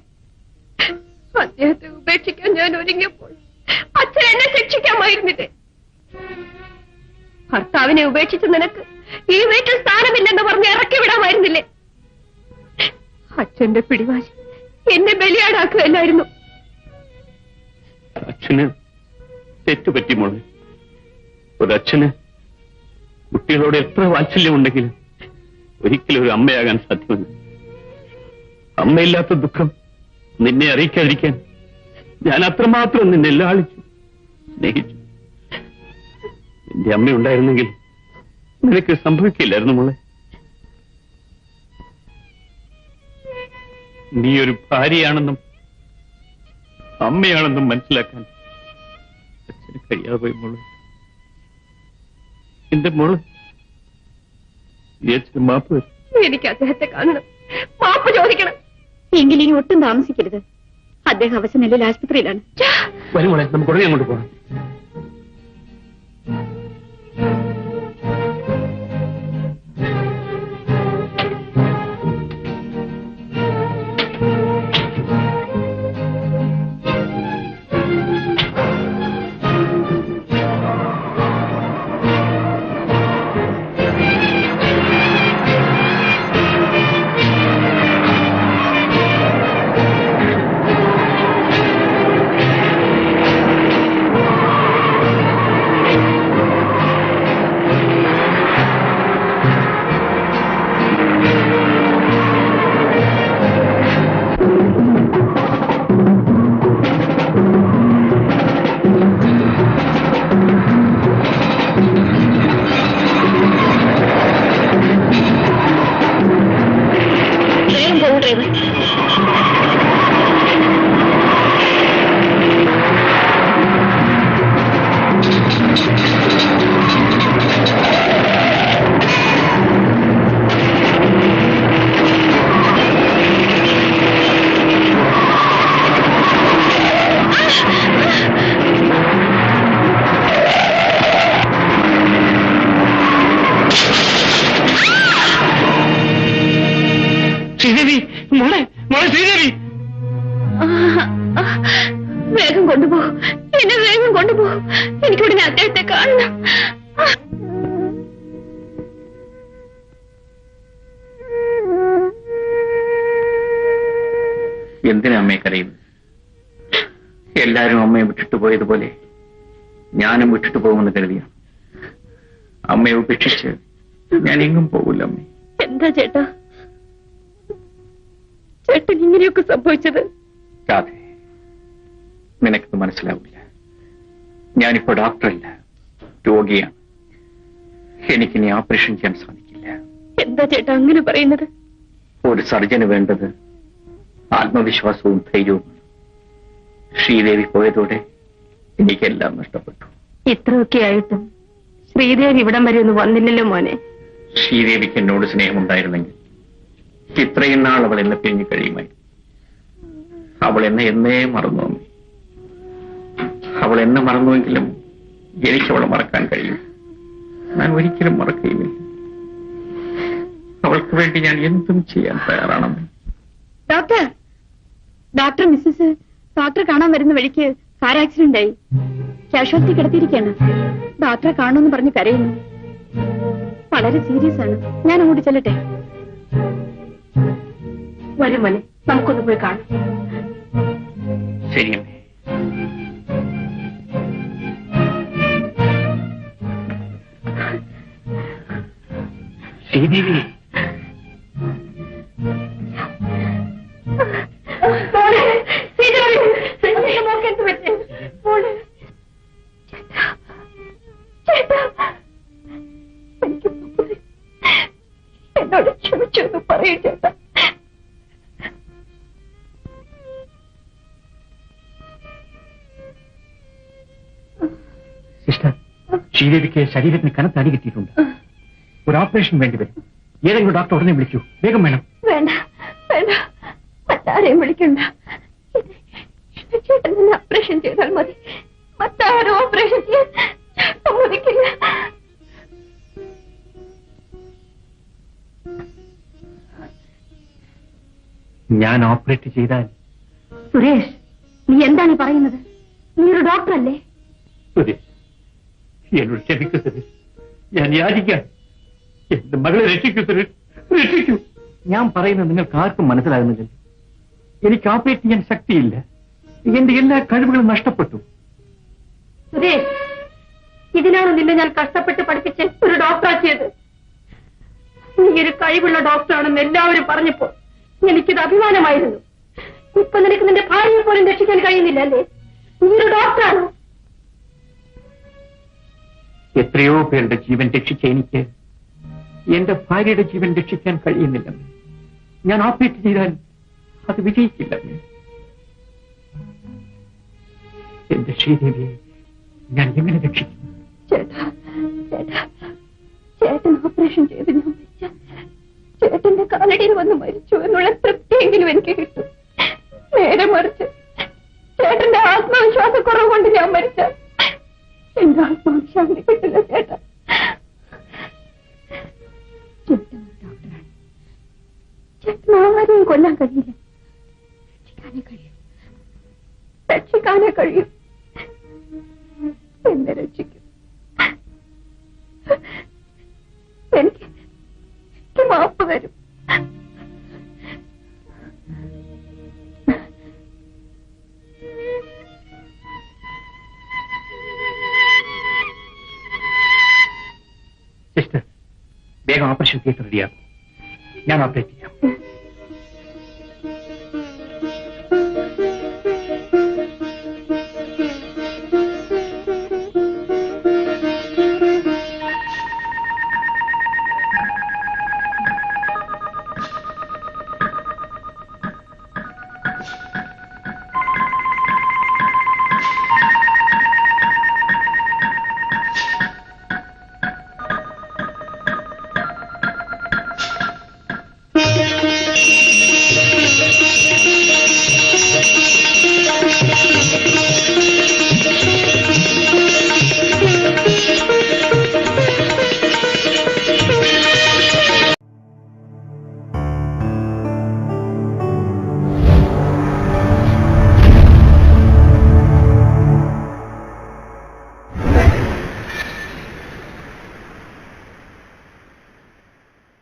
അദ്ദേഹത്തെ ഉപേക്ഷിക്കാൻ ഞാൻ ഒരുങ്ങിയപ്പോൾ അച്ഛൻ എന്നെ ശിക്ഷിക്കാമായിരുന്നില്ലേ? ഭർത്താവിനെ ഉപേക്ഷിച്ച് നിനക്ക് ഈ വീട്ടിൽ സ്ഥാനമില്ലെന്ന് പറഞ്ഞ് ഇറക്കി വിടാമായിരുന്നില്ലേ? അച്ഛന്റെ പിടിവാശി എന്നെ ബലിയാടാക്കുകയല്ലായിരുന്നു. അച്ഛന് തെറ്റുപറ്റി മോളെ. ഒരച്ഛന് കുട്ടികളോട് എത്ര വാത്സല്യമുണ്ടെങ്കിലും ഒരിക്കലും ഒരു അമ്മയാകാൻ സാധ്യമല്ല. അമ്മയില്ലാത്ത ദുഃഖം നിന്നെ അറിയിക്കാതിരിക്കാൻ ഞാൻ അത്രമാത്രം നിന്നെ ലാളിച്ചു, സ്നേഹിച്ചു. എന്റെ അമ്മയുണ്ടായിരുന്നെങ്കിൽ നിനക്ക് സംഭവിക്കില്ലായിരുന്നു മോളെ. നീ ഒരു ഭാര്യയാണെന്നും അമ്മയാണെന്നും മനസ്സിലാക്കാൻ അച്ഛന് കഴിയാതെ പോയി മോളെ. എന്റെ മോള് ഈ അച്ഛന് മാപ്പ് വരും. എനിക്ക് അദ്ദേഹത്തെ കാണണം, മാപ്പ് ചോദിക്കണം. എങ്കിൽ ഇനി ഒട്ടും താമസിക്കരുത്. അദ്ദേഹം അവശനിലയിൽ ആശുപത്രിയിലാണ്. വരും മോളെ, നമുക്ക് ഉടനെ അങ്ങോട്ട് പോകാം. ശ്രീദേവി, മോളെ മോളെ ശ്രീദേവി, വേഗം കൊണ്ടുപോ, എന്നെ വേഗം കൊണ്ടുപോ. എനിക്കുടനെ അദ്ദേഹത്തെ കാണണം. എന്തിനാ അമ്മയെ കരയുന്നു? എല്ലാരും അമ്മയെ വിട്ടിട്ട് പോയതുപോലെ ഞാനും വിട്ടിട്ട് പോകുമെന്ന് കരുതിയാണ്. അമ്മയെ ഉപേക്ഷിച്ച് ഞാൻ എങ്ങും പോകില്ല അമ്മേ. എന്താ ചേട്ടാ ചേട്ടൻ ഇങ്ങനെയൊക്കെ സംഭവിച്ചത്? രാധേ, നിനക്കത് മനസ്സിലാവില്ല. ഞാനിപ്പോ ഡോക്ടറല്ല, രോഗിയാണ്. എനിക്കിനി ഓപ്പറേഷൻ ചെയ്യാൻ സാധിക്കില്ല. എന്താ ചേട്ടാ അങ്ങനെ പറയുന്നത്? ഒരു സർജന് വേണ്ടത് ആത്മവിശ്വാസവും ധൈര്യവും. ശ്രീദേവി പോയതോടെ എനിക്കെല്ലാം നഷ്ടപ്പെട്ടു. ഇത്രയൊക്കെ ആയിട്ടും ശ്രീദേവി ഇവിടം വരെ ഒന്നും വന്നില്ലല്ലോ മോനെ. ശ്രീദേവിക്ക് എന്നോട് സ്നേഹമുണ്ടായിരുന്നെങ്കിൽ ഇത്രയും നാൾ അവൾ എന്നെ പിരിഞ്ഞു കഴിയുമായി. അവൾ എന്നെ എന്നേ മറന്നു അമ്മേ. അവൾ എന്നെ മറന്നുവെങ്കിലും എനിക്ക് അവളെ മറക്കാൻ കഴിയും. ഞാൻ ഒരിക്കലും മറക്കുകയുമില്ല. അവൾക്ക് വേണ്ടി ഞാൻ എന്തും ചെയ്യാൻ തയ്യാറാണെന്ന്. ഡോക്ടർ മിസ്സസ് ഡോക്ടർ കാണാൻ വരുന്ന വഴിക്ക് കാർ ആക്സിഡന്റ് ആയി. കാഷ്വാലിറ്റി കിടത്തിയിരിക്കുകയാണ്. ഡോക്ടറെ കാണുമെന്ന് പറഞ്ഞ് കരയുന്നു. വളരെ സീരിയസ് ആണ്. ഞാൻ അങ്ങോട്ട് ചെല്ലട്ടെ? വരും മോനെ, നമുക്കൊന്ന് പോയി കാണാം. ശരിയമ്മേ. ശ്രീദേവി, എന്നോട് ക്ഷമിച്ചൊന്ന് പറയൂ ചേട്ടാ. സിസ്റ്റർ, ശ്രീദേവിക്ക് ശരീരത്തിന് കനത്ത അടി കിട്ടിയിട്ടുണ്ട്. ഒരു ഓപ്പറേഷൻ വേണ്ടിവരും. ഏതെങ്കിലും ഡോക്ടർ ഉടനെ വിളിക്കൂ. വേഗം വേണം. വേണ്ട വേണ്ട, മറ്റാരെയും വിളിക്കണ്ട. ചേട്ടൻ തന്നെ ഓപ്പറേഷൻ ചെയ്താൽ മതി. മറ്റാരും ഓപ്പറേഷൻ ചെയ്യാൻ സമ്മതിക്കില്ല. ഞാൻ ഓപ്പറേറ്റ് ചെയ്താൽ? സുരേഷ്, നീ എന്താണ് പറയുന്നത്? നീ ഒരു ഡോക്ടറല്ലേ? സുരേഷ്, എന്നോട് ക്ഷമിക്കൂ സുരേഷ്. ഞാൻ യാചിക്കാം. എന്റെ മകളെ രക്ഷിക്കൂ സുരേഷ്, രക്ഷിക്കൂ. ഞാൻ പറയുന്നത് നിങ്ങൾക്ക് ആർക്കും മനസ്സിലാകുന്നില്ല. എനിക്ക് ഓപ്പറേറ്റ് ചെയ്യാൻ ശക്തിയില്ല. എന്റെ എല്ലാ കഴിവുകളും നഷ്ടപ്പെട്ടു. സുരേഷ്, ഇതിനാണ് നിന്നെ ഞാൻ കഷ്ടപ്പെട്ട് പഠിപ്പിച്ച് ഒരു ഡോക്ടറാക്കിയത്. നീ ഒരു കഴിവുള്ള ഡോക്ടറാണെന്ന് എല്ലാവരും പറഞ്ഞപ്പോ എനിക്കിത് അഭിമാനമായിരുന്നു. ഇപ്പൊ നിനക്ക് നിന്റെ ഭാര്യയെ പോലും രക്ഷിക്കാൻ കഴിയുന്നില്ല അല്ലേ? നീ ഒരു ഡോക്ടറാണോ? എത്രയോ പേരുടെ ജീവൻ രക്ഷിച്ച എനിക്ക് എന്റെ ഭാര്യയുടെ ജീവൻ രക്ഷിക്കാൻ കഴിയുന്നില്ല. ഞാൻ ഓപ്പറേറ്റ് ചെയ്താൽ അത് വിജയിക്കില്ല. എന്റെ ശ്രീദേവിയെ ഞാൻ എങ്ങനെ രക്ഷിക്കും? ചേട്ടാ ചേട്ടാ, ചേട്ടൻ ഓപ്പറേഷൻ ചെയ്ത് ഞാൻ മരിച്ച ചേട്ടന്റെ കാലടിയിൽ വന്ന് മരിച്ചു എന്നുള്ള തൃപ്തിയെങ്കിലും എനിക്ക് കിട്ടും. നേരെ മറിച്ച് ചേട്ടന്റെ ആത്മവിശ്വാസക്കുറവ് കൊണ്ട് ഞാൻ മരിച്ച എന്റെ ആത്മാവിശ്വാസം കിട്ടില്ല ചേട്ടാ. ചേട്ടൻ ഡോക്ടറാണ്. ചേട്ടൻ ആരെയും കൊല്ലാൻ കഴിയില്ല. രക്ഷിക്കാനേ കഴിയും. എന്നെ രക്ഷിക്കും. എനിക്ക് മാപ്പ് തരും. സിസ്റ്റർ, വേഗം ഓപ്പറേഷൻ തിയേറ്റർ റെഡിയാകും. ഞാൻ ഓപ്പറേറ്റ് ചെയ്യാം.